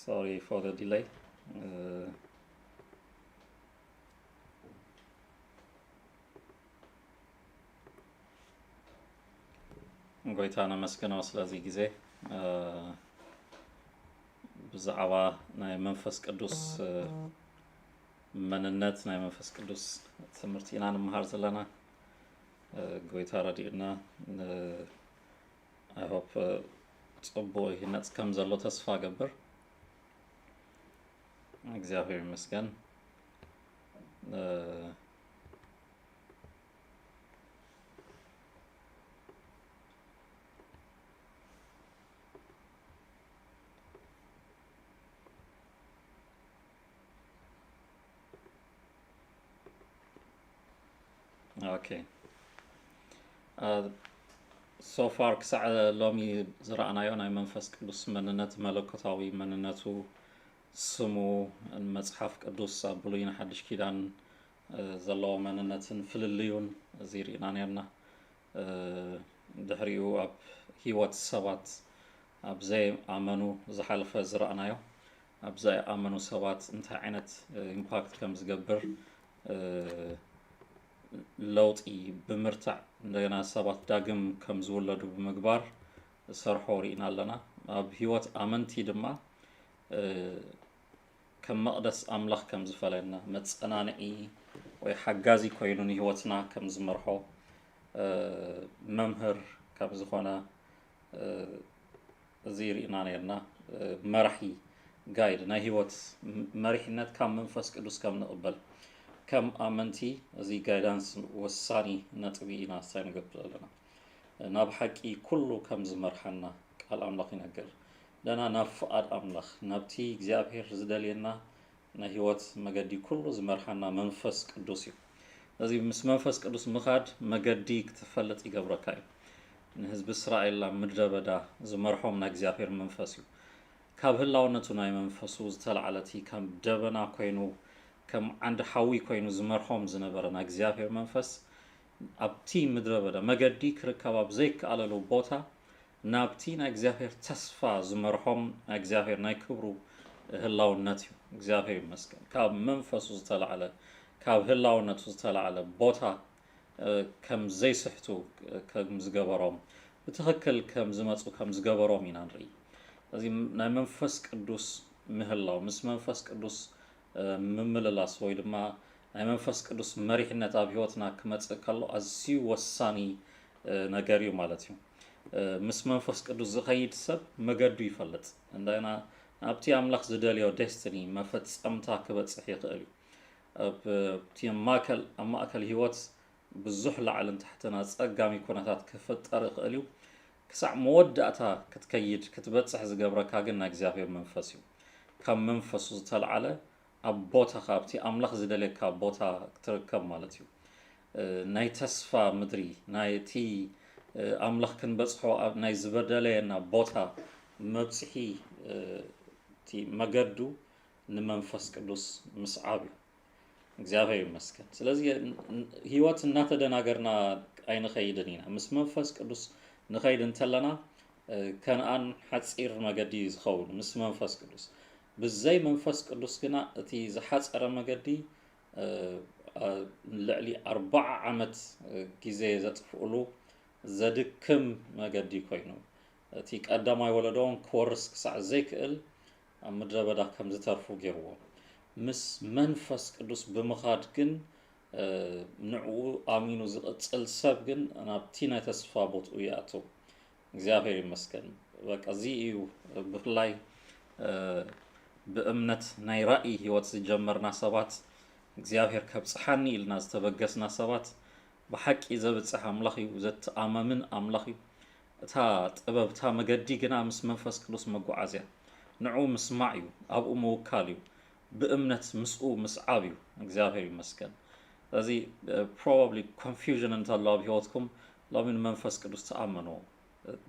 Sorry for the delay. ጎይታና መስገነው ስለዚህ ጊዜ ብዛዕባ ናይ መንፈስ ቅዱስ መንነት ናይ መንፈስ ቅዱስ ትምህርቲ ኢና ንመሃር ዘለና ጎይታ ረዲእና I hope ጽቡቅ ይህነት ከም ዘሎ ተስፋ ገብር እግዚአብሔር ይመስገን Okay. So far كسع لومي زرعنا يونا منفس قدوس مننت ملكوتاوي مننتو سمو المصحف قدوس بلوين حدش كيدان زلو مننتن فلليون زيرينا نيرنا دحريو اب هيوت سبات اب زي امنو زحلف زرعنا يو اب زي امنو سبات انت عينت امباكت كم زغبر لوطي بمرتع እንደገና ሰባት ዳግም ከም ዝወለዱ በመግባር ሰርሖ ሪኢና ኣለና ኣብ ህይወት ኣመንቲ ድማ ከም መቅደስ ኣምላኽ ከም ዝፈለና መጽናነኢ ወይ ሓጋዚ ኮይኑ ህይወትና ከም ዝመርሖ መምህር ከም ዝኾነ እዚ ሪኢና ነርና መራሒ ጋይድ ናይ ህይወት መሪሕነት ካብ መንፈስ ቅዱስ ከም ንቕበል كم آمنتي زي guidance وصاني نتبينا سنقبل لنا نبحكي كله كم زمرحنا قال أملاخ ينقل لنا نفقد أملاخ نبتي እግዚአብሔር زدلينا نهيوت مجدي كله زمرحنا منفس قدوسي لذي منفس قدوس مخاد مجدي كتفلت يقبركاي حزب اسرائيل مدر بدا زمرحهم እግዚአብሔር منفسي ካብ ህላውነቱ ናይ መንፈሱ ዝተላዓለቲ ከም ደበና ኮይኑ كم عند حوي كوينو زمرهم زنبرنا እግዚአብሔር መንፈስ ኣብቲ ምድረ በዳ መገዲ ክርከባብ ዘይክ ኣለሉ ቦታ ናብቲ ናይ እግዚአብሔር ተስፋ ዝመርሖም እግዚአብሔር ናይ ክብሩ ህላውነት እዩ እግዚአብሔር ይመስገን ካብ መንፈሱ ዝተላዓለ ካብ ህላውነቱ ዝተላዓለ ቦታ ከም ዘይስሕቱ ከም ዝገበሮም ብትኽክል ከም ዝመጹ ከም ዝገበሮም ኢና ንርኢ እዚ ናይ መንፈስ ቅዱስ ምህላው ምስ መንፈስ ቅዱስ ممللاس ويدما أي منفس قدوس مريحنا تاب هيوتنا كمت كله أزي وصاني نجاريو مالتيو مس منفس قدوس زخيد سب مجدو يفلت عندنا أبتي أملاخ زداليو ديستني ما فتس أمتا كبت صحيح قاليو أبتي أما أكل هيوت بالزحلة على تحتنا أقامي كوناتات كفت أرق قاليو كسع مودعتا كتكيد كتبت صح زقبرك هاجنا እግዚአብሔር منفسيو كم منفس زتلعله أبوتا خابتي أملاخ زدلك أبوتا تركب مالتيو ناي تسفى مدري ناي تي أملاخ كن بصحو ناي زبدلين أبوتا مبسحي تي مقردو نمنفس قدوس مسعابي እግዚአብሔር ይመስገን ስለዚህ ህይወት እናተደናገርና አይነ ኸይደኒና ምስ መንፈስ ቅዱስ ንኸይድ እንተለና ከነአን ሐጺር መገዲ ዝኸውን ምስ መንፈስ ቅዱስ بزي منفس قدوس كنا تي زحات أرى مجدي لعلي 4 عمت كيزي زتفقلو زدك كم مجدي كوينو تي قدام يولدون كورس كسع زيكل مدربدا كم زترفو جيرو مس منفس قدوس بمخاد كن نعو آمينو زقصل سب كن أنا بتينا تسفى بوت وياتو እግዚአብሔር ይመስገን በቃ እዚሁ ብፍላይ بأمنت ناي رأي هيوت زجمرنا سبات እግዚአብሔር ከብጽሐኒ ኢልና ዝተበገስና ሰባት بحق إذا بتصح أملاخي وزت أمامن أملاخي تا ጥበብ تا መገዲ ግና ምስ መንፈስ ቅዱስ መጓዓዝያ ንዑ ምስማዕዩ ኣብኡ መወካልዩ بأمنت مسኡ ምስዓብዩ እግዚአብሔር ይመስገን እዚ probably confusion እንተሎ ኣብ ህይወትኩም ለምን መንፈስ ቅዱስ ተኣመኑ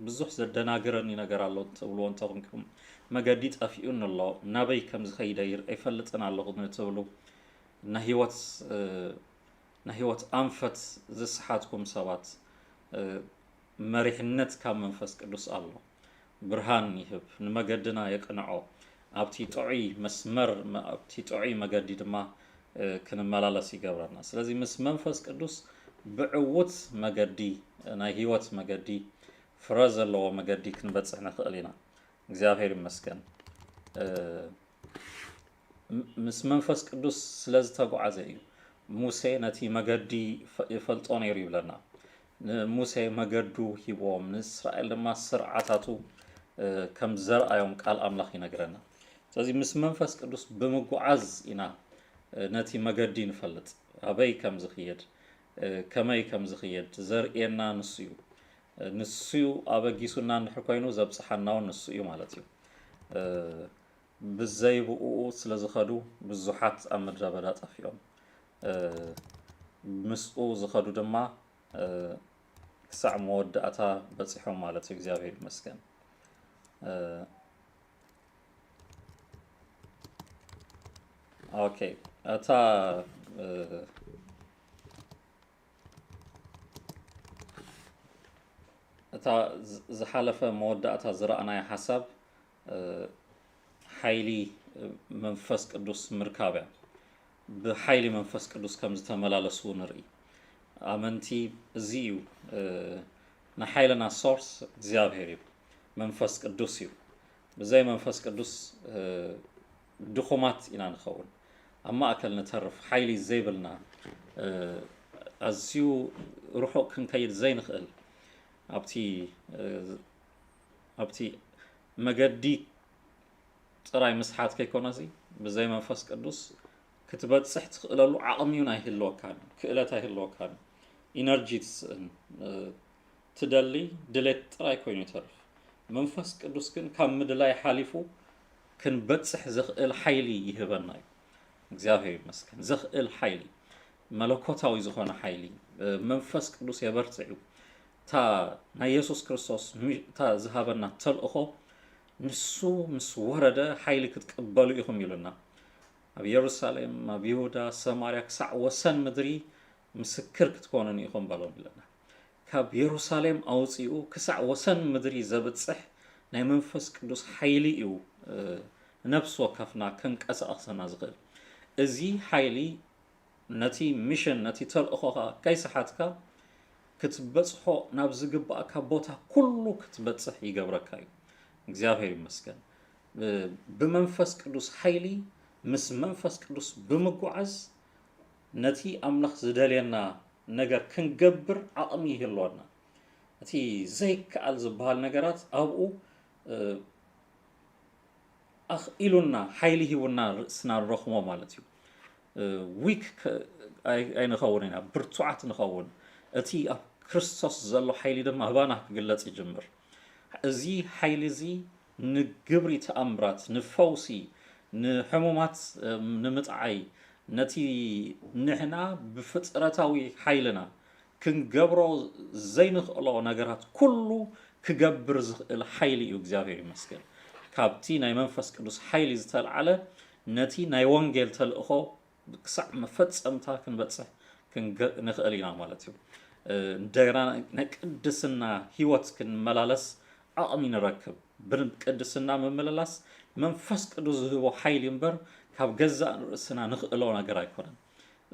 ብዙሕ ዘደናግረኒ ነገር ኣሎ ተብሎ እንተኹም መገዲ ጠፊኡን ኣሎ ናበይ ከም ዝኸይደይር አይፈልጥን ኣለኹ ንተብሉ نهيوت أنفت زسحاتكم سوات مريحنت كم منفس قدوس الله برهان يهب نمجدنا يقنعو ኣብቲ ጥዑይ መስመር ኣብቲ ጥዑይ መገዲ ድማ ክንመላለስ ይገብረና ስለዚ ምስ መንፈስ ቅዱስ ብዕውት መገዲ ናይ ህይወት መገዲ ፍረ ዘለዎ መገዲ ክንበጽሕ ንኽእል ኢና እግዚአብሔር ይመስገን ምስ መንፈስ ቅዱስ ስለዝተጓዓዘ እዩ ሙሴ ነቲ መገዲ ይፈልጦ ነይሩ ይብለና ሙሴ መገዱ ሂቦም ንእስራኤል ድማ ስርዓታቱ ከም ዘርአዮም ቃል ኣምላኽ ይነግረና ስለዚ ምስ መንፈስ ቅዱስ ብምጓዓዝ ኢና ነቲ መገዲ ንፈልጥ ኣበይ ከም ዝኽየድ ከመይ ከም ዝኽየድ ዘርኤና ንሱ እዩ ንሱ ኣበጊሱና እንድሕር ኮይኑ ዘብፅሓናውን ንሱ እዩ ማለት እዩ ብዘይብኡ ስለዝኸዱ ብዙሓት ኣብ ምድረ በዳ ጠፊኦም ምስኡ ዝኸዱ ድማ ክሳዕ መወዳእታ በፂሖም ማለት እዩ እግዚአብሔር ይመስገን ኦኬ እታ ዝሓለፈ መወዳእታ ዝረኣናዮ ሓሳብ ሓይሊ መንፈስ ቅዱስ ምርካብያ ብሓይሊ መንፈስ ቅዱስ ከም ዝተመላለሱ ንርኢ ኣመንቲ እዚ እዩ ንሓይልና ሶርስ እግዚአብሔር እዩ መንፈስ ቅዱስ እዩ ብዘይ መንፈስ ቅዱስ ድኹማት ኢና ንኸውን ኣብ ማእከል ንተርፍ ሓይሊ ዘይብልና ኣዝዩ ርሑቕ ክንከይድ ዘይንኽእል ኣብቲ መገዲ ጥራይ ምስሓት ከይኮነሲ ብዘይ መንፈስ ቅዱስ ክትበጽሕ ትኽእለሉ ዓቕሚውን ኣይህልወካን ክእለት ኣይህልወካን ኢነርጂ ትደሊ ድሌት ጥራይ ኮይኑ ይተርፍ መንፈስ ቅዱስ ግን ካብ ምድላይ ሓሊፉ ክንበጽሕ ዝኽእል ሓይሊ ይህበና እዩ እግዚአብሔር ይመስገን ዝኽእል ሓይሊ መለኮታዊ ዝኾነ ሓይሊ መንፈስ ቅዱስ የበርትዕ ታ ናይ ኢየሱስ ክርስቶስ ታ ዝሃበና ተልእኾ ንሱ ምስ ወረደ ሓይሊ ክትቅበሉ ኢኹም ኢሉና ኣብ ኢየሩሳሌም ኣብ ይሁዳ ሰማርያ ክሳዕ ወሰን ምድሪ ምስክር ክትኮኑን ኢኹም በሎም ኢለና ካብ ኢየሩሳሌም ኣውፂኡ ክሳዕ ወሰን ምድሪ ዘብጽሕ ናይ መንፈስ ቅዱስ ሓይሊ እዩ ነፍስ ወከፍና ክንቀሳቕሰና ዝኽእል እዚ ሓይሊ ነቲ ሚሽን ነቲ ተልእኾኻ ከይሰሓትካ ክትበጽሖ ናብ ዝግባእካ ቦታ ኩሉ ክትበጽሕ ይገብረካ እዩ እግዚአብሔር ይመስገን ብመንፈስ ቅዱስ ሓይሊ ምስ መንፈስ ቅዱስ ብምጓዓዝ ነቲ ኣምላኽ ዝደልየና ነገር ክንገብር ዓቕሚ ይህልወና እቲ ዘይከኣል ዝበሃል ነገራት ኣብኡ ኣኽኢሉና ሓይሊ ሂቡና ርእስና ንረኽሞ ማለት እዩ ዊክ ኣይንኸውን ኢና ብርቱዓት ንኸውን እቲ ኣብ ክርስቶስ ዘሎ ሓይሊ ድማ ኣባና ክግለጽ ይጅምር እዚ ሓይሊ እዚ ንግብሪ ተኣምራት ንፈውሲ ንሕሙማት ንምጥዓይ ነቲ ንሕና ብፍጥረታዊ ሓይልና ክንገብሮ ዘይንኽእሎ ነገራት ኩሉ ክገብር ዝኽእል ሓይሊ እዩ እግዚአብሔር ይመስገን ካብቲ ናይ መንፈስ ቅዱስ ሓይሊ ዝተልዓለ ነቲ ናይ ወንጌል ተልእኾ ክሳዕ መፈጸምታ ክንበጽሕ ንኽእል ኢና ማለት እዩ እንደገና ቅድስና ህይወት ክንመላለስ ዓቕሚ ንረክብ ብቅድስና መመላለስ መንፈስ ቅዱስ ዝህቦ ሓይሊ እምበር ካብ ገዛእ ርእስና ንኽእሎ ነገር ኣይኮነን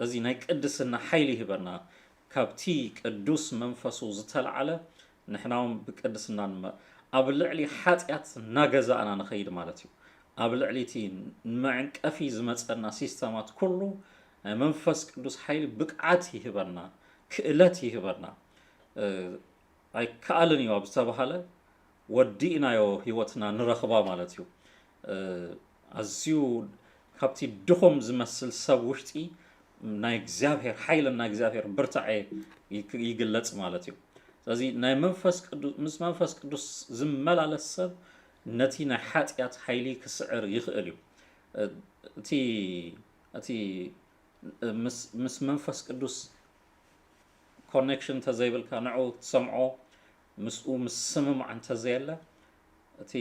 እዚ ናይ ቅድስና ሓይሊ ይህበና ካብቲ ቅዱስ መንፈሱ ዝተልዓለ ንሕናውን ብቅድስና ኣብ ልዕሊ ሓጢኣት እናገዛእና ንኸይድ ማለት እዩ ኣብ ልዕሊ እቲ መዕንቀፊ ዝመፀና ሲስተማት ኩሉ ናይ መንፈስ ቅዱስ ሓይሊ ብቅዓት ይህበና ክእለት ይህበና ኣይከኣልን እዩ ኣብ ዝተባሃለ ወዲእናዮ ህይወትና ንረኽባ ማለት እዩ ኣዝዩ ካብቲ ድኹም ዝመስል ሰብ ውሽጢ ናይ እግዚአብሔር ሓይልን ናይ እግዚአብሔር ብርታዕ ይግለጽ ማለት እዩ ስለዚ ናይ መንፈስ ቅዱስ ምስ መንፈስ ቅዱስ ዝመላለስ ሰብ ነቲ ናይ ሓጢኣት ሓይሊ ክስዕር ይኽእል እዩ እቲ ምስ መንፈስ ቅዱስ ኮኔክሽን ተዘይብልካ ንዑ ትሰምዖ ምስኡ ምስ ስምምዕ እንተዘየለ እቲ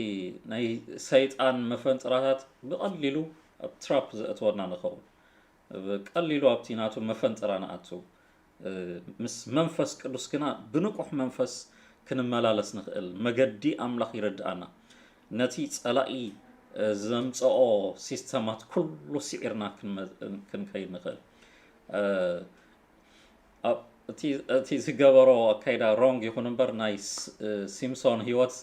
ናይ ሰይጣን መፈንጥራታት ብቐሊሉ ኣብ ትራፕ ዘእትወና ንኸውን ብቐሊሉ ኣብቲ ናቱ መፈንጥራ ንኣቱ ምስ መንፈስ ቅዱስ ግና ብንቁሕ መንፈስ ክንመላለስ ንኽእል መገዲ ኣምላኽ ይረድኣና ነቲ ጸላኢ ዘምጽኦ ሲስተማት ኩሉ ሲዒርና ክንከይድ ንኽእል እቲ ዝገበሮ ኣካይዳ ሮንግ ይኹን እምበር ናይ ሲምሶን ሂወት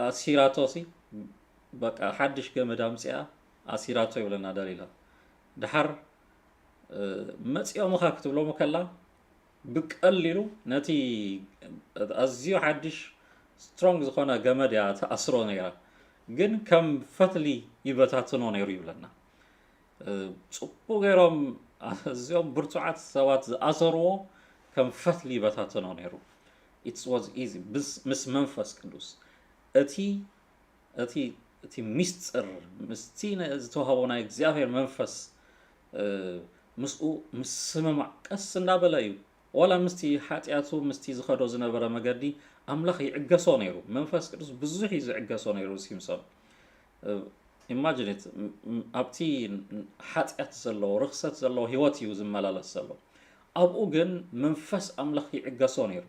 ኣሲራቶሲ በቃ ሓድሽ ገመድ ኣምፅኣ ኣሲራቶ ይብለና ደሊላ ድሓር መፂኦምኻ ክትብሎሞ ከላ ብቀሊሉ ነቲ ኣዝዩ ሓድሽ ስትሮንግ ዝኾነ ገመድ እያ ተኣስሮ ነይራ ግን ከም ፈትሊ ይበታትኖ ነይሩ ይብለና ጽቡቕ ገይሮም ኣዝዮም ብርቱዓት ሰባት ዝኣሰርዎ ከም ፈትሊ ይበታትኖ ነይሩ it was easy ምስ መንፈስ ቅዱስ እቲ ሚስጥር ምስቲ ዝተዋህቦ ናይ እግዚአብሔር መንፈስ ምስኡ ምስምማዕ ቀስ እንዳበለ እዩ ወላ ምስቲ ሓጢያቱ ምስቲ ዝኸዶ ዝነበረ መገዲ ኣምላኽ ይዕገሶ ነይሩ መንፈስ ቅዱስ ብዙሕ እዩ ዝዕገሶ ነይሩ ሲምሶን ኢማጂን ኢት ኣብቲ ሓጢያት ዘለዎ ርክሰት ዘለዎ ሂወት እዩ ዝመላለስ ዘሎ ኣብኡ ግን መንፈስ ኣምላኽ ይዕገሶ ነይሩ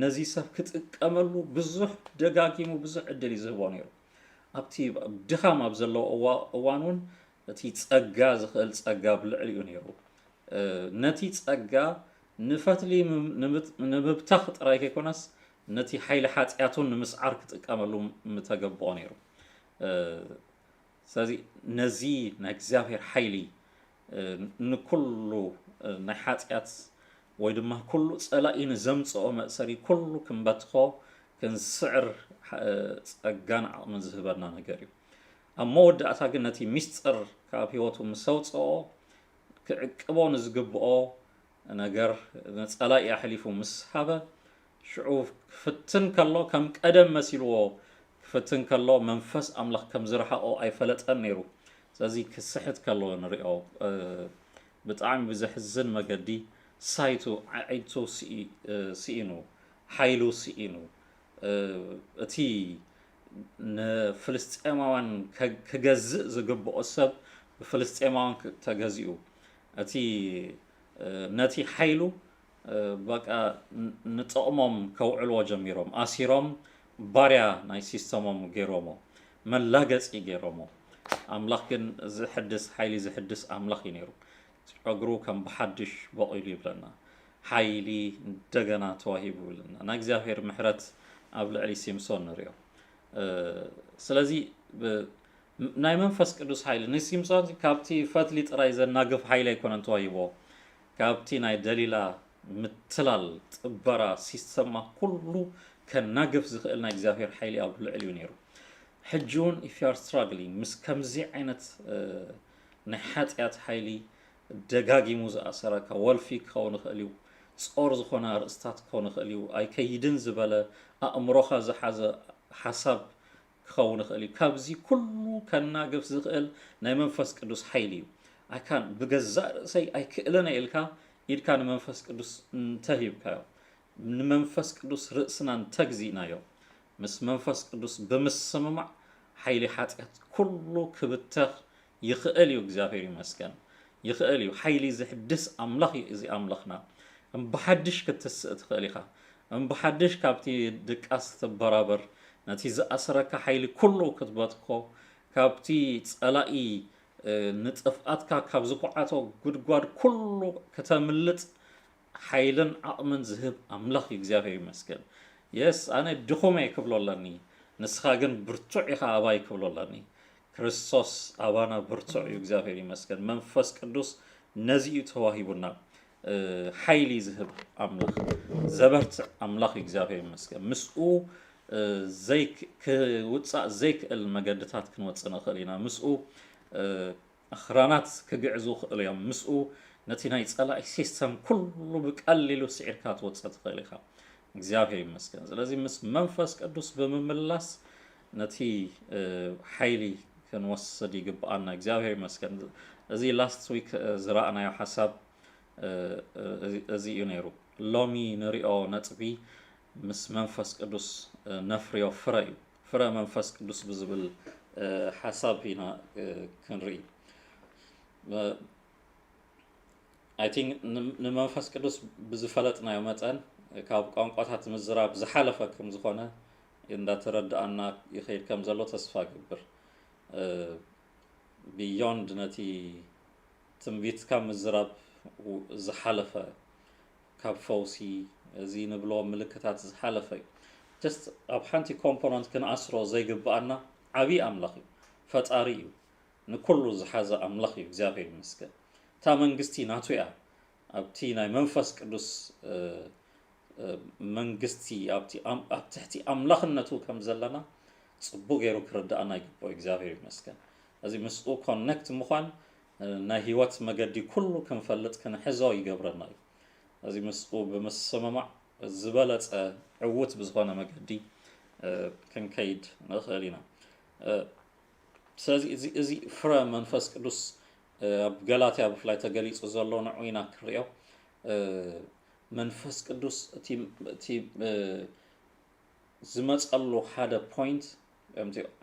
ነዚ ሰብ ክጥቀመሉ ብዙሕ ደጋጊሙ ብዙሕ ዕድል ይዝህቦ ነይሩ ኣብቲ ድኻም ኣብ ዘለዎ እዋን እውን እቲ ጸጋ ዝኽእል ጸጋ ብልዕሊኡ ነይሩ ነቲ ጸጋ ንፈትሊ ንምብታኽ ጥራይ ከይኮነስ ነቲ ሓይሊ ሓጢያቱን ንምስዓር ክጥቀመሉ ምተገብኦ ነይሩ ስለዚ ነዚ ናይ እግዚአብሔር ሓይሊ ንኩሉ ናይ ሓጢያት ወይ ድማ ኩሉ ጸላኢ ንዘምጽኦ መእሰሪ ኩሉ ክንበትኾ ክንስዕር ጸጋን ዓቕምን ዝህበና ነገር እዩ ኣብ መወዳእታ ግን ነቲ ሚስጥር ካብ ሂወቱ ምሰውፅኦ ክዕቅቦ ንዝግብኦ ነገር ጸላኢ ኣሕሊፉ ምስ ሃበ ሽዑ ክፍትን ከሎ ከም ቀደም መሲልዎ ክፍትን ከሎ መንፈስ ኣምላኽ ከም ዝረሓቆ ኣይፈለጠን ነይሩ ስለዚ ክስሕት ከሎ ንሪኦ ብጣዕሚ ብዘሕዝን መገዲ ሳይቱ ዓይቱ ሲኢኑ ሓይሉ ሲኢኑ እቲ ንፍልስጤማውያን ክገዝእ ዝግብኦ ሰብ ብፍልስጤማውያን ተገዚኡ እቲ ነቲ ሓይሉ በቃ ንጥቕሞም ከውዕልዎ ጀሚሮም ኣሲሮም ባርያ ናይ ሲስተሞም ገይሮሞ መላገፂ ገይሮሞ ኣምላኽ ግን ዝሕድስ ሓይሊ ዝሕድስ ኣምላኽ እዩ ነይሩ ጨጉሩ ከም ብሓድሽ በቂሉ ይብለና ሓይሊ እንደገና ተዋሂቡ ይብለና ናይ እግዚአብሔር ምሕረት ኣብ ልዕሊ ሲምሶን ንሪኦ ስለዚ ናይ መንፈስ ቅዱስ ሓይሊ ንሲምሶን ካብቲ ፈትሊ ጥራይ ዘናግፍ ሓይሊ ኣይኮነን ተዋሂቦ ካብቲ ናይ ደሊላ ምትላል ጥበራ ሲስተማ ኩሉ ከናግፍ ዝኽእል ናይ እግዚአብሔር ሓይሊ ኣብ ልዕሊኡ ነይሩ ሕጂ እውን if you are struggling ምስ ከምዚ ዓይነት ናይ ሓጢያት ሓይሊ ደጋጊሙ ዝኣሰረካ ወልፊ ክኸውን ይኽእል እዩ ጾር ዝኾነ ርእስታት ክኸውን ይኽእል እዩ ኣይከይድን ዝበለ ኣእምሮኻ ዝሓዘ ሓሳብ ክኸውን ይኽእል እዩ ካብዚ ኩሉ ከናግፍ ዝኽእል ናይ መንፈስ ቅዱስ ሓይሊ እዩ ኣይካን ብገዛእ ርእሰይ ኣይክእልን ኢልካ ኢድካ ንመንፈስ ቅዱስ እንተሂብካዮ ንመንፈስ ቅዱስ ርእስና እንተግዚእናዮ ምስ መንፈስ ቅዱስ ብምስምማዕ ሓይሊ ሓጢያት ኩሉ ክብተኽ ይኽእል እዩ እግዚአብሔር ይመስገን ይኽእል እዩ ሓይሊ ዝሕድስ ኣምላኽ እዩ እዚ ኣምላኽና እምብሓድሽ ክትስእ ትኽእል ኢኻ እምብሓድሽ ካብቲ ድቃስ ትበራበር ነቲ ዝኣስረካ ሓይሊ ኩሉ ክትበትኮ ካብቲ ጸላኢ ንጥፍኣትካ ካብ ዝኩዓቶ ጉድጓድ ኩሉ ከተምልጥ ሓይልን ዓቕምን ዝህብ ኣምላኽ እዩ እግዚአብሔር ይመስገን የስ ኣነ ድኹመ ክብሎለኒ ንስኻ ግን ብርቱዕ ኢኻ ኣባይ ክብሎለኒ ክርስቶስ ኣባና ብርቱዕ እዩ እግዚአብሔር ይመስገን መንፈስ ቅዱስ ነዚ እዩ ተዋሂቡና ሓይሊ ዝህብ ኣምላኽ ዘበርትዕ ኣምላኽ እግዚአብሔር ይመስገን ምስኡ ክውፃእ ዘይክእል መገድታት ክንወፅእ ንኽእል ኢና ምስኡ ኣኽራናት ክግዕዙ ክእል እዮም ምስኡ ነቲ ናይ ጸላኢ ሲስተም ኩሉ ብቀሊሉ ስዒርካ ትወፅእ ትኽእል ኢኻ እግዚአብሔር ይመስገን ስለዚ ምስ መንፈስ ቅዱስ ብምምላስ ነቲ ሓይሊ ክንወስድ ይግብኣና እግዚአብሔር ይመስገን እዚ ላስት ዊክ ዝረኣናዮ ሓሳብ እዚ እዩ ነይሩ ሎሚ ንሪኦ ነጥቢ ምስ መንፈስ ቅዱስ ነፍርዮ ፍረ እዩ ፍረ መንፈስ ቅዱስ ብዝብል ሓሳብ ኢና ክንርኢ I think ንመንፈስ ቅዱስ ብዝፈለጥናዮ መጠን ካብ ቋንቋታት ምዝራብ ዝሓለፈ ከም ዝኾነ እንዳተረዳእና ይኸይድ ከም ዘሎ ተስፋ ግብር ቢዮንድ ነቲ ትንቢት ካብ ምዝራብ ዝሓለፈ ካብ ፈውሲ እዚ ንብሎ ምልክታት ዝሓለፈ just ኣብ ሓንቲ ኮምፖነንት ክንኣስሮ ዘይግባአና ዓብይ ኣምላኽ እዩ ፈጣሪ እዩ ንኩሉ ዝሓዘ ኣምላኽ እዩ እግዚአብሔር ይመስገን እታ መንግስቲ ናቱ እያ ኣብቲ ናይ መንፈስ ቅዱስ መንግስቲ ኣብቲ ትሕቲ ኣምላኽነቱ ከም ዘለና ጽቡቕ ገይሩ ክርዳእና ይግባእ እግዚአብሔር ይመስገን እዚ ምስኡ ኮኔክት ምዃን ናይ ህይወት መገዲ ኩሉ ክንፈልጥ ክንሕዞ ይገብረና እዩ እዚ ምስኡ ብምስምማዕ ዝበለጸ ዕውት ብዝኾነ መገዲ ክንከይድ ንኽእል ኢና ስለዚ እዚ ፍረ መንፈስ ቅዱስ ኣብ ገላትያ ብፍላይ ተገሊጹ ዘሎ ንዑ ኢና ክሪኦ መንፈስ ቅዱስ እቲ ዝመጸሉ ሓደ ፖይንት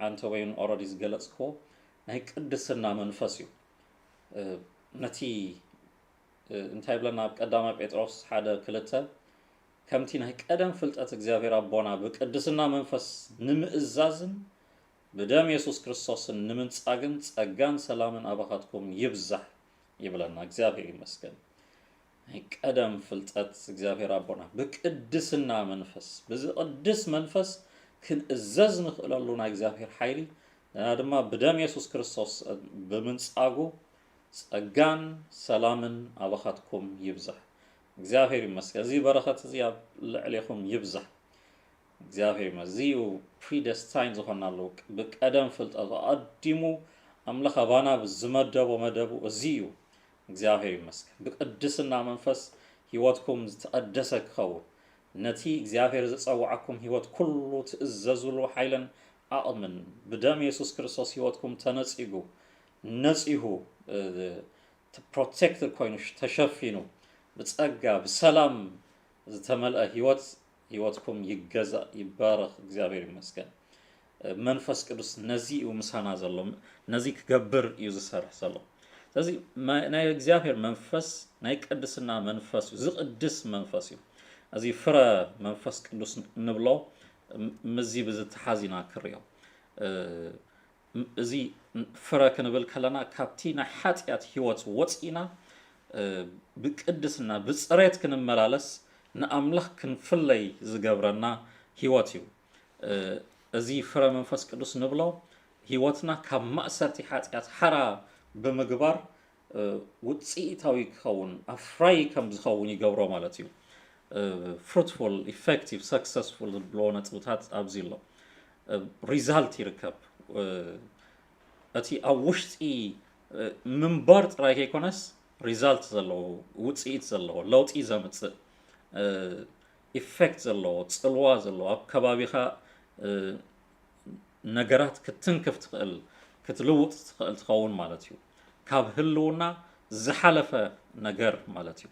ኣንተ ወይን ኦልሬዲ ዝገለጽክዎ ናይ ቅድስና መንፈስ እዩ ነቲ እንታይ ብለና ኣብ ቀዳማይ ጴጥሮስ 1:2 ከምቲ ናይ ቀደም ፍልጠት እግዚአብሔር ኣቦና ብቅድስና መንፈስ ንምእዛዝን ብደም ኢየሱስ ክርስቶስን ንምንጻግን ጸጋን ሰላምን ኣባኻትኩም ይብዛሕ ይብለና እግዚአብሔር ይመስገን ናይ ቀደም ፍልጠት እግዚአብሔር ኣቦና ብቅድስና መንፈስ ብዝቅድስ መንፈስ ክንእዘዝ ንኽእለሉ ናይ እግዚአብሔር ሓይሊ ድማ ብደም ኢየሱስ ክርስቶስ ብምንጻጉ ጸጋን ሰላምን ኣባኻትኩም ይብዛሕ እግዚአብሔር ይመስገን እዚ በረኸት እዚ ኣብ ልዕሊኹም ይብዛሕ እግዚአብሔር መዚኡ ፕሪደስታይን ዝኾናሉ ብቀደም ፍልጠት ኣዲሙ ኣምላኽ ኣባና ዝመደቦ መደቡ እዚ እዩ እግዚአብሔር ይመስገን ብቅድስና መንፈስ ህይወትኩም ዝተቀደሰ ክኸውን ነቲ እግዚአብሔር ዝጸዋዓኩም ህይወት ኩሉ ትእዘዝሉ ሓይልን ኣቕምን ብደም ኢየሱስ ክርስቶስ ህይወትኩም ተነጺጉ ነጺሁ ፕሮቴክትድ ኮይኑ ተሸፊኑ ብጸጋ ብሰላም ዝተመልአ ህይወትኩም ይገዛእ ይባረኽ እግዚአብሔር ይመስገን መንፈስ ቅዱስ ነዚኡ ምሳና ዘሎ ነዚ ክገብር እዩ ዝሰርሕ ዘሎ ስለዚ ናይ እግዚአብሔር መንፈስ ናይ ቅድስና መንፈስ ዝቅድስ መንፈስ እዩ እዚ ፍረ መንፈስ ቅዱስ ንብሎ ምዚ ብዝተሓዚና ክሪኦ እዚ ፍረ ክንብል ከለና ካብቲ ናይ ሓጢአት ህይወት ወፂና ብቅድስና ብጽሬት ክንመላለስ ንኣምላኽ ክንፍለይ ዝገብረና ህይወት እዩ እዚ ፍረ መንፈስ ቅዱስ ንብሎ ህይወትና ካብ ማእሰርቲ ሓጢአት ሓራ ብምግባር ውጽኢታዊ ክኸውን ኣፍራይ ከም ዝኸውን ይገብሮ ማለት እዩ fruitful effective successful ዝብሎ ነጥብታት ኣብዚ ኣሎ ሪዛልት ይርከብ እቲ ኣብ ውሽጢ ምንባር ጥራይ ከይኮነስ ሪዛልት ዘለዎ ውጽኢት ዘለዎ ለውጢ ዘምጽእ ኢፌክት ዘለዎ ጽልዋ ዘለዎ ኣብ ከባቢኻ ነገራት ክትንክፍ ትኽእል ክትልውጥ ትኽእል ትኸውን ማለት እዩ ካብ ህልውና ዝሓለፈ ነገር ማለት እዩ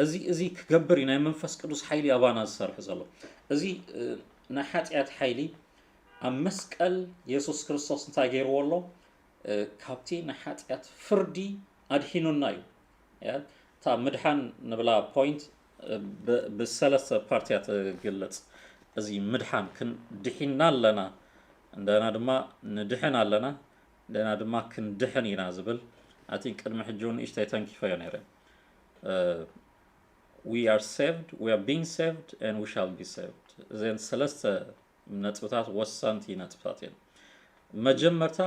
እዚ ክገብር ናይ መንፈስ ቅዱስ ሓይሊ ኣባና ዝሰርሕ ዘሎ እዚ ናይ ሓጢአት ሓይሊ ኣብ መስቀል ኢየሱስ ክርስቶስ እንታይ ገይርዎ ኣሎ ካብቲ ናይ ሓጢአት ፍርዲ ኣድሒኑና እዩ እታ ምድሓን ንብላ ፖይንት ብሰለስተ ፓርትያት ግለጽ እዚ ምድሓን ክንድሒና ኣለና እንደና ድማ ንድሕን ኣለና እንደና ድማ ክንድሕን ኢና ዝብል I think ቅድሚ ሕጂውን እሽተይ ተንኪፈዮ ነይረ we are saved we are being saved and we shall be saved then ሰለስተ ነጥብታት ወሳንቲ ነጥብታት እዮም መጀመርታ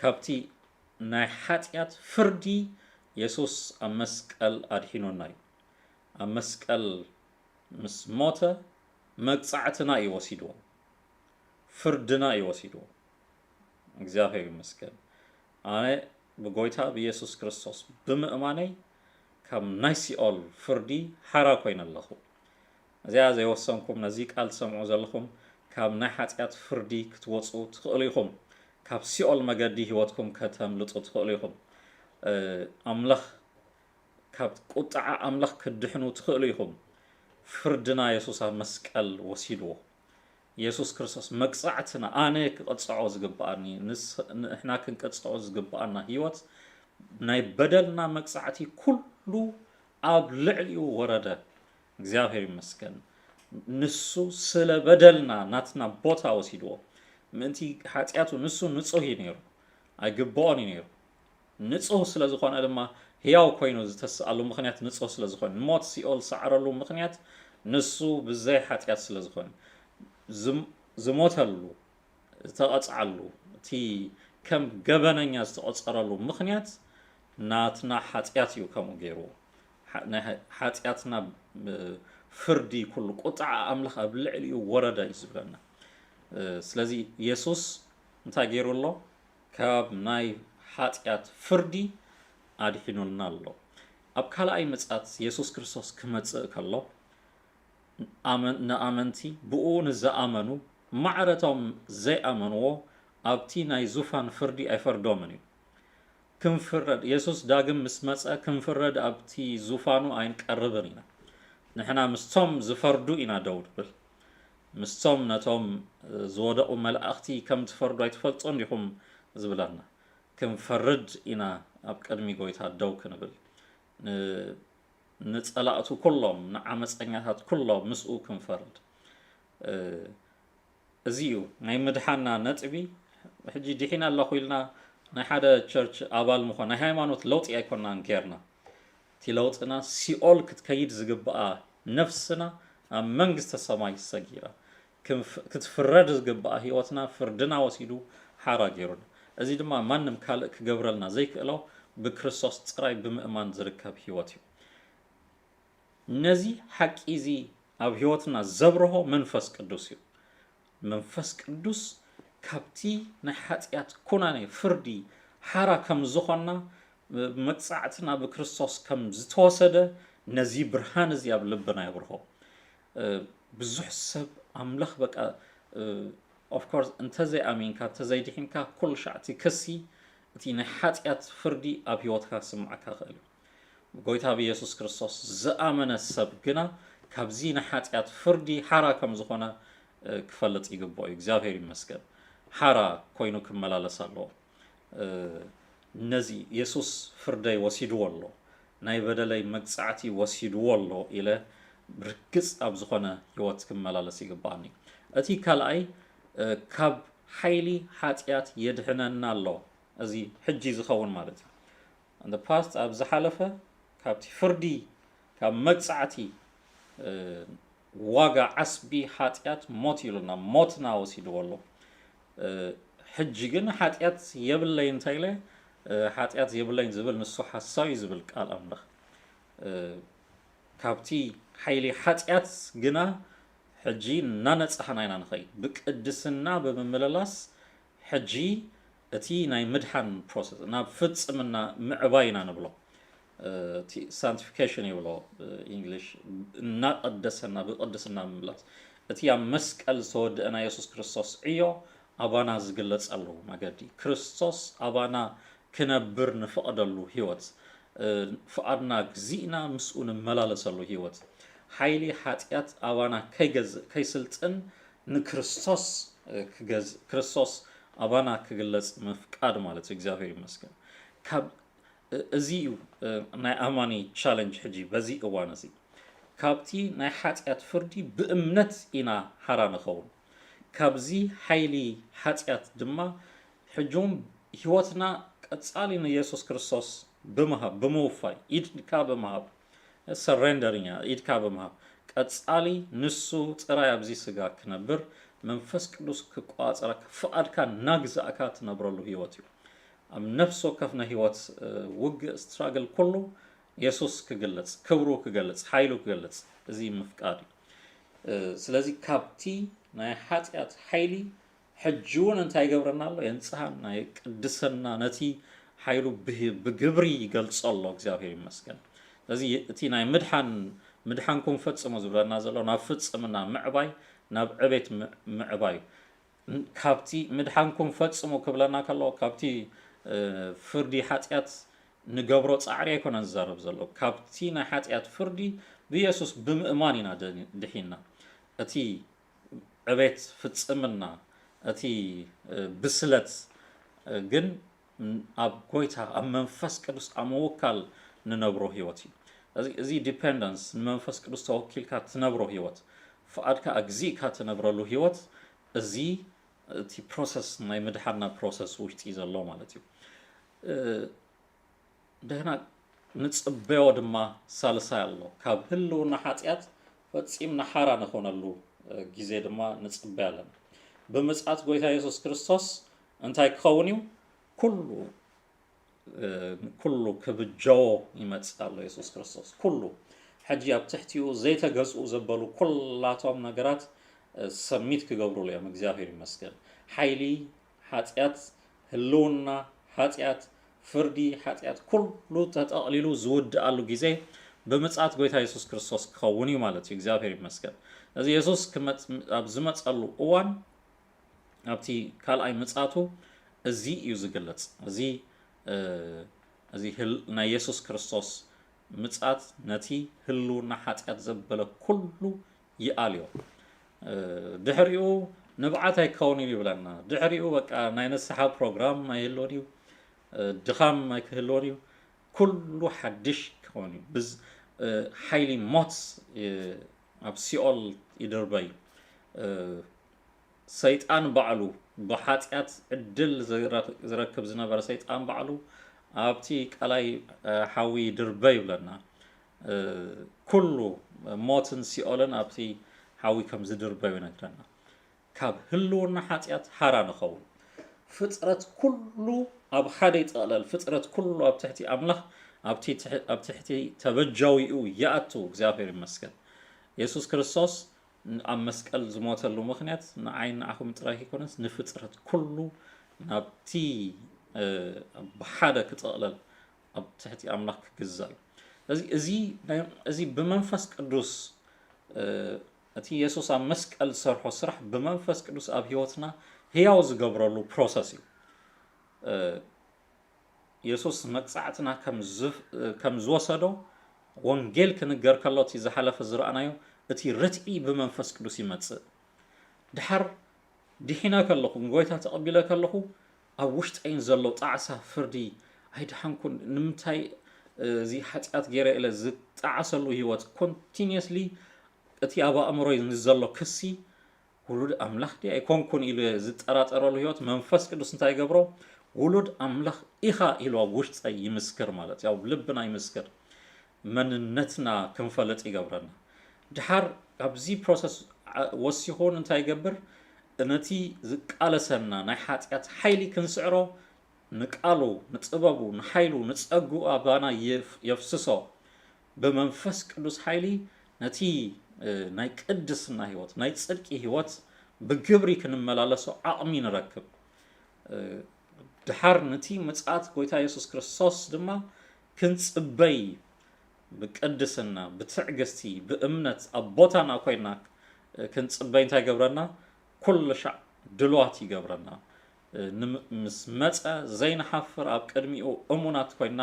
ካብቲ ናይ ሓጢአት ፍርዲ ኢየሱስ ኣብ መስቀል ኣድሒኑና እዩ ኣብ መስቀል ምስ ሞተ መቅጻዕትና እዩ ወሲድዎ ፍርድና እዩ ወሲድዎ እግዚአብሔር ይመስገን ኣነ ብጎይታ ብኢየሱስ ክርስቶስ ብምእማነይ ካብ ናይ ሲኦል ፍርዲ ሓራ ኮይነ ኣለኹ እዚኣ ዘይወሰንኩም ነዚ ቃል ትሰምዑ ዘለኹም ካብ ናይ ሓጢአት ፍርዲ ክትወፁ ትኽእሉ ኢኹም ካብ ሲኦል መገዲ ህይወትኩም ከተምልጡ ትኽእሉ ኢኹም ኣምላኽ ካብ ቁጣዓ ኣምላኽ ክድሕኑ ትኽእሉ ኢኹም ፍርድና ኢየሱስ ኣብ መስቀል ወሲድዎ ኢየሱስ ክርስቶስ መቅጻዕትና ኣነ ክቅጽዖ ዝግባአኒ ንሕና ክንቀጽዖ ዝግባአና ህይወት ናይ በደልና መቅጻዕቲ ኩሉ ኣብ ልዕሊኡ ወረደ እግዚአብሔር ይመስገን ንሱ ስለ በደልና ናትና ቦታ ወሲድዎ ምንቲ ኃጢአቱ ንሱ ንጹህ ነይሩ አይግባኦን ነይሩ ንጹህ ስለ ዝኾነ ድማ ሕያው ኮይኑ ዝተስኣሉ ምኽንያት ንጹህ ስለ ዝኾነ ሞት ሲኦል ሰዓረሉ ምኽንያት ንሱ ብዘይ ኃጢአት ስለ ዝኾነ ዝሞተሉ ዝተቐጽዓሉ እቲ ከም ገበነኛ ዝተቆጸረሉ ምኽንያት ናትና ኃጢአት እዩ ከምኡ ገይርዎ ኃጢአትና ፍርዲ ኩሉ ቁጣዕ ኣምላኽ ኣብ ልዕሊኡ ወረደ እዩ ዝብለና ስለዚ ኢየሱስ እንታይ ገይሩሎ ካብ ናይ ኃጢአት ፍርዲ ኣድሒኑልና ኣሎ ኣብ ካልኣይ ምጽኣት ኢየሱስ ክርስቶስ ክመጽእ ከሎ ንኣመንቲ ብኡ ንዝኣመኑ ማዕረቶም ዘይኣመንዎ ኣብቲ ናይ ዙፋን ፍርዲ ኣይፈርዶምን እዩ ክንፍረድ ኢየሱስ ዳግም ምስ መጸ ክንፍረድ ኣብቲ ዙፋኑ ኣይንቀርብን ኢና ንሕና ምስቶም ዝፈርዱ ኢና ደው ንብል ምስቶም ነቶም ዝወደቑ መላእኽቲ ከም ትፈርዱ ኣይትፈልጡን ዲኹም ዝብለና ክንፈርድ ኢና ኣብ ቅድሚ ጎይታ ደው ክንብል ንጸላእቱ ኩሎም ንዓመፀኛታት ኩሎም ምስኡ ክንፈርድ እዚ እዩ ናይ ምድሓና ነጥቢ ሕጂ ድሒና ኣለኹ ኢልና ናይ ሓደ ቸርች ኣባል ምኾን ናይ ሃይማኖት ለውጢ ኣይኮናን ጌርና እቲ ለውጥና ሲኦል ክትከይድ ዝግብኣ ነፍስና ኣብ መንግስተ ሰማይ ሰጊራ ክትፍረድ ዝግብኣ ህይወትና ፍርድና ወሲዱ ሓራ ገይሩና እዚ ድማ ማንም ካልእ ክገብረልና ዘይክእሎ ብክርስቶስ ጥራይ ብምእማን ዝርከብ ህይወት እዩ ነዚ ሓቂ እዚ ኣብ ህይወትና ዘብርሆ መንፈስ ቅዱስ እዩ መንፈስ ቅዱስ ካብቲ ናይ ኃጢአት ኩናኔ ፍርዲ ሓራ ከም ዝኾና መቅጻዕትና ብክርስቶስ ከም ዝተወሰደ ነዚ ብርሃን እዚ ኣብ ልብና ይብርሆ ብዙሕ ሰብ ኣምላኽ በቃ of course እንተዘይ ኣሚንካ እንተዘይ ድሒንካ ኩሉ ሻዕቲ ክሲ እቲ ናይ ኃጢአት ፍርዲ ኣብ ህይወትካ ስምዓካ ክእል ጎይታ ብኢየሱስ ክርስቶስ ዝኣመነ ሰብ ግና ካብዚ ናይ ኃጢአት ፍርዲ ሓራ ከም ዝኾነ ክፈልጥ ይግባእ እዩ እግዚአብሔር ይመስገን ሓራ ኮይኑ ክመላለስ ኣለዎ ነዚ ኢየሱስ ፍርደይ ወሲድዎ ኣሎ ናይ በደለይ መቅጻዕቲ ወሲድዎ ኣሎ ኢለ ብርግጽ ኣብ ዝኾነ ህይወት ክመላለስ ይግባእኒ እቲ ካልኣይ ካብ ሓይሊ ኃጢአት የድሕነና ኣሎ እዚ ሕጂ ዝኸውን ማለት እዩ in the past ኣብ ዝሓለፈ ካብቲ ፍርዲ ካብ መቅጻዕቲ ዋጋ ዓስቢ ኃጢአት ሞት ኢሉና ሞትና ወሲድዎ ኣሎ ሕጂ ግን ኃጢአት የብለይ እንታይ ኢለ ኃጢአት የብለይ ዝብል ንሱ ሓሳዊ ዝብል ቃል ኣምላኽ ካብቲ ሓይሊ ኃጢአት ግና ሕጂ እናነጻሕና ኢና ንኸይድ ብቅድስና ብምምልላስ ሕጂ እቲ ናይ ምድሓን ፕሮሰስ ናብ ፍጽምና ምዕባይ ኢና ንብሎ እቲ ሳንቲፊኬሽን ይብሎ እንግሊሽ እናቀደሰና ብቅድስና ምምላስ እቲ ኣብ መስቀል ዝተወድአና ኢየሱስ ክርስቶስ ዕዮ ኣባና ዝግለጸሉ መገዲ ክርስቶስ ኣባና ክነብር ንፍቐደሉ ህይወት ፍቓድናግዚእና ምስኡ ንመላለሰሉ ህይወት ሓይሊ ኃጢአት ኣባና ከይስልጥን ንክርስቶስ ክርስቶስ ኣባና ክግለጽ ምፍቃድ ማለት እግዚአብሔር ይመስገን ካብ እዚ ናይ ኣማኒ ቻሌንጅ ሕጂ በዚ እዋን እዚ ካብቲ ናይ ኃጢአት ፍርዲ ብእምነት ኢና ሓራ ንኸውን ካብዚ ሓይሊ ኃጢአት ድማ ሕጁም ህይወትና ቀጻሊ ንኢየሱስ ክርስቶስ ብምሃብ ብምውፋይ ኢድካ ብምሃብ ሰሬንደሪኛ ኢድካ ብምሃብ ቀጻሊ ንሱ ጥራይ ኣብዚ ስጋ ክነብር መንፈስ ቅዱስ ክቋጸረካ ፍቓድካ ናግዛእካ ትነብረሉ ህይወት እዩ ኣብ ነፍስ ወከፍና ህይወት ውግእ ስትራግል ኩሉ ኢየሱስ ክግለጽ ክብሩ ክገልጽ ሓይሉ ክገልጽ እዚ ምፍቃድ እዩ ስለዚ ካብቲ ናይ ኃጢአት ሓይሊ ሕጂውን እንታይ ይገብረና ኣሎ የንጽሐን ናይ ቅድስና ነቲ ሓይሉ ብግብሪ ይገልጾ ኣሎ እግዚአብሔር ይመስገን ስለዚ እቲ ናይ ምድሓንኩም ፈጽሙ ዝብለና ዘሎ ናብ ፍጽምና ምዕባይ ናብ ዕቤት ምዕባይ ካብቲ ምድሓንኩም ፈጽሙ ክብለና ከሎ ካብቲ ፍርዲ ኃጢአት ንገብሮ ጻዕሪ ኣይኮነን ዝዛረብ ዘሎ ካብቲ ናይ ኃጢአት ፍርዲ ብኢየሱስ ብምእማን ኢና ድሒና እቲ ዕቤት ፍጽምና እቲ ብስለት ግን ኣብ ጎይታ ኣብ መንፈስ ቅዱስ ኣብ ምውካል ንነብሮ ህይወት እዩ እዚ ዲፔንደንስ መንፈስ ቅዱስ ተወኪልካ ትነብሮ ህይወት ፍቃድካ ኣግዚእካ ትነብረሉ ህይወት እዚ እቲ ፕሮሰስ ናይ ምድሓና ፕሮሰስ ውሽጢ ዘሎ ማለት እዩ እንደገና ንፅበዮ ድማ ሳልሳይ ኣሎ ካብ ህልውና ሓጢኣት ፈፂምና ሓራ ንኾነሉ ግዜ ድማ ንፅበይ ኣለና ብምፅኣት ጎይታ ኢየሱስ ክርስቶስ እንታይ ክኸውን እዩ ኩሉ ክብጀዎ ይመፅእ ኣሎ ኢየሱስ ክርስቶስ ኩሉ ሕጂ ኣብ ትሕቲኡ ዘይተገዝኡ ዘበሉ ኩላቶም ነገራት ሰሚት ክገብሩሉ እዮም እግዚአብሔር ይመስገን ሓይሊ ሓጢኣት ህልውና ሓጢኣት ፍርዲ ሓጢኣት ኩሉ ተጠቕሊሉ ዝውድኣሉ ግዜ ብምፅኣት ጎይታ ኢየሱስ ክርስቶስ ክኸውን እዩ ማለት እዩ እግዚአብሔር ይመስገን እዚ ኢየሱስ ኣብ ዝመፀሉ እዋን ኣብቲ ካልኣይ ምፅኣቱ እዚ እዩ ዝግለጽ እዚ ናይ ኢየሱስ ክርስቶስ ምፅኣት ነቲ ህልውና ሓጢኣት ዘበለ ኩሉ ይኣልዮ ድሕሪኡ ንብዓት ኣይከውን ይብለና ድሕሪኡ በቃ ናይ ንስሓ ፕሮግራም ኣይህልዎን እዩ ድኻም ኣይክህልዎን እዩ ኩሉ ሓድሽ ክኸውን እዩ ሓይሊ ሞት ኣብ ሲኦል ይድርበይ ሰይጣን ባዕሉ ብሓጢኣት ዕድል ዝረክብ ዝነበረ ሰይጣን ባዕሉ ኣብቲ ቃላይ ሓዊ ይድርበይ ይብለና ኩሉ ሞትን ሲኦልን ኣብቲ ሓዊ ከም ዝድርበዩ ይነግረና ካብ ህልውና ሓጢኣት ሓራ ንኸውን ፍጥረት ኩሉ ኣብ ሓደ ይጠቕለል ፍጥረት ኩሉ ኣብ ትሕቲ ኣምላኽ ኣብ ትሕቲ ተበጃዊኡ ይኣቱ እግዚአብሔር ይመስገን ኢየሱስ ክርስቶስ ኣብ መስቀል ዝሞተሉ ምኽንያት ንዓይን ንዓኹም ጥራይ ይኮነስ ንፍጥረት ኩሉ ናብቲ ብሓደ ክጠቕለል ኣብ ትሕቲ ኣምላኽ ክግዛእ እዩ እዚ ብመንፈስ ቅዱስ እቲ ኢየሱስ ኣብ መስቀል ዝሰርሖ ስራሕ ብመንፈስ ቅዱስ ኣብ ህይወትና ህያው ዝገብረሉ ፕሮሰስ እዩ ኢየሱስ መቅፃዕትና ከም ዝወሰዶ ወንጌል ክንገር ከሎ እቲ ዝሓለፈ ዝረኣናዮ እቲ ርትዒ ብመንፈስ ቅዱስ ይመጽእ ድሓር ድሒና ከለኹ ጎይታ ተቐቢለ ከለኹ ኣብ ውሽጠይን ዘሎ ጣዕሳ ፍርዲ ኣይድሓንኩን ንምንታይ እዚ ሓጢኣት ገይረ ኢለ ዝጣዓሰሉ ህይወት ኮንቲኒየስሊ እቲ ኣብ ኣእምሮይ ዘሎ ክሲ ውሉድ ኣምላኽ ዲ ኣይኮንኩን ኢሉ ዝጠራጠረሉ ህይወት መንፈስ ቅዱስ እንታይ ገብሮ ውሉድ ኣምላኽ ኢኻ ኢሉ ኣብ ውሽጠይ ይምስክር ማለት እዩ ኣብ ልብና ይምስክር መንነትና ክንፈልጥ ይገብረና ድሓር ኣብዚ ፕሮሰስ ወሲኹን እንታይ ይገብር ነቲ ዝቃለሰና ናይ ሓጢኣት ሓይሊ ክንስዕሮ ንቃሉ ንጥበቡ ንሓይሉ ንፀጉኡ ኣባና የፍስሶ ብመንፈስ ቅዱስ ሓይሊ ነቲ ናይ ቅድስና ህይወት ናይ ጽድቂ ህይወት ብግብሪ ክንመላለሶ ዓቕሚ ንረክብ ድሓር ነቲ ምጽኣት ጎይታ ኢየሱስ ክርስቶስ ድማ ክንጽበይ ብቅድስና ብትዕግስቲ ብእምነት ኣብ ቦታና ኮይና ክንጽበይ እንታይ ገብረና ኩሉ ሻዕ ድልዋት ይገብረና ምስ መፀ ዘይንሓፍር ኣብ ቅድሚኡ እሙናት ኮይና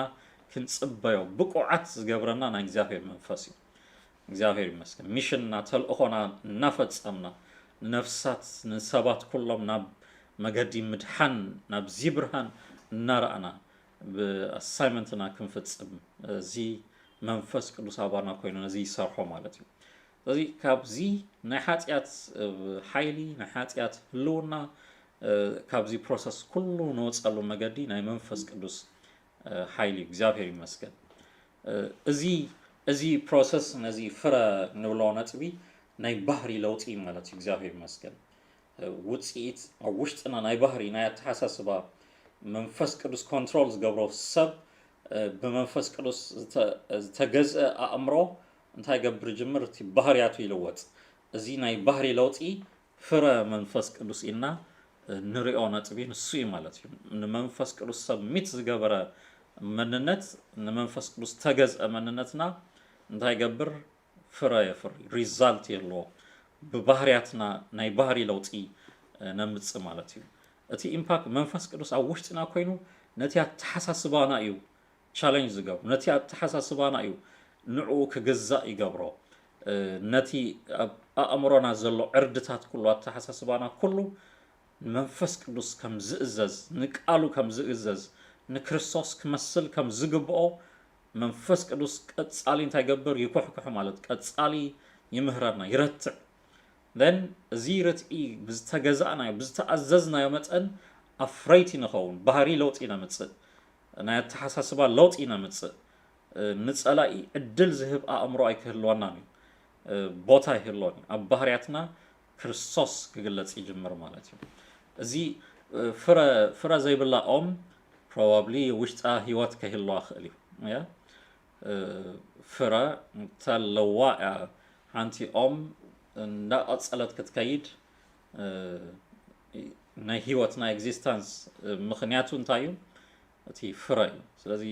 ክንጽበዮ ብቁዓት ዝገብረና ናይ እግዚአብሔር መንፈስ እዩ እግዚአብሔር ይመስገን ሚሽንና ተልእኾና እናፈጸምና ነፍሳት ንሰባት ኩሎም ናብ መገዲ ምድሓን ናብ ዚብርሃን እናረኣና ብኣሳይመንትና ክንፍጽም እዚ መንፈስ ቅዱስ ኣባና ኮይኑ ነዚ ይሰርሖ ማለት እዩ ስለዚ ካብዚ ናይ ሓጢኣት ሓይሊ ናይ ሓጢኣት ህልውና ካብዚ ፕሮሰስ ኩሉ ንወፀሉ መገዲ ናይ መንፈስ ቅዱስ ሓይሊ እግዚአብሔር ይመስገን እዚ ፕሮሰስ ነዚ ፍረ ንብሎ ነጥቢ ናይ ባህሪ ለውጢ ማለት እዩ እግዚአብሔር ይመስገን ውፅኢት ኣብ ውሽጥና ናይ ባህሪ ናይ ኣተሓሳስባ መንፈስ ቅዱስ ኮንትሮል ዝገብሮ ሰብ ብመንፈስ ቅዱስ ዝተገዝአ ኣእምሮ እንታይ ገብር ጅምር እቲ ባህርያቱ ይለወጥ እዚ ናይ ባህሪ ለውጢ ፍረ መንፈስ ቅዱስ ኢና ንሪኦ ነጥቢ ንሱ እዩ ማለት እዩ ንመንፈስ ቅዱስ ሰሚት ዝገበረ መንነት ንመንፈስ ቅዱስ ተገዝአ መንነትና እንታይ ገብር ፍረ የፍሪ ሪዛልት የለዎ ብባህርያትና ናይ ባህሪ ለውጢ ነምጽእ ማለት እዩ እቲ ኢምፓክት መንፈስ ቅዱስ ኣብ ውሽጥና ኮይኑ ነቲ ኣተሓሳስባና እዩ ቻሌንጅ ዝገብሮ ነቲ ኣተሓሳስባና እዩ ንዑ ክግዛእ ይገብሮ ነቲ ኣእምሮና ዘሎ ዕርድታት ኩሉ ኣተሓሳስባና ኩሉ መንፈስ ቅዱስ ከም ዝእዘዝ ንቃሉ ከም ዝእዘዝ ንክርስቶስ ክመስል ከም ዝግብኦ መንፈስ ቅዱስ ቀጻሊ እንታይ ይገብር ይኩሕኩሕ ማለት ቀጻሊ ይምህረና ይረትዕ then እዚ ርትዒ ብዝተገዛእናዮ ብዝተኣዘዝናዮ መጠን ኣፍረይቲ ንኸውን ባህሪ ለውጢ ነምፅእ ናይ ኣተሓሳስባ ለውጢ ነምፅእ ንጸላኢ ዕድል ዝህብ ኣእምሮ ኣይክህልወናን እዩ ቦታ ይህልዎን ኣብ ባህርያትና ክርስቶስ ክግለጽ ይጅምር ማለት እዩ እዚ ፍረ ዘይብላ ኦም probably ውሽጣ ህይወት ከህልዋ ክእል እዩ ያ ፍረ ተለዋ ሓንቲ ኦም እንዳቐጸለት ክትከይድ ናይ ህይወት ናይ ኤግዚስተንስ ምኽንያቱ እንታይ እዩ እቲ ፍረ እዩ ስለዚ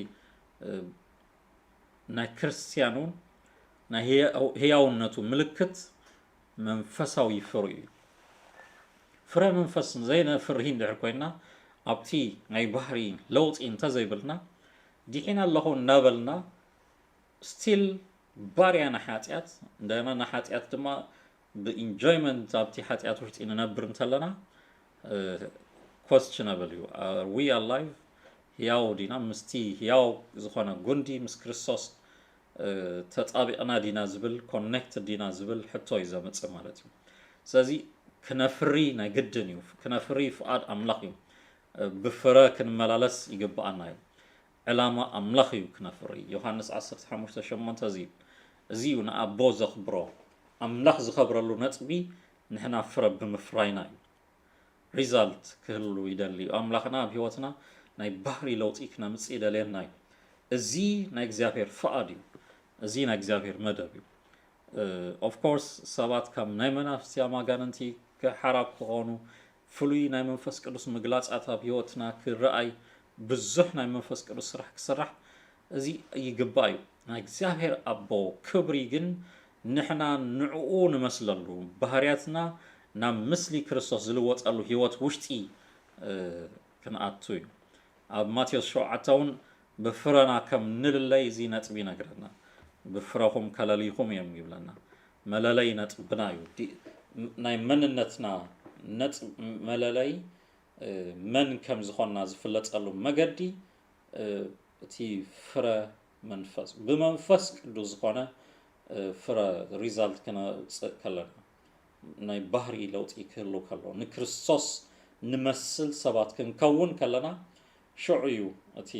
ናይ ክርስቲያኑን ናይ ህያውነቱ ምልክት መንፈሳዊ ፍረ እዩ ፍረ መንፈስ ዘይነፍሪ እንድሕር ኮይና ኣብቲ ናይ ባህሪ ለውጢ እንተዘይብልና ዲሒና ኣለኹ እናበልና ስቲል ባርያ ንሓጢኣት እንደገና ንሓጢኣት ድማ ብኢንጆይመንት ኣብቲ ሓጢኣት ውሽጢ ንነብር እንተለና questionable እዩ are we alive ህያው ዲና ምስቲ ህያው ዝኾነ ጉንዲ ምስ ክርስቶስ ተጣቢቕና ዲና ዝብል ኮኔክትድ ዲና ዝብል ሕቶ እዩ ዘምፅእ ማለት እዩ ስለዚ ክነፍሪ ናይ ግድን እዩ ክነፍሪ ፍቓድ ኣምላኽ እዩ ብፍረ ክንመላለስ ይግባአና እዩ ዕላማ ኣምላኽ እዩ ክነፍሪ ዮሃንስ 15:8 እዚ እዩ ንኣቦ ዘኽብሮ ኣምላኽ ዝኸብረሉ ነጥቢ ንሕና ፍረ ብምፍራይና እዩ ሪዛልት ክህሉ ይደሊ ኣምላኽና ኣብ ህይወትና ናይ ባህሪ ለውጢ ክነምፅእ ይደልየና እዩ እዚ ናይ እግዚኣብሔር ፍቓድ እዩ እዚ ናይ እግዚኣብሔር መደብ እዩ ኦፍ ኮርስ ሰባት ከም ናይ መናፍስቲ ኣማጋነንቲ ክሓራብ ክኾኑ ፍሉይ ናይ መንፈስ ቅዱስ ምግላጻት ኣብ ህይወትና ክረኣይ ብዙሕ ናይ መንፈስ ቅዱስ ስራሕ ክስራሕ እዚ ይግባእ እዩ ናይ እግዚኣብሔር ኣቦ ክብሪ ግን ንሕና ንዕኡ ንመስለሉ ባህርያትና ናብ ምስሊ ክርስቶስ ዝልወጠሉ ህይወት ውሽጢ ክንኣቱ እዩ ኣብ ማቴዎስ 7 እውን ብፍረና ከም ንልለይ እዚ ነጥቢ ይነግረና ብፍረኹም ከለሊኹም እዮም ይብለና መለለይ ነጥብና እዩ ናይ መንነትና ነጥብ መለለይ መን ከም ዝኾንና ዝፍለጠሉ መገዲ እቲ ፍረ መንፈስ ብመንፈስ ቅዱስ ዝኾነ ፍረ ሪዛልት ክነውፅእ ከለና ናይ ባህሪ ለውጢ ክህሉ ከሎ ንክርስቶስ ንመስል ሰባት ክንከውን ከለና ሽዑ እዩ እቲ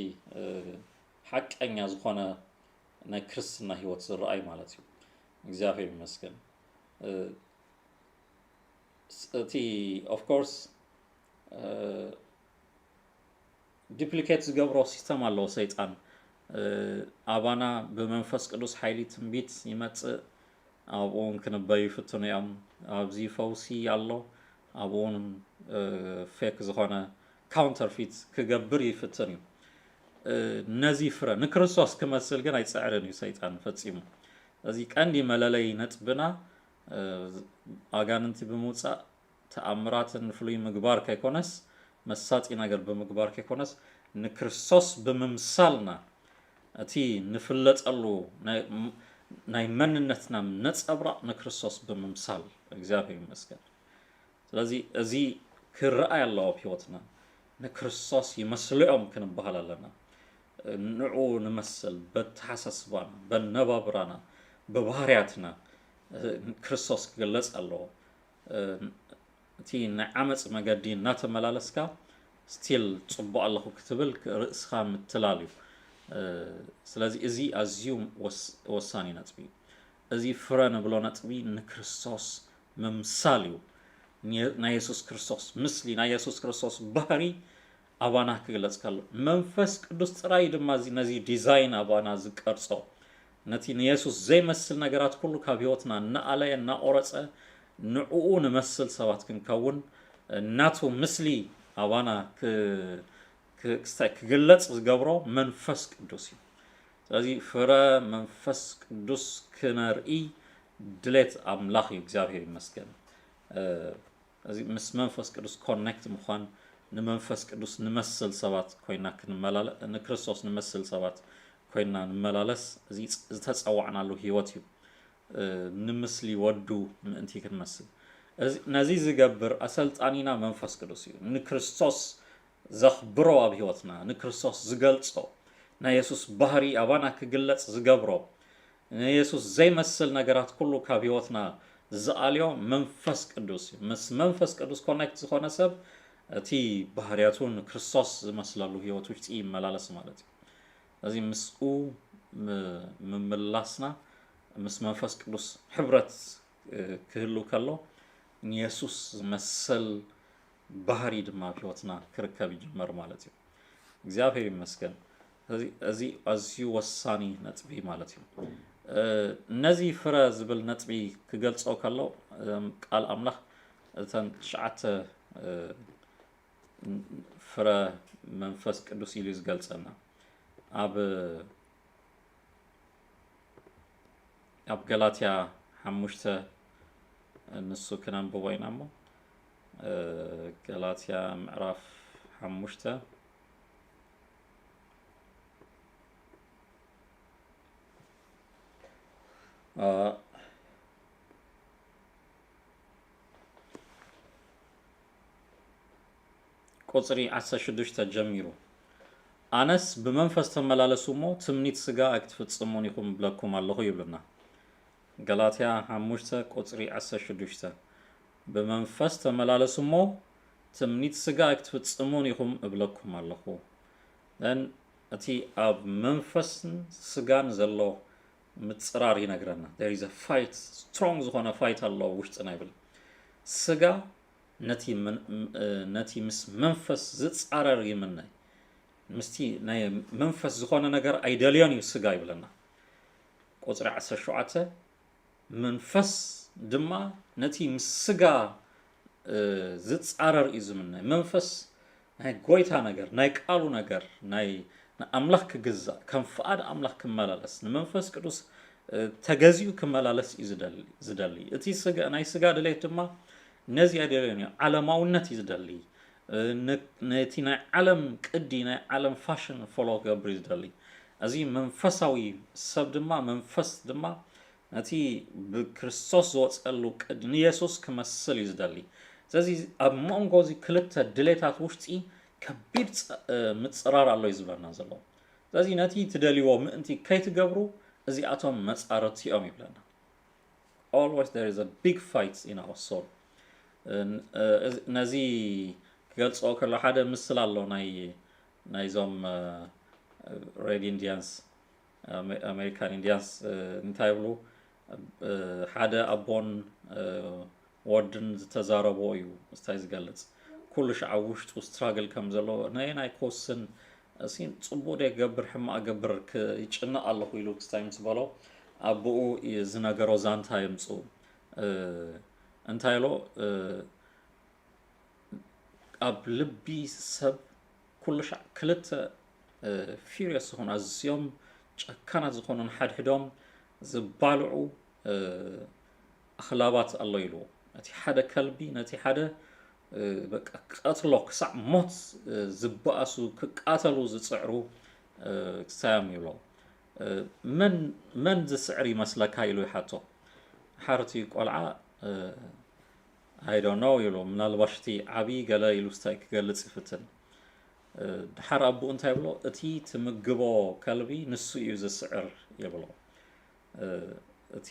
ሓቀኛ ዝኾነ ናይ ክርስትና ህይወት ዝረኣይ ማለት እዩ እግዚአብሔር ይመስገን እቲ ኦፍ ኮርስ ዲፕሊኬት ዝገብሮ ሲስተም ኣለዎ ሰይጣን ኣባና ብመንፈስ ቅዱስ ሓይሊ ትንቢት ይመጽእ ኣብኡን ክንበዩ ይፍትኑ እዮም ኣብዚ ፈውሲ ኣሎ ኣብኡን ፌክ ዝኾነ ካውንተርፊት ክገብር ይፍትን እዩ ነዚ ፍረ ንክርስቶስ ክመስል ግን ኣይፅዕርን እዩ ሰይጣን ፈጺሙ እዚ ቀንዲ መለለይ ነጥብና ኣጋንንቲ ብምውፃእ ተኣምራትን ፍሉይ ምግባር ከይኮነስ መሳጢ ነገር ብምግባር ከይኮነስ ንክርስቶስ ብምምሳልና እቲ ንፍለጠሉ ናይ መንነትና ነጸብራቕ ንክርስቶስ ብምምሳል እግዚአብሔር ይመስገን ስለዚ እዚ ክረኣይ ኣለዎ ኣብ ህይወትና ንክርስቶስ ይመስልኦም ክንበሃል ኣለና ንዑ ንመስል በተሓሳስባና በነባብራና በባህርያትና ክርስቶስ ክግለጽ ኣለዎ እቲ ናይ ዓመፅ መገዲ እናተመላለስካ ስቲል ጽቡቕ ኣለኹ ክትብል ርእስኻ ምትላል እዩ ስለዚ እዚ ኣዝዩ ወሳኒ ነጥቢ እዚ ፍረ ንብሎ ነጥቢ ንክርስቶስ ምምሳል እዩ ናይ ኢየሱስ ክርስቶስ ምስሊ ናይ ኢየሱስ ክርስቶስ ባህሪ ኣባና ክግለጽ ከሎ መንፈስ ቅዱስ ጥራይ ድማ ነዚ ዲዛይን ኣባና ዝቀርጾ ነቲ ንኢየሱስ ዘይመስል ነገራት ኩሉ ካብ ህይወትና እናኣለየ እናቆረፀ ንዕኡ ንመስል ሰባት ክንከውን ናቱ ምስሊ ኣባና ክግለጽ ዝገብሮ መንፈስ ቅዱስ እዩ ስለዚ ፍረ መንፈስ ቅዱስ ክነርኢ ድሌት ኣምላኽ እዩ እግዚአብሔር ይመስገን እዚ ምስ መንፈስ ቅዱስ ኮኔክት ምዃን ንመንፈስ ቅዱስ ንመስል ሰባት ኮይና ክንመላለስ ንክርስቶስ ንመስል ሰባት ኮይና ንመላለስ እዚ ዝተጸዋዕናሉ ህይወት እዩ ንምስሊ ወዱ ምእንቲ ክንመስል ነዚ ዝገብር ኣሰልጣኒና መንፈስ ቅዱስ እዩ ንክርስቶስ ዘኽብሮ ኣብ ህይወትና ንክርስቶስ ዝገልጾ ናይ ኢየሱስ ባህሪ ኣባና ክግለጽ ዝገብሮ ኢየሱስ ዘይመስል ነገራት ኩሉ ካብ ህይወትና ዝኣልዮ መንፈስ ቅዱስ ምስ መንፈስ ቅዱስ ኮኔክት ዝኾነ ሰብ እቲ ባህርያቱን ክርስቶስ ዝመስለሉ ህይወት ውሽጢ ይመላለስ ማለት እዩ እዚ ምስኡ ምምላስና ምስ መንፈስ ቅዱስ ሕብረት ክህሉ ከሎ ኢየሱስ ዝመስል ባህሪ ድማ ህይወትና ክርከብ ይጀምር ማለት እዩ እግዚአብሔር ይመስገን እዚ ኣዝዩ ወሳኒ ነጥቢ ማለት እዩ እነዚህ ፍረ ዝብል ነጥቢ ክገልጾ ከሎ ቃል ኣምላኽ እተን 9 ፍረ መንፈስ ቅዱስ ኢሉ ዝገልጸና ኣብ ገላትያ 5 ንሱ ክነንብቦ ኢና እሞ ገላትያ ምዕራፍ 5 ቁጽሪ 16 ጀሚሩ ኣነስ ብመንፈስ ተመላለሱ እሞ ትምኒት ስጋ ኣይክትፍጽሙን ኢኹም ብለኩም ኣለኹ ይብልና ገላትያ 5 ቁጽሪ 16 ብመንፈስ ተመላለሱ እሞ ትምኒት ስጋ ኣይክትፍጽሙን ኢኹም እብለኩም ኣለኹ እቲ ኣብ መንፈስን ስጋን ዘሎ ምጽራር ይነግረና there is a fight strong ዝኾነ fight ኣሎ ውሽጥና ይብል ስጋ ነቲ ምስ መንፈስ ዝጻረር ይምናይ ምስቲ ናይ መንፈስ ዝኾነ ነገር ኣይደልዮን እዩ ስጋ ይብለና ቁጽሪ 17 መንፈስ ድማ ነቲ ምስ ስጋ ዝጻረር እዩ ዝምናይ መንፈስ ናይ ጎይታ ነገር ናይ ቃሉ ነገር ናይ ኣምላኽ ክግዛእ ከም ፍቃድ ኣምላኽ ክመላለስ ንመንፈስ ቅዱስ ተገዚኡ ክመላለስ እዩ ዝደሊ እቲ ስጋ ናይ ስጋ ድሌት ድማ ነዚ ኣይደልዮን እዩ ዓለማውነት እዩ ዝደሊ ነቲ ናይ ዓለም ቅዲ ናይ ዓለም ፋሽን ፎሎ ገብር እዩ ዝደሊ እዚ መንፈሳዊ ሰብ ድማ መንፈስ ድማ ነቲ ብክርስቶስ ዝወፀሉ ቅዲ ንኢየሱስ ክመስል እዩ ዝደሊ ስለዚ ኣብ መንጎ እዚ ክልተ ድሌታት ውሽጢ ከቢድ ምጽራር ኣሎ ይዝብለና ዘሎ ስለዚ ነቲ ትደልይዎ ምእንቲ ከይትገብሩ እዚኣቶም መጻረርቲኦም ይብለና always there is a big fight in our soul ነዚ ክገልጾ ከሎ ሓደ ምስል ኣሎ ናይዞም ሬድ ኢንዲያንስ ኣሜሪካን ኢንዲያንስ እንታይ ይብሉ ሓደ ኣቦን ወድን ዝተዛረቦ እዩ ስታይ ዝገልጽ ኩሉ ሻዕ ውሽጡ ስትራግል ከም ዘሎ ናይ ኮስን እሲን ጽቡቕ ገብር ሕማቕ ገብር ይጭነቕ ኣለኹ ኢሉ ክስታይ ምስ በሎ ኣቦኡ ዝነገሮ ዛንታ ይምፁ እንታይ ኢሎ ኣብ ልቢ ሰብ ኩሉ ሻዕ ክልተ ፊሪየስ ዝኾኑ ኣዝዮም ጨካናት ዝኾኑን ሓድሕዶም ዝባልዑ ኣኽላባት ኣሎ ኢሉ ነቲ ሓደ ከልቢ ነቲ ሓደ በቃ ቀትሎ ክሳዕ ሞት ዝበኣሱ ክቃተሉ ዝጽዕሩ ክሳዮም ይብሎ መን ዝስዕር ይመስለካ ኢሉ ይሓቶ ሓርቲ ቆልዓ I don't know ይብሎ ምናልባሽ እቲ ዓብይ ገለ ኢሉ ስታይ ክገልጽ ይፍትን ድሓር ኣቦ እንታይ ይብሎ እቲ ትምግቦ ከልቢ ንሱ እዩ ዝስዕር ይብሎ እቲ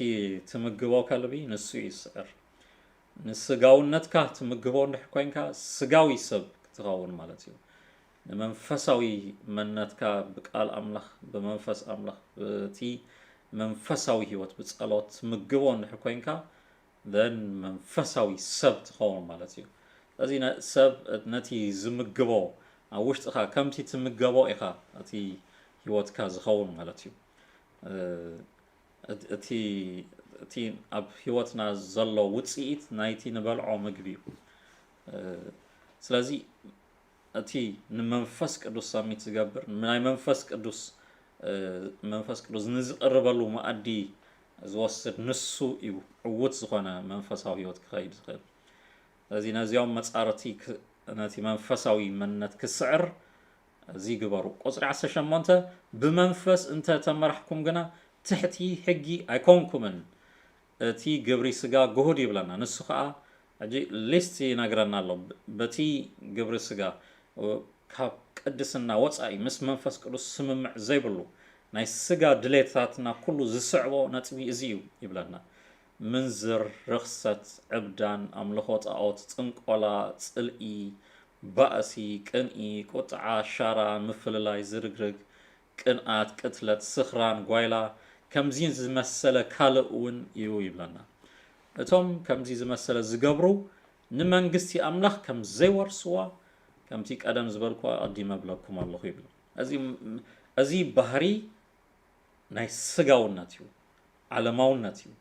ትምግቦ ከልቢ ንሱ እዩ ዝስዕር ንስጋውነትካ ትምግቦ እንድሕር ኮይንካ ስጋዊ ሰብ ክትኸውን ማለት እዩ ንመንፈሳዊ መንነትካ ብቃል ኣምላኽ ብመንፈስ ኣምላኽ እቲ መንፈሳዊ ህይወት ብጸሎት ትምግቦ እንድሕር ኮይንካ then መንፈሳዊ ሰብ ትኸውን ማለት እዩ ስለዚ ሰብ ነቲ ዝምግቦ ኣብ ውሽጥኻ ከምቲ ትምገቦ ኢኻ እቲ ህይወትካ ዝኸውን ማለት እዩ እቲ ኣብ ህይወትና ዘሎ ውጽኢት ናይቲ ንበልዖ ምግቢ እዩ ስለዚ እቲ ንመንፈስ ቅዱስ ሰሚት ዝገብር ናይ መንፈስ ቅዱስ ንዝቕርበሉ መኣዲ ዝወስድ ንሱ እዩ ዕውት ዝኾነ መንፈሳዊ ህይወት ክኸይድ ዝኽእል ስለዚ ነዚኦም መጻረቲ ነቲ መንፈሳዊ መንነት ክስዕር እዚ ግበሩ ቁጽሪ 18 ብመንፈስ እንተ ተመራሕኩም ግና ትሕቲ ሕጊ ኣይኮንኩምን እቲ ግብሪ ስጋ ጉሁድ ይብለና ንሱ ከዓ ሕጂ ሊስት ይነግረና ኣሎ በቲ ግብሪ ስጋ ካብ ቅድስና ወፃኢ ምስ መንፈስ ቅዱስ ስምምዕ ዘይብሉ ናይ ስጋ ድሌታትና ኩሉ ዝስዕቦ ነጥቢ እዚ እዩ ይብለና ምንዝር ርኽሰት ዕብዳን ኣምልኾ ጣዖት ጥንቆላ ጽልኢ ባእሲ ቅንኢ ቁጥዓ ሻራ ምፍልላይ ዝርግርግ ቅንኣት ቅትለት ስኽራን ጓይላ ከምዚ ዝመሰለ ካልእ እውን እዩ ይብለና እቶም ከምዚ ዝመሰለ ዝገብሩ ንመንግስቲ ኣምላኽ ከም ዘይወርስዋ ከምቲ ቀደም ዝበልኳ ኣዲመ ብለኩም ኣለኹ ይብሉ እዚ ባህሪ ናይ ስጋውነት እዩ ዓለማውነት እዩ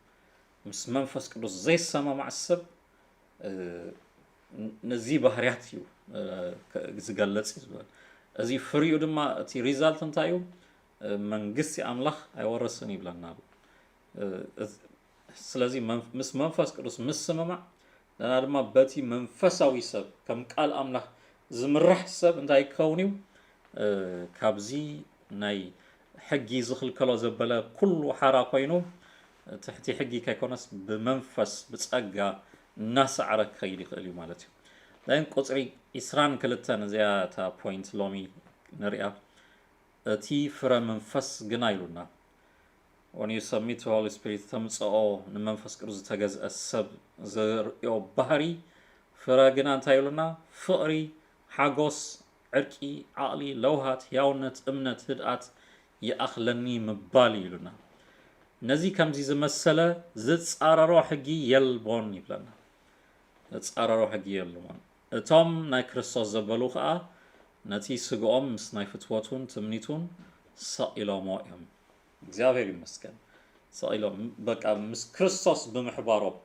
ምስ መንፈስ ቅዱስ ዘይሰማማዕ ሰብ ነዚ ባህርያት እዩ ዝገለጽ ዝብል እዚ ፍሪኡ ድማ እቲ ሪዛልት እንታይ እዩ መንግስቲ ኣምላኽ ኣይወርስን ይብለና ስለዚ ምስ መንፈስ ቅዱስ ምስ ስምማዕ እና ድማ በቲ መንፈሳዊ ሰብ ከም ቃል ኣምላኽ ዝምራሕ ሰብ እንታይ ክኸውን እዩ ካብዚ ናይ ሕጊ ዝኽልከሎ ዘበለ ኩሉ ሓራ ኮይኑ ትሕቲ ሕጊ ከይኮነስ ብመንፈስ ብጸጋ እናሰዓረ ክኸይድ ይኽእል እዩ ማለት እዩ ዳይን ቁፅሪ 22 እዚኣ እታ ፖይንት ሎሚ ንሪኣ እቲ ፍረ መንፈስ ግና ኢሉና when you submit to Holy Spirit ተምጽኦ ንመንፈስ ቅዱስ ዝተገዝአ ሰብ ዘርእዮ ባህሪ ፍረ ግና እንታይ ኢሉና ፍቕሪ ሓጎስ ዕርቂ ዓቕሊ ለውሃት ሕያውነት እምነት ህድኣት ይኣኽለኒ ምባል ኢሉና ነዚ ከምዚ ዝመሰለ ዝጻረሮ ሕጊ የልቦን ይብለና ዝጻረሮ ሕጊ የልቦን እቶም ናይ ክርስቶስ ዘበሉ ከዓ ነቲ ስግኦም ምስ ናይ ፍትወቱን ትምኒቱን ሰቂሎሞ እዮም እግዚአብሔር ይመስገን ሰቂሎም በቃ ምስ ክርስቶስ ብምሕባሮም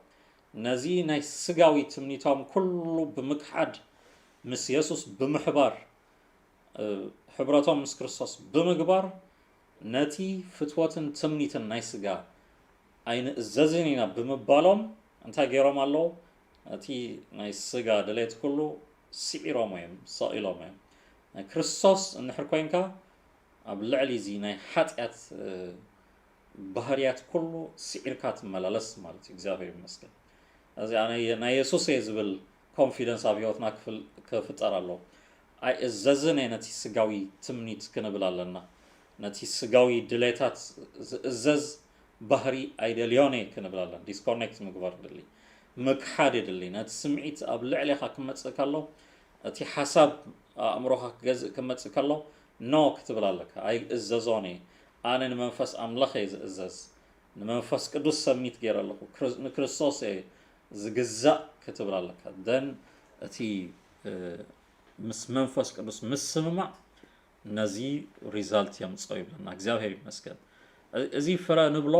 ነዚ ናይ ስጋዊ ትምኒቶም ኩሉ ብምክሓድ ምስ ኢየሱስ ብምሕባር ሕብረቶም ምስ ክርስቶስ ብምግባር ነቲ ፍትወትን ትምኒትን ናይ ስጋ ኣይንእዘዝን ኢና ብምባሎም እንታይ ገይሮም ኣለዉ እቲ ናይ ስጋ ድሌት ኩሉ ስዒሮም እዮም ሰቂሎም እዮም ናይ ክርስቶስ እንድሕር ኮንካ ኣብ ልዕሊ እዚ ናይ ሓጢኣት ባህርያት ኩሉ ስዒርካ ትመላለስ ማለት እዩ እግዚአብሔር ይመስገን እዚ ናይ ኢየሱስ ዝብል ኮንፊደንስ ኣብ ህይወትና ክፍጠር ኣሎ ኣይእዘዝን ነቲ ስጋዊ ትምኒት ክንብል ኣለና ነቲ ስጋዊ ድሌታት ዝእዘዝ ባህሪ ኣይደልዮነ ክንብል ኣለና ዲስኮኔክት ምግባር ድሊ ምክሓድ ድሊ ነቲ ስምዒት ኣብ ልዕሊኻ ክመጽእ ከሎ እቲ ሓሳብ ኣእምሮኻ ክገዝእ ክመጽእ ከሎ ኖ ክትብል ኣለካ ኣይእዘዞነ ኣነ ንመንፈስ ኣምላኽ እየ ዝእዘዝ ንመንፈስ ቅዱስ ሰሚት ገይረ ኣለኹ ንክርስቶስ እየ ዝግዛእ ክትብል ኣለካ ደን እቲ ምስ መንፈስ ቅዱስ ምስ ስምማዕ ነዚ ሪዛልት የምጽኦ ይብለና እግዚአብሔር ይመስገን እዚ ፍረ ንብሎ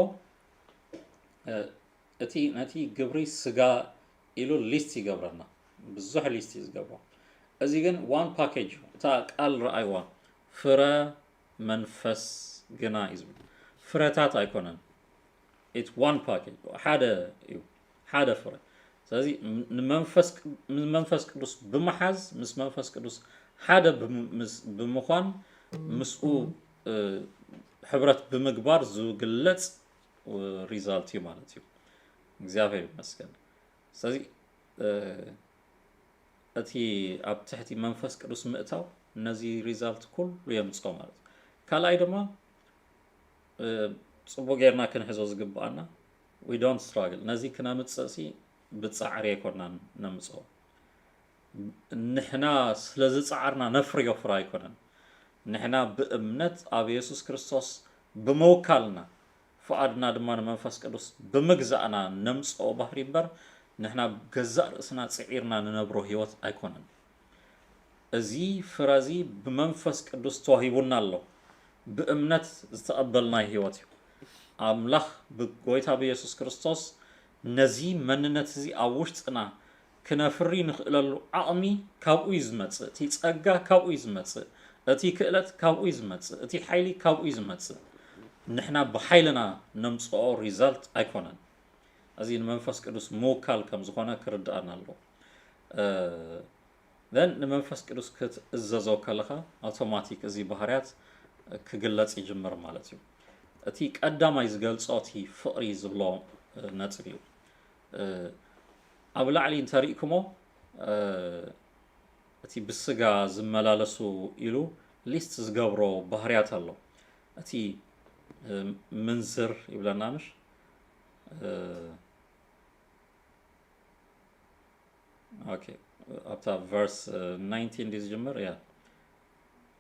እቲ ነቲ ግብሪ ስጋ ኢሉ ሊስት ይገብረና ብዙሕ ሊስት ዝገብሮ እዚ ግን ዋን ፓኬጅ እታ ቃል ረኣይዋ ፍረ መንፈስ ግና እዩ ፍረታት ኣይኮነን ኢት ዋን ፓኬጅ ሓደ እዩ ሓደ ፍረ ስለዚ ንመንፈስ ቅዱስ ብምሓዝ ምስ መንፈስ ቅዱስ ሓደ ብምዃን ምስኡ ሕብረት ብምግባር ዝግለጽ ሪዛልት እዩ ማለት እዩ እግዚአብሔር ይመስገን ስለዚ እቲ ኣብ ትሕቲ መንፈስ ቅዱስ ምእታው ነዚ ሪዛልት ኩሉ የምጽኦ ማለት እዩ ካልኣይ ድማ ጽቡቕ ጌርና ክንሕዞ ዝግባአና we don't struggle ነዚ ክነምጽእ ብጻዕሪ ኣይኮንናን ነምጽኦ ንሕና ስለዚ ጻዕርና ነፍርዮ ፍረ ኣይኮነን ንሕና ብእምነት ኣብ ኢየሱስ ክርስቶስ ብምውካልና ፍቓድና ድማ ንመንፈስ ቅዱስ ብምግዛእና ነምጽኦ ባህሪ እምበር ንሕና ገዛእ ርእስና ጽዒርና ንነብሮ ህይወት ኣይኮነን እዚ ፍረዚ ብመንፈስ ቅዱስ ተዋሂቡና ኣሎ ብእምነት ዝተቐበልና ህይወት እዩ ኣምላኽ ብጎይታ ብኢየሱስ ክርስቶስ ነዚ መንነት እዚ ኣብ ውሽጥና ክነፍሪ ንኽእለሉ ዓቕሚ ካብኡ እዩ ዝመጽእ እቲ ጸጋ ካብኡ እዩ ዝመጽእ እቲ ክእለት ካብኡ እዩ ዝመጽእ እቲ ሓይሊ ካብኡ እዩ ዝመጽእ ንሕና ብሓይልና ነምጽኦ ሪዛልት ኣይኮነን እዚ ንመንፈስ ቅዱስ ምውካል ከም ዝኾነ ክርዳእና ኣሎ then ንመንፈስ ቅዱስ ክትእዘዞ ከለኻ ኣውቶማቲክ እዚ ባህርያት ክግለጽ ይጅምር ማለት እዩ እቲ ቀዳማይ ዝገልጾ እቲ ፍቕሪ ዝብሎ ነጥብ እዩ ኣብ ላዕሊ እንተሪእኩሞ እቲ ብስጋ ዝመላለሱ ኢሉ ሊስት ዝገብሮ ባህርያት ኣሎ እቲ ምንዝር ይብለና ምሽ ኦኬ ኣብታ ቨርስ 19 ዲዝ ጀመር ያ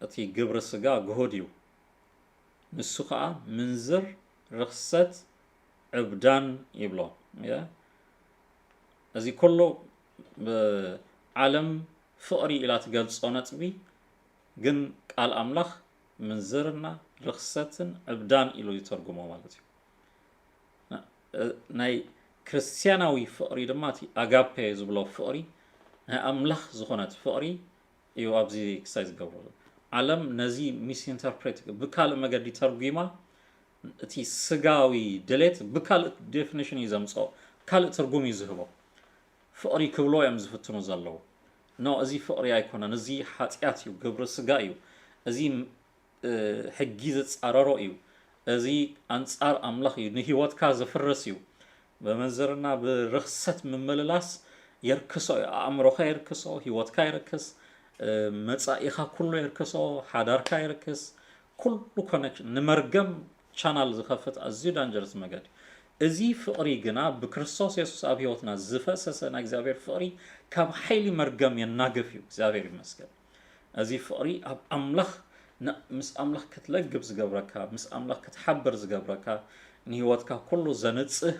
እቲ ግብረ ስጋ ግሁድ እዩ ንሱ ከዓ ምንዝር ርክሰት ዕብዳን ይብሎ ያ እዚ ኩሉ ዓለም ፍቅሪ ኢላ ትገልጾ ነጥቢ ግን ቃል ኣምላኽ ምንዝርና ርክሰትን ዕብዳን ኢሉ ይተርጉሞ ማለት እዩ ናይ ክርስቲያናዊ ፍቅሪ ድማ እቲ ኣጋፔ ዝብሎ ፍቅሪ ናይ ኣምላኽ ዝኾነት ፍቅሪ እዩ ኣብዚ ክሳይ ዝገብሮ ዓለም ነዚ ሚስ ኢንተርፕሬት ብካልእ መገዲ ተርጉማ እቲ ስጋዊ ድሌት ብካልእ ዴፊኒሽን እዩ ዘምፅኦ ካልእ ትርጉም እዩ ዝህቦ ፍቅሪ ክብሎ እዮም ዝፍትኑ ዘለዉ ኖ እዚ ፍቅሪ ኣይኮነን እዚ ሓጢኣት እዩ ግብሪ ስጋ እዩ እዚ ሕጊ ዝፃረሮ እዩ እዚ ኣንጻር ኣምላኽ እዩ ንሂወትካ ዘፍርስ እዩ በመንዝርና ብርክሰት ምምልላስ የርክሶ ኣእምሮኻ የርክሶ ሂወትካ ይርክስ መጻኢኻ ኩሉ ይርክሶ ሓዳርካ ይርክስ ኩሉ ኮኔክሽን ንመርገም ቻናል ዝኸፍት ኣዝዩ ዳንጀረስ መገዲ እዚ ፍቅሪ ግና ብክርስቶስ ኢየሱስ ኣብ ሂወትና ዝፈሰሰ ናይ እግዚአብሔር ፍቅሪ ካብ ሓይሊ መርገም የናግፍ እዩ እግዚአብሔር ይመስገን እዚ ፍቅሪ ኣብ ኣምላኽ ምስ ኣምላኽ ክትለግብ ዝገብረካ ምስ ኣምላኽ ክትሓብር ዝገብረካ ንሂወትካ ኩሉ ዘንጽህ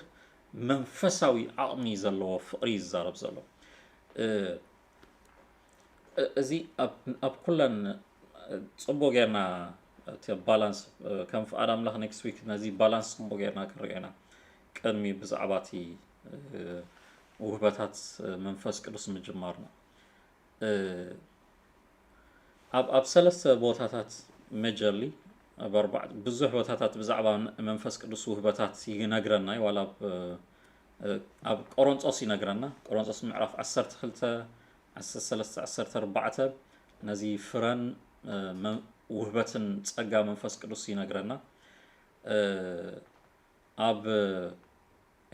መንፈሳዊ ዓቕሚ ዘለዎ ፍቅሪ ይዛረብ ዘሎ እዚ ኣብ ኩለን ጽቡቅ ጌርና እቲ ባላንስ ከም ፍቃድ ኣምላኽ ኔክስት ዊክ ነዚ ባላንስ ጽቡቅ ጌርና ክርኤና ቅድሚ ብዛዕባ እቲ ውህበታት መንፈስ ቅዱስ ምጅማርና ኣብ ሰለስተ ቦታታት መጀርሊ ኣብ ኣርባዕ ብዙሕ ቦታታት ብዛዕባ መንፈስ ቅዱስ ውህበታት ይነግረና ዋላ ኣብ ቆሮንጦስ ይነግረና ቆሮንጦስ ምዕራፍ 12 13 14 ነዚ ፍረን ውህበትን ጸጋ መንፈስ ቅዱስ ይነግረና ኣብ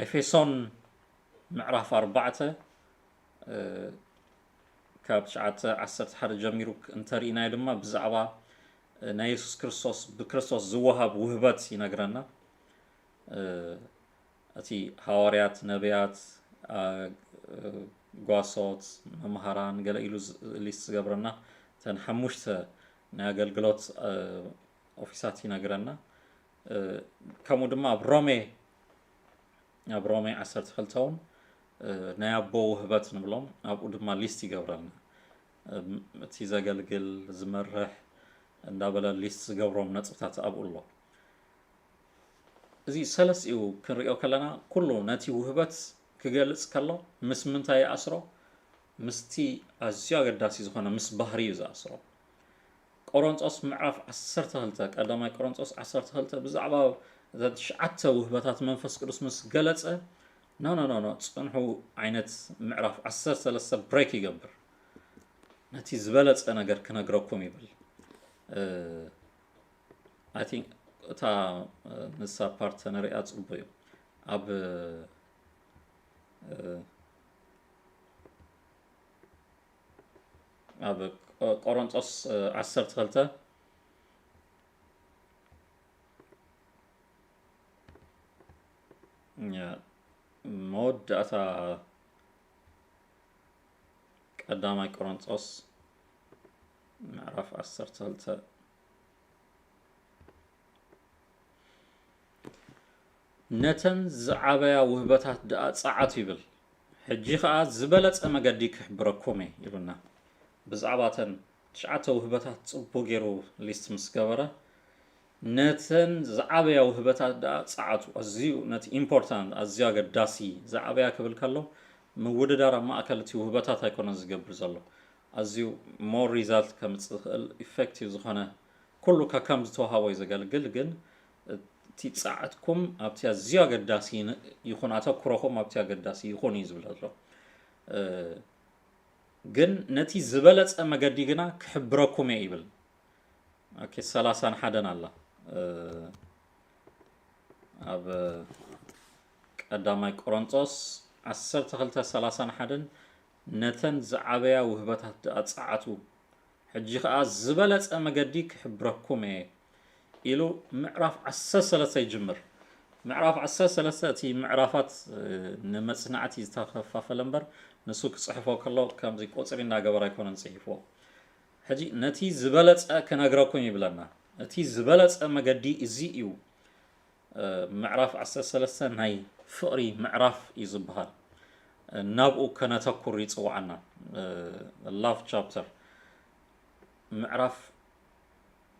ኤፌሶን ምዕራፍ 4 ካብ 9:11 ጀሚሩ እንተሪእና ድማ ብዛዕባ ናይ ኢየሱስ ክርስቶስ ብክርስቶስ ዝወሃብ ውህበት ይነግረና እቲ ሐዋርያት ነቢያት ጓሶት መምሃራን ገለ ኢሉ ሊስት ዝገብረና ተን ሓሙሽተ ናይ ኣገልግሎት ኦፊሳት ይነግረና ከምኡ ድማ ኣብ ሮሜ 12 ናይ ኣቦ ውህበት ንብሎም ኣብኡ ድማ ሊስት ይገብረልና እቲ ዘገልግል ዝመርሕ እንዳበለ ሊስት ዝገብሮም ነጥብታት ኣብኡ ኣሎ እዚ ሰለስኡ ክንሪኦ ከለና ኩሉ ነቲ ውህበት ክገልጽ ከሎ ምስ ምንታይ ኣስሮ ምስቲ ኣዝዩ ኣገዳሲ ዝኾነ ምስ ባህሪ እዩ ዝኣስሮ ቆሮንጦስ ምዕራፍ 12 ቀዳማይ ቆሮንጦስ 12 ብዛዕባ ትሽዓተ ውህበታት መንፈስ ቅዱስ ምስ ገለጸ ኖ ጽንሑ ዓይነት ምዕራፍ 13 ብሬክ ይገብር ነቲ ዝበለጸ ነገር ክነግረኩም ይብል I think እታ ንሳ ፓርት ነሪኣ ጽቡቅ እዩ ኣብ ቆሮንጦስ 12 መወዳእታ ቀዳማይ ቆሮንጦስ ምዕራፍ 12 ነተን ዝዓበያ ውህበታት ደኣ ጻዓት ይብል ሕጂ ከዓ ዝበለጸ መገዲ ክሕብረኩም ይብልና ብዛዕባተን ትሽዓተ ውህበታት ጽቡቅ ገይሩ ሊስት ምስ ገበረ ነተን ዝዓበያ ውህበታት ደኣ ጻዓቱ ኣዝዩ ነቲ ኢምፖርታንት ኣዝዩ ኣገዳሲ ዝዓበያ ክብል ከሎ ምውድዳር ኣብ ማእከል እቲ ውህበታት ኣይኮነን ዝገብር ዘሎ ኣዝዩ ሞር ሪዛልት ከምፅእ ዝኽእል ኢፌክቲቭ ዝኾነ ኩሉ ከም ዝተዋሃቦ እዩ ዘገልግል ግን እቲ ጻዓትኩም ኣብቲ ኣዝዩ ኣገዳሲ ይኹን ኣተኩረኹም ኣብቲ ኣገዳሲ ይኹን እዩ ዝብል ኣሎ ግን ነቲ ዝበለጸ መገዲ ግና ክሕብረኩም ይብል ኦኬ 31 ኣላ ኣብ ቀዳማይ ቆሮንጦስ 12:31 ነተን ዝዓበያ ውህበታት ኣጻዓቱ ሕጂ ከዓ ዝበለጸ መገዲ ክሕብረኩም ኢሉ ምዕራፍ 13 ይጅምር ምዕራፍ 13 እቲ ምዕራፋት ንመጽናዕቲ ዝተኸፋፈለ እምበር ንሱ ክጽሕፎ ከሎ ከምዚ ቁጽሪ እናገበረ ኣይኮነን ጽሒፎ ሕጂ ነቲ ዝበለጸ ክነግረኩም ይብለና እቲ ዝበለጸ መገዲ እዚ እዩ ምዕራፍ 13 ናይ ፍቕሪ ምዕራፍ እዩ ዝበሃል ናብኡ ከነተኩር ይጽዋዓና ላቭ ቻፕተር ምዕራፍ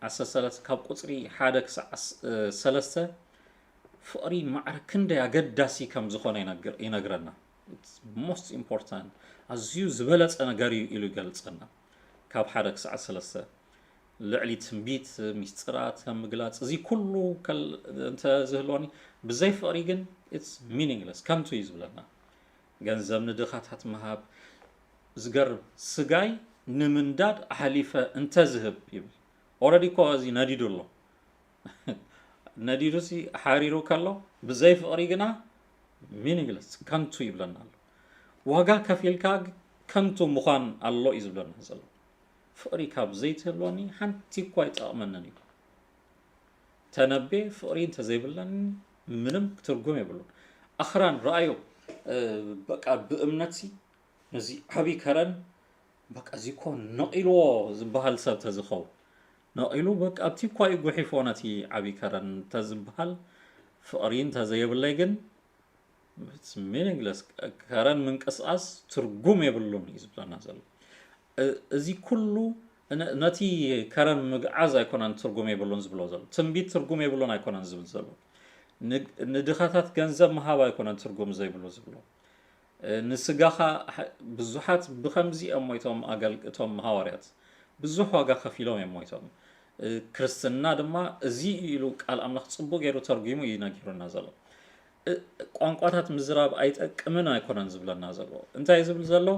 13 ካብ ቁጽሪ 1 ክሳብ 3 ፍቕሪ ማዕረ ክንደይ ኣገዳሲ ከም ዝኾነ ይነግረና it's most important ኣዝዩ ዝበለጸ ነገር እዩ ኢሉ ይገልጸና ካብ 1 ክሳብ 3 ልዕሊ ትንቢት ሚስጥራት ከም ምግላጽ እዚ ኩሉ እንተ ዝህልወኒ ብዘይ ፍቕሪ ግን it's meaningless ከንቱ እዩ ዝብለና ገንዘብ ንድኻታት ምሃብ ዝገርም ስጋይ ንምንዳድ ኣሕሊፈ እንተ ዝህብ ይብል ኦልሬዲ እኮ እዚ ነዲዱ ኣሎ ነዲዱ ሲ ሓሪሩ ከሎ ብዘይ ፍቕሪ ግና meaningless ከንቱ ይብለና ኣሎ ዋጋ ከፊልካ ከንቱ ምዃን ኣሎ እዩ ዝብለና ዘሎ ፍቕሪ ካብ ዘይትህልወኒ ሓንቲ እኳ ይጠቕመንን እዩ ተነቤ ፍቕሪ እንተዘይብለኒ ምንም ትርጉም የብሉን ኣኽራን ረኣዮ በቃ ብእምነት ነዚ ዓብይ ከረን በቃ እዚ እኮ ነቒልዎ ዝበሃል ሰብ ተዝኸው ነቒሉ በቃ ኣብቲ እኳ እዩ ጉሒፎ ነቲ ዓብይ ከረን ተዝበሃል ፍቕሪ እንተዘይብለይ ግን it's meaningless ከረን ምንቅስቓስ ትርጉም የብሉን እዩ ዝብለና ዘሎ እዚ ኩሉ ነቲ ከረን ምግዓዝ ኣይኮነን ትርጉም የብሉን ዝብሎ ዘሎ ትንቢት ትርጉም የብሉን ኣይኮነን ዝብል ዘሎ ንድኻታት ገንዘብ ምሃብ ኣይኮነን ትርጉም ዘይብሉ ዝብሎ ንስጋኻ ብዙሓት ብከምዚ እሞይቶም ኣገልግቶም ሐዋርያት ብዙሕ ዋጋ ከፊሎም እሞይቶም ክርስትና ድማ እዚ ኢሉ ቃል ኣምላኽ ጽቡቕ ገይሩ ተርጉሙ ይነግሩና ዘሎ ቋንቋታት ምዝራብ ኣይጠቅምን ኣይኮነን ዝብለና ዘሎ እንታይ ዝብል ዘሎ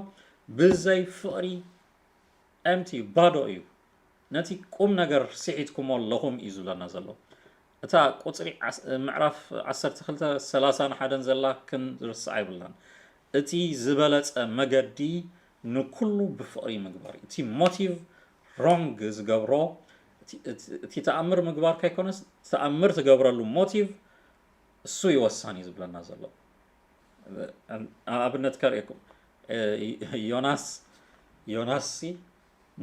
ብዘይ ፍቕሪ empty ባዶ እዩ ነቲ ቁም ነገር ስዒትኩም ኣለኹም እዩ ዝብለና ዘሎ እታ ቁጽሪ ምዕራፍ 12:31 ዘላ ክንርስዓ ይብልናን እቲ ዝበለጸ መገዲ ንኩሉ ብፍቕሪ ምግባር እቲ ሞቲቭ ሮንግ ዝገብሮ እቲ ተኣምር ምግባር ከይኮነስ ተኣምር ትገብረሉ ሞቲቭ እሱ ይወሳኒ ዝብለና ዘሎ ኣብነት ከርእየኩም ዮናስ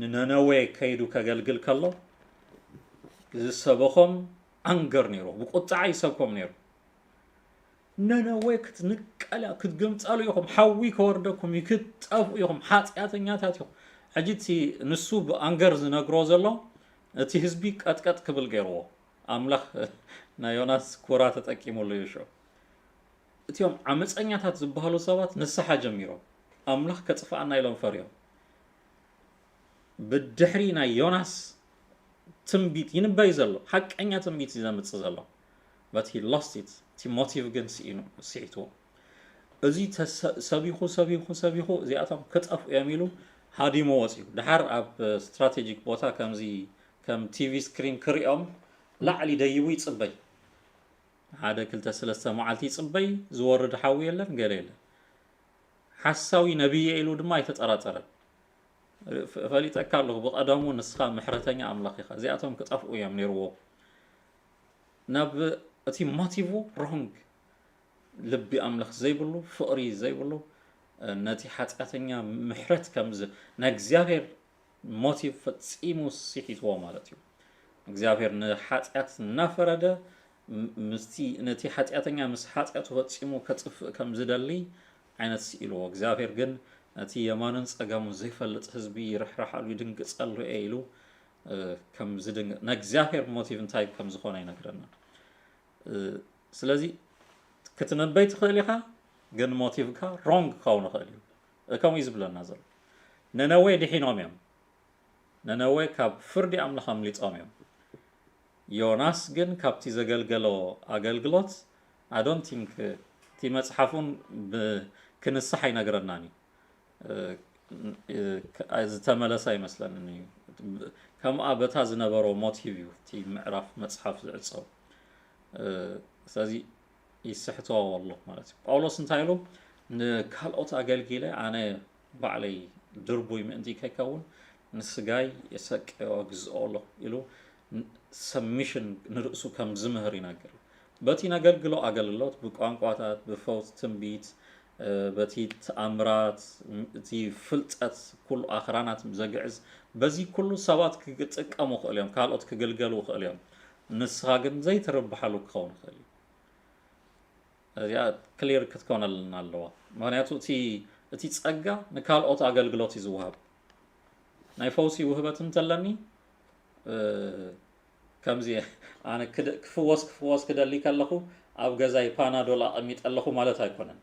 ንነነዌ ከይዱ ከገልግል ከሎ ዝሰበኾም ኣንገር ነይሩ ብቁጣዕ ይሰብኮም ነይሩ ነነዌ ክትንቀል ክትግምፀሉ ኢኹም ሓዊ ከወርደኩም ይክጠፉ ኢኹም ሓጢአተኛታት ኢኹም ሕጂ እቲ ንሱ ብኣንገር ዝነግሮ ዘሎ እቲ ህዝቢ ቀጥቀጥ ክብል ገይርዎ ኣምላኽ ናይ ዮናስ ኩራ ተጠቂሙሉ እዩ ሾ እቲኦም ዓመፀኛታት ዝበሃሉ ሰባት ንስሓ ጀሚሮም ኣምላኽ ከጽፋኣና ኢሎም ፈርዮም ብድሕሪ ናይ ዮናስ ትንቢት ይንበይ ዘሎ ሓቀኛ ትንቢት ዘምጽእ ዘሎ but he lost it እቲ ሞቲቭ ግን ስዒትዎ እዚ ሰቢኹ እዚኣቶም ክጠፍኡ እዮም ኢሉ ሃዲሞ ወፂኡ ድሓር ኣብ ስትራቴጂክ ቦታ ከምዚ ከም ቲቪ ስክሪን ክሪኦም ላዕሊ ደይቡ ይጽበይ 1-2-3 መዓልቲ ይጽበይ ዝወርድ ሓዊ የለን ገለ የለን ሓሳዊ ነቢይ ኢሉ ድማ ኣይተጠራጠረን ፈሊጠካ ኣለኹ ብቐደሙ ንስኻ ምሕረተኛ ኣምላኽ ኢኻ እዚኣቶም ክጠፍኡ እዮም ነይርዎ ናብ እቲ ሞቲቭ ሮንግ ልቢ ኣምላኽ ዘይብሉ ፍቕሪ ዘይብሉ ነቲ ሓጢአተኛ ምሕረት ከምዝ ናይ እግዚአብሔር ሞቲቭ ፈጺሙ ስሒትዎ ማለት እዩ እግዚአብሔር ንሓጢአት እናፈረደ ምስቲ ነቲ ሓጢአተኛ ምስ ሓጢአቱ ፈጺሙ ከጽፍእ ከም ዝደሊ ዓይነት ስኢልዎ እግዚአብሔር ግን እቲ የማንን ጸጋሙን ዘይፈልጥ ህዝቢ ይርሕራሓሉ ይድንግጸሉ ኢሉ ከም ዝድንግ ንእግዚአብሔር ሞቲቭ እንታይ ከም ዝኾነ ይነግረና ስለዚ ክትነበይ ትኽእል ኢኻ ግን ሞቲቭካ ሮንግ ክኸውን ይኽእል እዩ ከምኡ ዝብለና ዘሎ ነነዌ ድሒኖም እዮም ነነዌ ካብ ፍርዲ ኣምላኽ ኣምሊጦም እዮም ዮናስ ግን ካብቲ ዘገልገሎ ኣገልግሎት I don't think እቲ መጽሓፉን ክንስሕ ኣይነግረናኒ ዝተመለሰ ይመስለኒ እዩ ከምኣ በታ ዝነበሮ ሞቲቭ እዩ እቲ ምዕራፍ መጽሓፍ ዝዕጸው ስለዚ ይስሕትዎ ኣሎ ማለት እዩ ጳውሎስ እንታይ ኢሉ ንካልኦት ኣገልጊለ ኣነ بعلي دربوي مأنتي كيكون نسجاي يسكع جزء إلو سميشن نرأسو كم زمهر يناقر باتي ناقر قلو أقللوت بقوان قواتات بفوت تنبيت باتي تأمرات تي فلتات كل آخرانات مزقعز بزي كل سوات كتك أمو خليهم كالوت كقلقلو خليهم نسخاقن زي تربحلو كون خلي يا كلير كتكون لنا اللوا معناتو تي تصقع نكالوت أقلقلوت يزوهب ناي فوسي وهبتن تلني كمزي أنا كفواس كده اللي كلخو أو جزاي بانادول أميت اللخو مالت هيكونن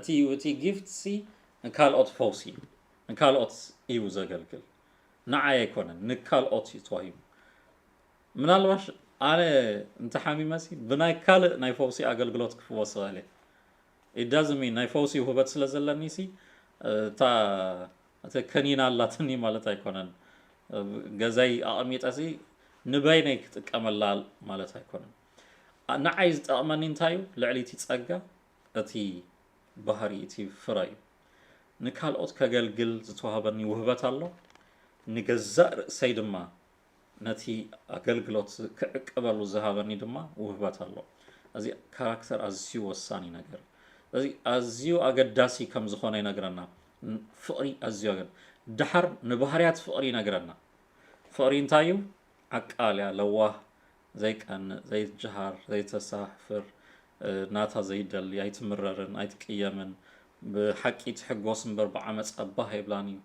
تي جيفت سي نكال أوت فوسي نكال أوت يوزا قلقل نعاي يكونن نكال أوت يتوهيم من الواش أنا انت حامي ماسي بناي كال ناي فوسي أقلقلوت كفواس غالي it doesn't mean ناي فوسي وهبت سلزلني سي تا كنينا اللاتني مالت هيكونن جزاي أميت أسي نبيني كتكمل مالت هيكونن أنا عايز أأمن انتايو لعلي تتسقى أتي بحري أتي فراي نكال أوت كجلجل زتوهبني وهبت الله نجزر سيد ما نتي أجلجلوت كقبلو زهابني دما وهبت الله أزي كاركتر أزيو وساني نجر أزي أزيو أقداسي كم زخوني نجرنا فقري أزيو أقد دحر نبهريات فقري نجرنا فقري انتايو عقاليا لواه زي كان زي الجهار زي تساحفر ناتا زي دل يتمررن يتقيمن بحقي تحقوس مبر بعمص اباه يبلاني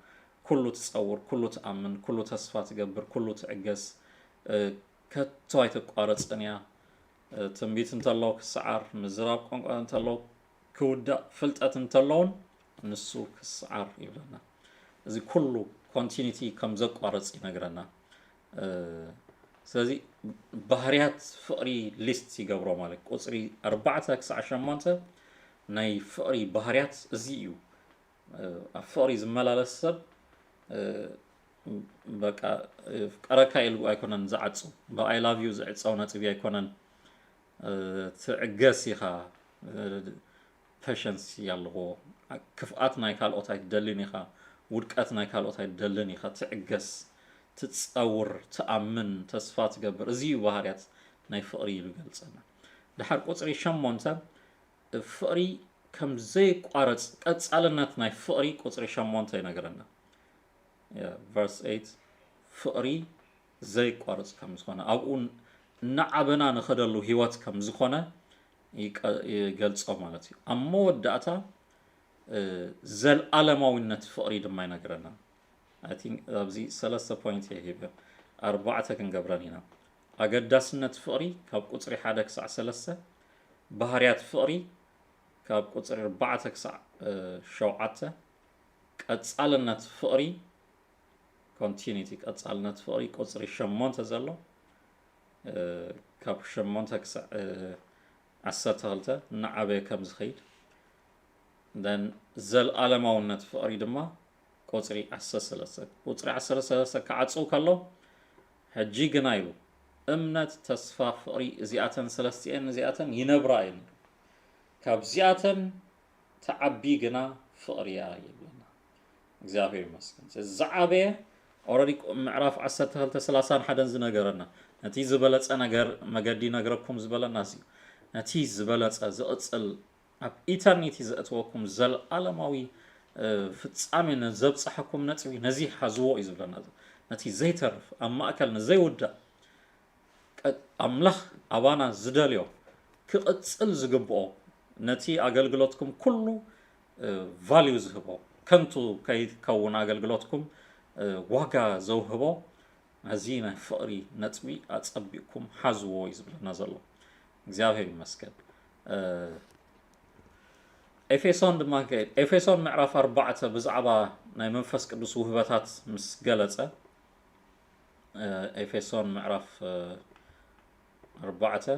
كله تصور كله تامن كله تسفا تقبر كله تعقس كتو يتقارصنيا تنبيت انتلو كسعر مزراب قنقا انتلو كودا فلطت انتلون نسو كسعر يبلنا زي كله كونتينيتي كم زقارص ينغرنا سلازي بحريات فقري ليست يقبرو مالك قصري 4-8 ناي فقري بحريات زيو فقري زمالالس سب بقى قركا يلو ايكونن زعصو با اي لاف يو زعصو نصبي ايكونن تعقسيخا patience يالغو كفات ناي كالوت ايدلنيخا ودقات ناي كالوت ايدلنيخا تعقس تتصور تأمن تسفات قبر زيو بحريات ناي فقري يلو قلصنا دحر قصري شمونتا فقري كم زي قارص قصالنات ناي فقري قصري شمونتا ينغرنا verse 8 فقري زي قارص كم زخونه ابون نعبنا نخدلو هيوت كم زخونه يقلصو مالتي امو وداتا زل علماوينت فقري دما ينغرنا I think أبزي 3 point يهيبه 4 كنقبرانينا أقداسنت فقري كاب قصري 1-3 بحريات فقري كاب قصري 4-7 قصالنت فقري continuity قصالنت فقري قصري 8 زلو كاب 8-10 نعبه كم زخيد then زل علماوينت فقري دما قصري 10 قصري 10 كعصو كلو حجي غنايلو امنت تسفا فقري زياتن سلستين زياتن ينبراين كاب زياتن تعبي غنا فقريا يبلنا እግዚአብሔር ይመስገን ዘዓበየ ኦሬዲ ምዕራፍ 10-30 حدن ዝነገረና ነቲ ዝበለጸ ነገር መገዲ ነገረኩም ዝበለና ሲ ነቲ ዝበለጸ ዝቕጽል ኣብ ኢተርኒቲ ዘእትወኩም ዘለዓለማዊ ፍጻሜን ዘብጽሐኩም ነጽቢ ነዚ ሓዝዎ ይዝብለና ነቲ ዘይተርፍ ኣብ ማእከል ንዘይውዳ ኣምላኽ ኣባና ዝደልዮ ክቕጽል ዝግብኦ ነቲ ኣገልግሎትኩም ኩሉ ቫልዩ ዝህቦ ከንቱ ከይትከውን ኣገልግሎትኩም ዋጋ ዘውህቦ ነዚ ናይ ፍቕሪ ነጽቢ ኣጸቢቕኩም ሓዝዎ ይዝብለና ዘሎ እግዚአብሔር ይመስገን ኤፌሶን ድማ ኤፌሶን ምዕራፍ 4 ብዛዕባ ናይ መንፈስ ቅዱስ ውህበታት ምስ ገለጸ ኤፌሶን ምዕራፍ 4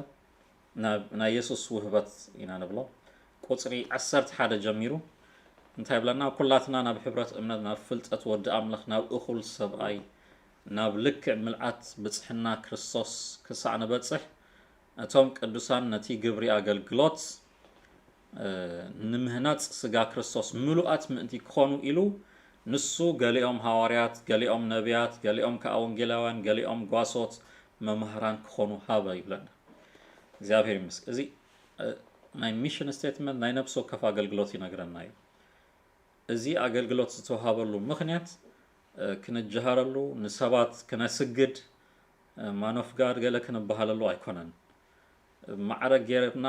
ናይ ኢየሱስ ውህበት ኢና ንብሎ ቁጽሪ 11 ጀሚሩ እንታይ ብለና ኩላትና ናብ ሕብረት እምነት ናብ ፍልጠት ወዲ ኣምላኽ ናብ እኹል ሰብኣይ ናብ ልክዕ ምልዓት ብጽሕና ክርስቶስ ክሳዕ ንበጽሕ እቶም ቅዱሳን ነቲ ግብሪ ኣገልግሎት ንምህናጽ ስጋ ክርስቶስ ምሉአት ምእንቲ ክኾኑ ኢሉ ንሱ ገሊኦም ሐዋርያት ገሊኦም ነቢያት ገሊኦም ከዓ ወንጌላውያን ገሊኦም ጓሶት መምህራን ክኾኑ ሃበ ይብለና እግዚአብሔር ይመስገን እዚ ናይ ሚሽን ስቴትመንት ናይ ነፍስ ወከፍ አገልግሎት ይነግረና እዩ እዚ አገልግሎት ዝተወሃበሉ ምክንያት ክንጀሃረሉ ንሰባት ክነስግድ ማኖፍ ጋር ገለ ክንበሃለሉ አይኮነን ማዕረግ ጌርና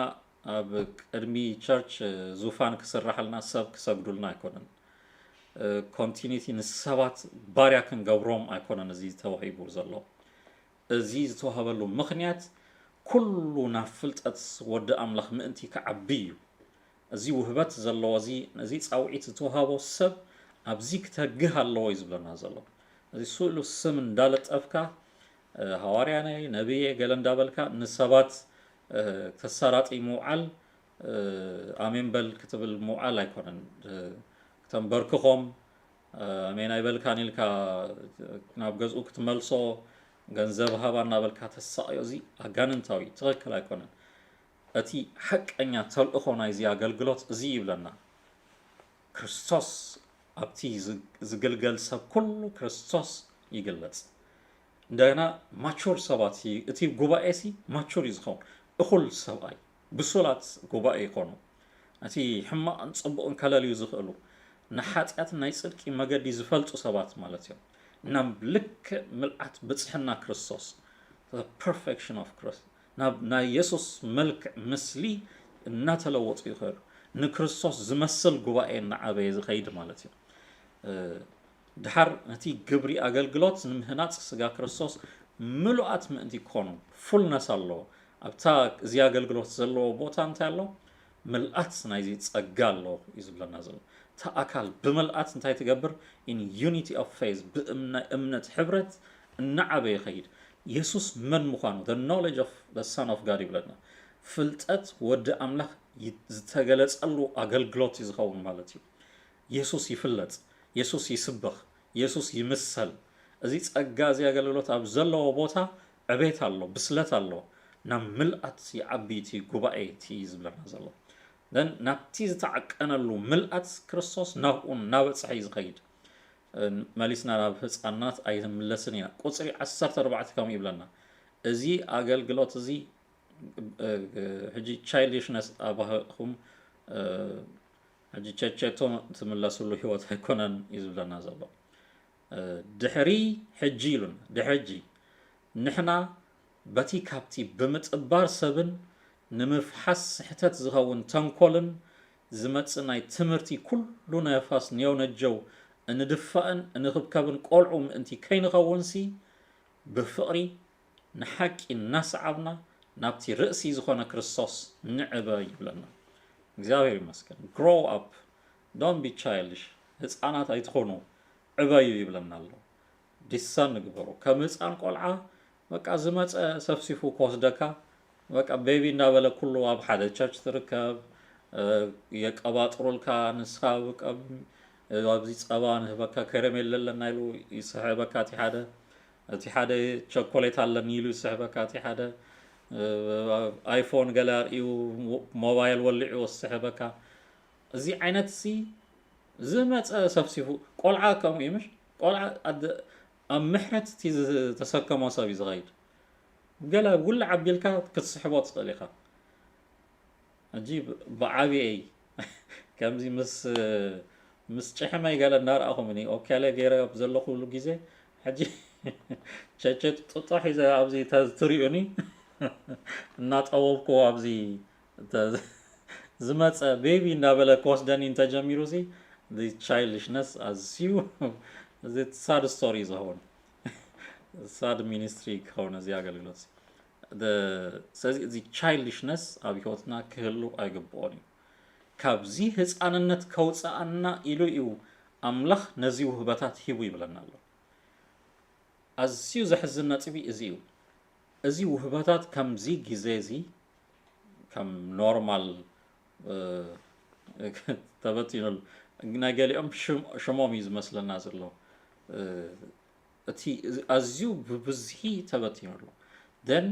ኣብ ቅድሚ ቸርች ዙፋን ክስራሕልና ሰብ ክሰግዱልና አይኮነን ኮንቲኒቲ ንሰባት ባርያ ክንገብሮም አይኮነን እዚ ተዋሂቡ ዘሎ እዚ ዝተወሃበሉ ምክንያት ኩሉ ናብ ፍልጠት ወዲ አምላኽ ምእንቲ ከዓቢ እዩ እዚ ውህበት ዘለዎ እዚ ጻውዒት ዝተወሃቦ ሰብ ኣብዚ ክተግህ ኣለዎ እዩ ዝብለና ዘሎ እዚ ስእሉ ስም እንዳለጠፍካ ሐዋርያ ናይ ነብይ ገለ እንዳበልካ ንሰባት ተሰራጢ ምውዓል አሜን በል ክትብል ምውዓል አይኮነን ተንበርክኾም አሜን አይበልካን ኢልካ ናብ ገዝኡ ክትመልሶ ገንዘብ ሃባና በልካ ተሳቅዮ እዚ አጋንንታዊ ትክክል አይኮነን እቲ ሐቀኛ ተልእኾ ናይ እዚ አገልግሎት እዚ ይብለና ክርስቶስ ኣብቲ ዝገልገል ሰብ ኩሉ ክርስቶስ ይግለጽ እንደገና ማቹር ሰባት እቲ ጉባኤሲ ማቹር ይዝኸውን እኹል ሰብኣይ ብሱላት ጉባኤ ይኾኑ እቲ ሕማቅን ጽቡቕን ከለልዩ ዝኽእሉ ንሓጢአት ናይ ጽድቂ መገዲ ዝፈልጡ ሰባት ማለት እዮም ናብ ልክ ምልአት ብጽሕና ክርስቶስ the perfection of Christ ናይ ኢየሱስ መልክዕ ምስሊ እናተለወጡ ይኸዱ ንክርስቶስ ዝመስል ጉባኤ እናዓበየ ዝኸይድ ማለት እዩ ድሓር ነቲ ግብሪ አገልግሎት ንምህናጽ ስጋ ክርስቶስ ምሉአት ምእንቲ ክኾኑ ፉልነስ ኣለዎ ኣብታ እዚ አገልግሎት ዘለዎ ቦታ እንታይ ኣሎ ምልአት ናይዚ ጸጋ ኣሎ እዩ ዝብለና ዘሎ ተኣካል ብምልአት እንታይ ትገብር in unity of faith በእምነት ሕብረት እናዓበየ ይኸይድ ኢየሱስ መን ምዃኑ the knowledge of the son of God ይብለና ፍልጠት ወዲ አምላኽ ዝተገለጸሉ አገልግሎት ይዝኸውን ማለት እዩ ኢየሱስ ይፍለጥ ኢየሱስ ይስበኽ ኢየሱስ ይምሰል እዚ ጸጋ እዚ አገልግሎት ኣብ ዘለዎ ቦታ ዕቤት ኣሎ ብስለት ኣሎ ናብ ምልአት ይዓቢቲ ጉባኤ እቲ ዝብለና ዘሎ then ናብቲ ዝተዓቀነሉ ምልአት ክርስቶስ ናብኡን ናበጽሐ ዝኸይድ መሊስና ናብ ህፃናት ኣይምለስን ኢና ቁጽሪ 14 ከም ይብለና እዚ አገልግሎት እዚ ሕጂ childishness አባኹም ሕጂ ቸቸቶ ትምለስሉ ህይወት አይኮነን ይዝብለና ዘሎ ድሕሪ ሕጂ ኢሉን ድሕጂ ንሕና በቲ ካብቲ ብምጥባር ሰብን ንምፍሓስ ስሕተት ዝኸውን ተንኮልን ዝመጽእ ናይ ትምህርቲ ኩሉ ነፋስ ንየውነጀው እንድፋእን እንኽብከብን ቆልዑ ምእንቲ ከይንኸውንሲ ብፍቕሪ ንሓቂ እናሰዓብና ናብቲ ርእሲ ዝኾነ ክርስቶስ ንዕበ ይብለና እግዚአብሔር ይመስገን grow up don't be childish ህፃናት አይትኾኑ ዕበዩ ይብለና ኣሎ ዲሳን ንግበሩ ከም ህፃን ቆልዓ በቃ ዝመፀ ሰፍሲፉ ከወስደካ በቃ ቤቢ እንዳበለ ኩሉ ኣብ ሓደ ቸርች ትርከብ የቀባጥሩልካ ንስኻ በቃ ኣብዚ ጸባ ንህበካ ከረሜላ ኣለና ኢሉ ይስሕበካ እቲ ሓደ ቸኮሌት ኣለኒ ኢሉ ይስሕበካ እቲ ሓደ አይፎን ገለ እዩ ሞባይል ወልዑ ይስሕበካ እዚ ዓይነት ሲ ዝመፀ ሰፍሲፉ ቆልዓ ከምኡ ይምሽ ቆልዓ ኣብ ምሕረት እቲ ተሰከሞ ሰብ እዩ ዝኸይድ ገለ ውል ዓቢልካ ክትስሕቦ ትኽእል ኢኻ ሕጂ ብዓብየይ ከምዚ ምስ ጭሕመይ ገለ እናርአኹም እኒ ኦኬለ ገይረ ዘለኹሉ ግዜ ሕጂ ቸቸት ጥጦ ሒዘ ኣብዚ ትሪኡኒ እናጠወብኩ ኣብዚ ዝመፀ ቤቢ እንዳበለ ክወስደኒ እንተጀሚሩ ሲ the childishness as you the sad story ዝኸውን sad ministry ክኸውን እዚ አገልግሎት the childishness ኣብ ህይወትና ክህሉ አይግብኦን እዩ ካብዚ ህፃንነት ከውፃአና ኢሉ እዩ አምላኽ ነዚ ውህበታት ሂቡ ይብለና ኣሎ ኣዝዩ ዘሕዝን ነጥቢ እዚ እዩ እዚ ውህበታት ከምዚ ግዜ እዚ ከም ኖርማል ተበቲኑል ናይ ገሊኦም ሽሞም እዩ ዝመስለና ዘሎ እቲ ኣዝዩ ብብዝሒ ተበቲኑሉ then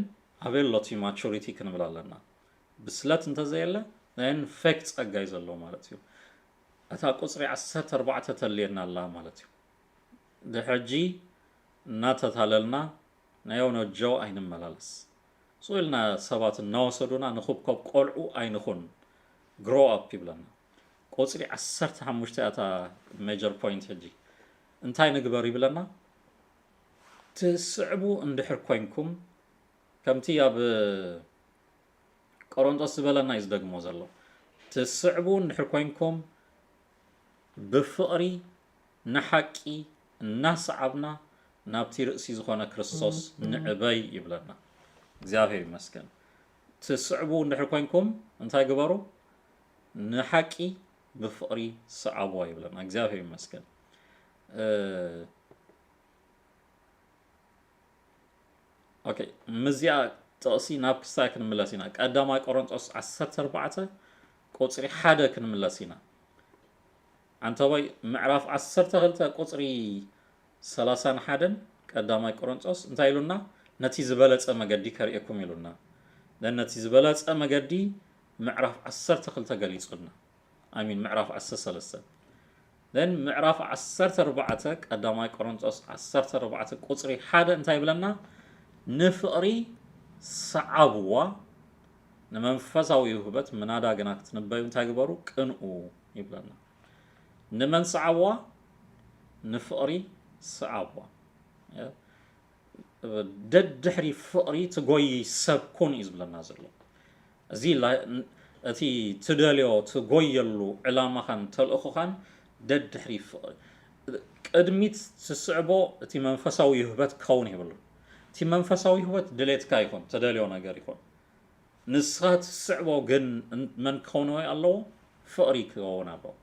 ኣበሎቲ ማቹሪቲ ክንብል ኣለና ብስለት እንተዘየለ then facts ጸጋ ይዘለው ማለት እዩ እታ ቁጽሪ 14 ተልየና አላ ማለት እዩ ድሕጂ እናተታለልና ናየው ነው ጆ አይንመላለስ ሶልና ሰባት እናወሰዱና ንኹብኮብ ቆልዑ አይንኹን grow up ይብለና ቁጽሪ 15 አታ major point ሕጂ እንታይ ንግበር ይብለና ትስዕቡ እንድሕር ኮይንኩም ከምቲ ኣብ ቆሮንቶስ ዝበለና ይዝደግሞ ዘሎ ትስዕቡ እንድሕር ኮይንኩም ብፍቕሪ ንሓቂ እናሰዓብና ናብቲ ርእሲ ዝኾነ ክርስቶስ ንዕበይ ይብለና እግዚአብሔር ይመስገን ትስዕቡ እንድሕር ኮይንኩም እንታይ ግበሩ ንሓቂ ብፍቕሪ ሰዓቡ ይብለና እግዚአብሔር ይመስገን ኦኬ መዚያ ጥቕሲ ናብ ክሳይ ክንምለስ ኢና ቀዳማይ ቆሮንቶስ 14 ቁጽሪ 1 ክንምለስ ኢና አንተባይ ምዕራፍ 12 ቁጽሪ 31 ቀዳማይ ቆሮንቶስ እንታይ ኢሉና ነቲ ዝበለጸ መገዲ ከርእየኩም ኢሉና ነቲ ዝበለጸ መገዲ ምዕራፍ 12 ገሊጹልና አሚን ምዕራፍ 13 then ምዕራፍ 14 ቀዳማይ ቆሮንቶስ 14 ቁጽሪ 1 እንታይ ብለና ንፍቕሪ ሰዓብዋ ንመንፈሳዊ ውህበት ምናዳ ገና ክትነበዩ እንታይ ግበሩ ቅንኡ ይብለና ንመን ሰዓብዋ ንፍቕሪ ሰዓብዋ ደድሕሪ ፍቕሪ ትጎይ ሰብኩን ይዝብለና ዘሎ እዚ እቲ ትደልዮ ትጎየሉ ዕላማኻን ተልእኹኻን ደድሕሪ ፍቕሪ ቅድሚት ትስዕቦ እቲ መንፈሳዊ ውህበት ከውን ይብሉ እቲ መንፈሳዊ ህይወት ድሌትካ ይኹን ተደልዮ ነገር ይኹን ንስኻ ትስዕቦ ግን መን ከውን ኣለዎ ፍቕሪ ክኸውን ኣለዎ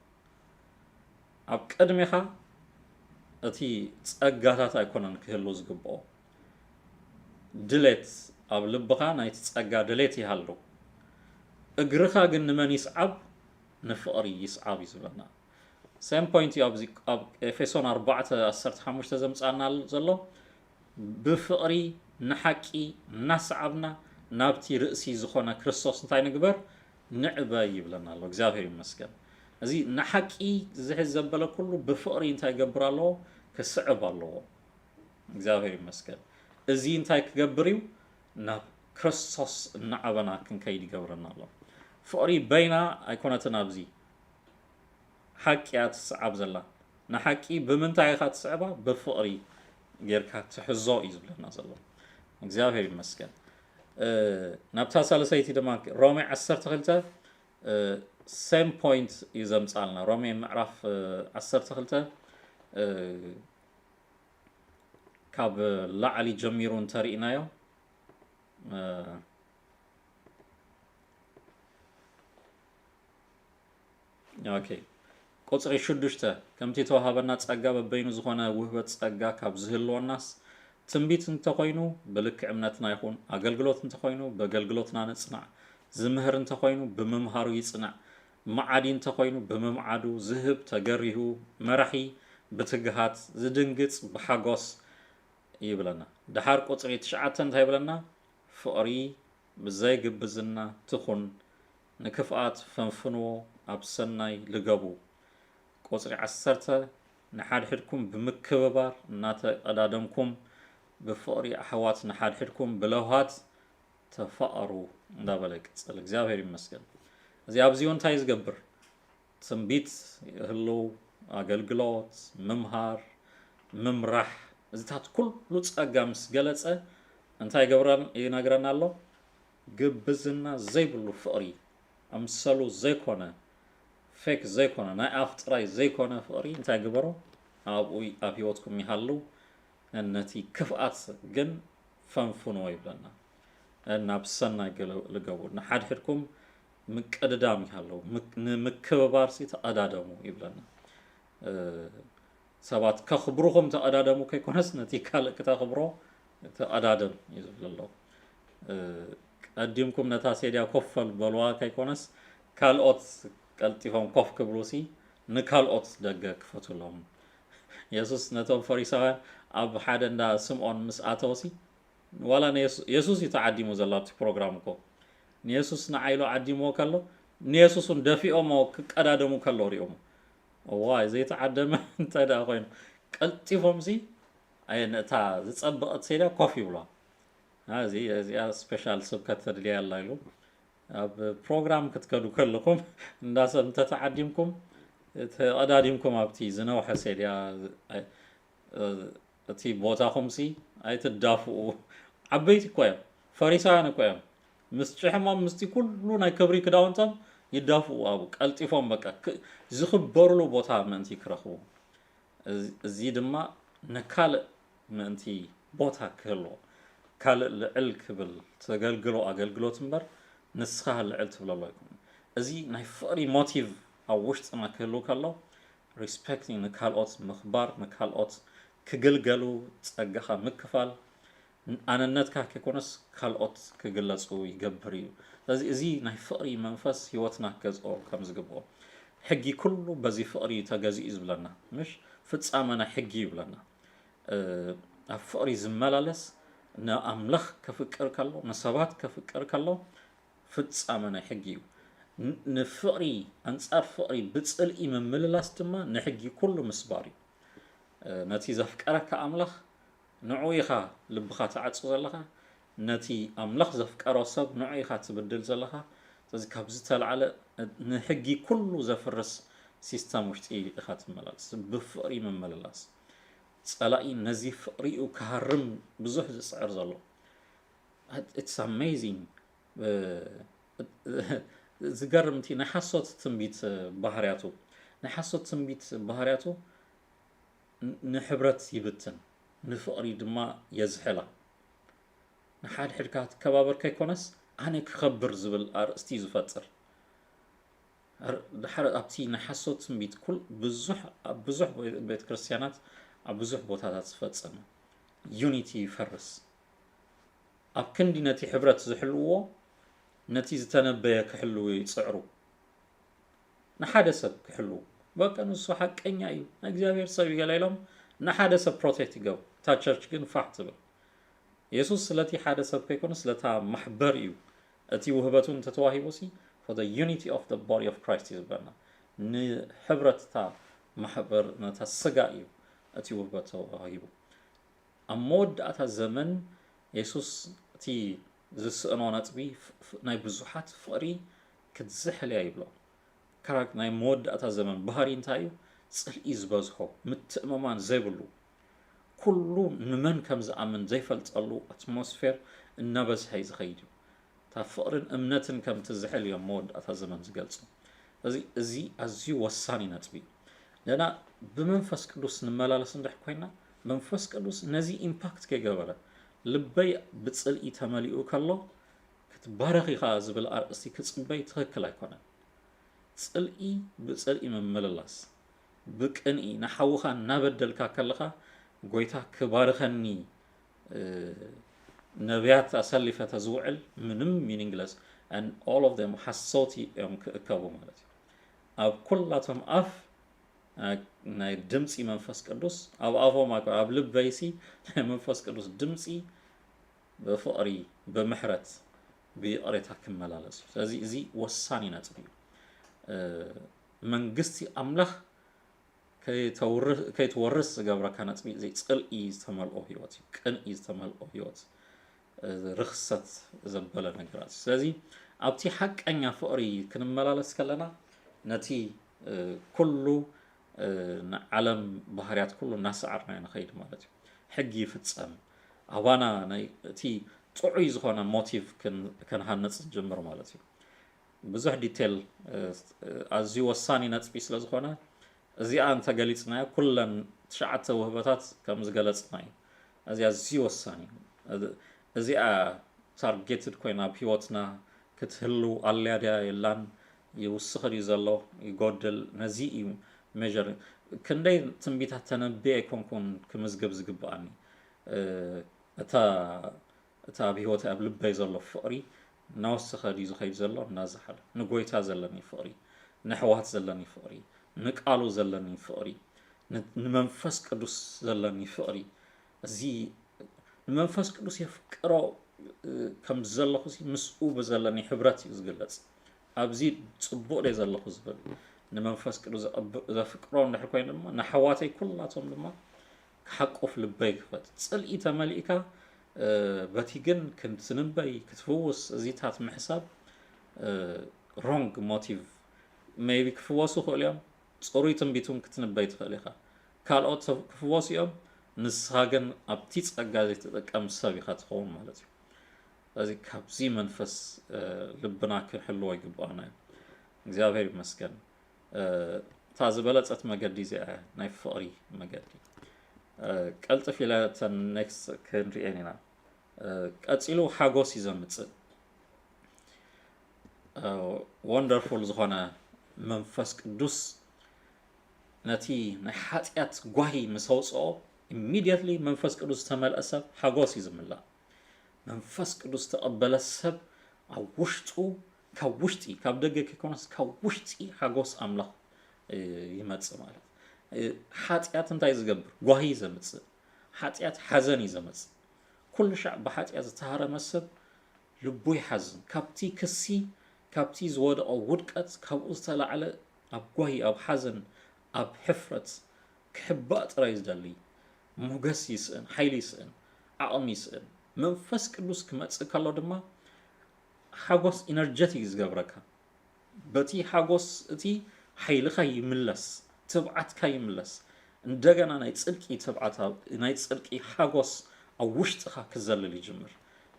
ኣብ ቅድሚኻ እቲ ጸጋታት ኣይኮነን ክህሉ ዝግብኦ ድሌት ኣብ ልብኻ ናይቲ ጸጋ ድሌት ይሃሉ እግርኻ ግን ንመን ይስዓብ ንፍቕሪ ይስዓብ ይዝብለና same point ኣብ ኤፌሶን 4:15 ዘምጻና ዘሎ ብፍቕሪ ንሓቂ እናሰዓብና ናብቲ ርእሲ ዝኾነ ክርስቶስ እንታይ ንግበር ንዕበይ ይብለና ኣሎ እግዚአብሔር ይመስገን እዚ ንሓቂ ዝሕዝ ዘበለ ኩሉ ብፍቕሪ እንታይ ይገብር ኣለዎ ክስዕብ ኣለዎ እግዚአብሔር ይመስገን እዚ እንታይ ክገብር እዩ ናብ ክርስቶስ እናዓበና ክንከይድ ይገብረና ኣሎ ፍቕሪ በይና ኣይኮነትን ኣብዚ ሓቂያ ትስዓብ ዘላ ንሓቂ ብምንታይ ኢኻ ትስዕባ ብፍቕሪ ጌርካ ትሕዞ እዩ ዝብለና ዘሎ እግዚአብሔር ይመስገን ናብታ ሳልሰይቲ ድማ ሮሜ 12 same point ይዘምጻልና ሮሜ ምዕራፍ 12 ካብ ላዕሊ ጀሚሩ እንተሪእናዮ ኦኬ ቁጽሪ 6 ከምቲ ተዋሃበና ጸጋ በበይኑ ዝኾነ ውህበት ጸጋ ካብ ዝህልወናስ ትንቢት እንተኾይኑ በልክዕ እምነትና ይኹን አገልግሎት እንተኾይኑ በአገልግሎትና ንጽናዕ ዝምህር እንተኾይኑ ብምምሃሩ ይጽናዕ መዓዲ እንተኾይኑ ብምምዓዱ ዝህብ ተገሪሁ መራሒ ብትግሃት ዝድንግጽ ብሓጎስ ይብለና ድሓር ቁጽሪ 9 እንታይ ይብለና ፍቕሪ ብዘይ ግብዝና ትኹን ንክፍኣት ፈንፍንዎ ኣብ ሰናይ ልገቡ ቁጽሪ 10 ንሓድሕድኩም ብምክብባር እናተቀዳደምኩም بفقري أحوات نحاد حدكم بلوهات تفقروا دابلك صل እግዚአብሔር ይመስገን እዚ አብዚውን ታይዝ ገብር ትንቢት ህልው አገልግሎት መምሃር መምራህ እዚታት ኩሉ ጸጋ ምስ ገለጸ እንታይ ገብራን ይነግረና ኣሎ ግብዝና ዘይብሉ ፍቅሪ አምሰሉ ዘይኮነ ፌክ ዘይኮነ ናይ አፍጥራይ ዘይኮነ ፍቅሪ እንታይ ገበሮ አብኡይ ኣብ ህይወትኩም ይሃሉ እነቲ ክፍአት ግን ፈንፍኖ ይብለና እና በሰናይ ልገቡ ንሓድ ሕድኩም ምቀደዳም ይሃሉ ምክብባር ሲተቀዳደሙ ይብለና ሰባት ከኽብሩኹም ተቀዳደሙ ከይኮነስ ነቲ ካልእ ከተኽብሮ ተቀዳደም ይዝብለሎ ቀዲምኩም ነታ ሴድያ ኮፈል በልዋ ከይኮነስ ካልኦት ቀልጢፎም ኮፍ ክብሉሲ ንካልኦት ደገ ክፈቱሎም ኢየሱስ ነቶም ፈሪሳውያን ኣብ ሓደ እንዳ ስምዖን ምስ ኣተውሲ ዋላ ኢየሱስ ይተዓዲሙ ዘላቲ ፕሮግራም እኮ ኢየሱስ ንዓይሎ ዓዲሞ ከሎ ንየሱስን ደፊኦሞ ክቀዳደሙ ከለዉ ሪኦም ዋይ ዘይተዓደመ እንታይ ደኣ ኮይኑ ቀልጢፎምሲ ነታ ዝፀበቐት ሴዳ ኮፍ ይብሏ እዚኣ ስፔሻል ስብከት ተድልያ ኣላ ኢሉ ኣብ ፕሮግራም ክትከዱ ከለኹም እንዳሰብ እንተተዓዲምኩም ተቐዳዲምኩም ኣብቲ ዝነውሐ ሴድያ እቲ ቦታኹምሲ ኣይትዳፍኡ ዓበይቲ እኮ እዮም ፈሪሳውያን እኮ እዮም ምስ ጭሕሞም ምስቲ ኩሉ ናይ ክብሪ ክዳውንቶም ይዳፍኡ ኣብኡ ቀልጢፎም በቃ ዝኽበሩሉ ቦታ ምእንቲ ክረኽቡ እዚ ድማ ንካልእ ምእንቲ ቦታ ክህልዎ ካልእ ልዕል ክብል ተገልግሎ ኣገልግሎት እምበር ንስኻ ልዕል ትብለሎ ይኹን እዚ ናይ ፍቕሪ ሞቲቭ ኣብ ውሽጥና ክህሉ ከሎ ሪስፔክቲንግ ንካልኦት ምኽባር ንካልኦት ክግልገሉ ፀጋኻ ምክፋል ኣነነትካ ከይኮነስ ካልኦት ክግለፁ ይገብር እዩ ስለዚ እዚ ናይ ፍቕሪ መንፈስ ሂወትና ክገዝኦ ከም ዝግብኦ ሕጊ ኩሉ በዚ ፍቕሪ ተገዚኡ ዝብለና ምሽ ፍፃመ ናይ ሕጊ ይብለና ኣብ ፍቕሪ ዝመላለስ ንኣምላኽ ከፍቅር ከሎ ንሰባት ከፍቅር ከሎ ፍፃመ ናይ ሕጊ እዩ ንፍቕሪ ኣንጻር ፍቕሪ ብፅልኢ ምምልላስ ድማ ንሕጊ ኩሉ ምስባር እዩ ነቲ ዘፍቀረካ ኣምላኽ ንዑ ኢኻ ልብኻ ተዓፁ ዘለኻ ነቲ ኣምላኽ ዘፍቀሮ ሰብ ንዑ ኢኻ ትብድል ዘለኻ ስለዚ ካብ ዝተለዓለ ንሕጊ ኩሉ ዘፍርስ ሲስተም ውሽጢ ኢኻ ትመላለስ ብፍቕሪ ምምልላስ ፀላኢ ነዚ ፍቕሪኡ ክሃርም ብዙሕ ዝፅዕር ዘሎ ኢትስ ኣሜዚንግ ዝገርም እቲ ናይ ሓሶት ትንቢት ባህርያቱ ናይ ሓሶት ትንቢት ባህርያቱ ንሕብረት ይብትን ንፍቕሪ ድማ የዝሕላ ንሓድ ሕድካ ትከባበር ከይኮነስ ኣነ ክኸብር ዝብል ኣርእስቲ ዝፈጥር ድሓር ኣብቲ ናይ ሓሶት ትንቢት ኩል ብዙሕ ቤተ ክርስቲያናት ኣብ ብዙሕ ቦታታት ዝፈፀመ ዩኒቲ ይፈርስ ኣብ ክንዲ ነቲ ሕብረት ዝሕልዎ ነቲ ዝተነበየ ክሕልው ይፅዕሩ ንሓደ ሰብ ክሕልው በቃ ንሱ ሓቀኛ እዩ ናይ እግዚኣብሔር ሰብ እዩ ኢሎም ንሓደ ሰብ ፕሮቴክት ይገብሩ እታ ቸርች ግን ፋሕ ትብል ኢየሱስ ስለቲ ሓደ ሰብ ከይኮነ ስለታ ማሕበር እዩ እቲ ውህበቱ እንተተዋሂቡሲ for the unity of the body of Christ is በና ንሕብረትታ ማሕበር ነታ ስጋ እዩ እቲ ውህበቱ ተዋሂቡ ኣብ መወዳእታ ዘመን ኢየሱስ እቲ ዝስእኖ ነጥቢ ናይ ብዙሓት ፍቕሪ ክትዝሕልያ ይብሎ ካራክ ናይ መወዳእታ ዘመን ባህሪ እንታይ እዩ ፅልኢ ዝበዝሖ ምትእምማን ዘይብሉ ኩሉ ንመን ከም ዝኣምን ዘይፈልጠሉ ኣትሞስፌር እናበዝሐ ዝኸይድ እዩ እታ ፍቕርን እምነትን ከም ትዝሕል እዮም መወዳእታ ዘመን ዝገልፁ እዚ ኣዝዩ ወሳኒ ነጥቢ እዩ ለና ብመንፈስ ቅዱስ ንመላለስ እንድሕ ኮይና መንፈስ ቅዱስ ነዚ ኢምፓክት ከይገበረ ልበይ ብፅልኢ ተመሊኡ ከሎ ክትባረኽ ኢኻ ዝብል ኣርእስቲ ክፅበይ ትኽክል ኣይኮነን ፅልኢ ብፅልኢ ምምልላስ ብቅንኢ ንሓውኻ እናበደልካ ከለኻ ጎይታ ክባርኸኒ ነቢያት ኣሰሊፈ ተዝውዕል ምንም ሚኒንግለስ and all of them ሓሶቲ እዮም ክእከቡ ማለት እዩ ኣብ ኩላቶም ኣፍ ናይ ድምፂ መንፈስ ቅዱስ ኣብ ኣፎም ኣብ ልበይሲ ናይ መንፈስ ቅዱስ ድምፂ ብፍቕሪ ብምሕረት ብይቕሬታ ክመላለስ እዩ ስለዚ እዚ ወሳኒ ነጥቢ እዩ መንግስቲ ኣምላኽ ከይትወርስ ዝገብረካ ነጥቢ እዚ ፅልኢ ዝተመልኦ ሂወት እዩ ቅንኢ ዝተመልኦ ሂወት ርክሰት ዘበለ ነገራት ስለዚ ኣብቲ ሓቀኛ ፍቕሪ ክንመላለስ ከለና ነቲ ኩሉ ዓለም ባህርያት ኩሉ እናሰዓርና ንኸይድ ማለት እዩ ሕጊ ይፍፀም ኣባና ናይ እቲ ጥዑይ ዝኾነ ሞቲቭ ክንሃንፅ ጀምር ማለት እዩ ብዙሕ ዲቴል ኣዝዩ ወሳኒ ነጥቢ ስለ ዝኾነ እዚኣ እንተገሊፅናዮ ኩለን 9 ውህበታት ከም ዝገለፅና እዩ እዚ ኣዝዩ ወሳኒ እዚኣ ታርጌትድ ኮይና ኣብ ሂወትና ክትህሉ ኣልያድያ የላን ይውስኽ ድዩ ዘሎ ይጎድል ነዚ እዩ ሜጀር ክንደይ ትንቢታት ተነብየ ኣይኮንኩን ክምዝግብ ዝግብኣኒ እታ ኣብ ሂወተይ ኣብ ልበይ ዘሎ ፍቕሪ እናወሰኸ ድዩ ዝኸይድ ዘሎ እናዝሓለ ንጎይታ ዘለኒ ፍቕሪ ንሕዋት ዘለኒ ፍቕሪ ንቃሉ ዘለኒ ፍቕሪ ንመንፈስ ቅዱስ ዘለኒ ፍቕሪ እዚ ንመንፈስ ቅዱስ የፍቅሮ ከም ዘለኹ ምስኡ ብዘለኒ ሕብረት እዩ ዝግለጽ أبزي تصبوا لي زلخ زبل نمنفس قدوس إذا فكرون نحن كوين لما نحواتي كلاتهم لما حق في لبيك فتصل إيتا ملائكة باتيجن كنت سنبي كتفوس زيتات محساب wrong motive maybe كفوسو خليهم صوري تنبيتهم كتنبيت خليها ካልኦት ክፍወስ እዮም ንስኻ ግን ኣብቲ ፀጋ ዘይተጠቀም ሰብ ኢኻ ትኸውን ማለት እዩ ስለዚ ካብዚ መንፈስ ልብና ክንሕልዎ ይግባአና እዩ እግዚኣብሔር ይመስገን እታ ዝበለፀት መገዲ እዚኣ ናይ ፍቕሪ መገዲ ቀልጥፍ ኢለ ተን ኔክስት ክንሪአን ኢና ቀፂሉ ሓጎስ እዩ ዘምፅእ ወንደርፉል ዝኾነ መንፈስ ቅዱስ ነቲ ናይ ሓጢኣት ጓሂ ምስ ኣውፅኦ ኢሚድየትሊ መንፈስ ቅዱስ ተመልአ ሰብ ሓጎስ እዩ ዝምላእ መንፈስ ቅዱስ ተቐበለ ሰብ ኣብ ውሽጡ ካብ ውሽጢ ካብ ደገ ከይኮነስ ካብ ውሽጢ ሓጎስ ኣምላኽ ይመፅእ ማለት ሓጢኣት እንታይ ዝገብር ጓሂ ዘምፅእ ሓጢኣት ሓዘን እዩ ዘምፅእ ኩሉ ሻዕ ብሓጢኣት ዝተሃረመ ሰብ ልቡ ይሓዝን ካብቲ ክሲ ካብቲ ዝወደቐ ውድቀት ካብኡ ዝተላዕለ ኣብ ጓሂ ኣብ ሓዘን ኣብ ሕፍረት ክሕባእ ጥራይ ዝደሊ ሞገስ ይስእን ሓይሊ ይስእን ዓቕሚ ይስእን መንፈስ ቅዱስ ክመፅእ ከሎ ድማ ሓጎስ ኢነርጀቲክ ዝገብረካ በቲ ሓጎስ እቲ ሓይልኻ ይምለስ ትብዓትካ ይምለስ እንደገና ናይ ፅድቂ ትብዓት ናይ ፅድቂ ሓጎስ ኣብ ውሽጥኻ ክዘልል ይጅምር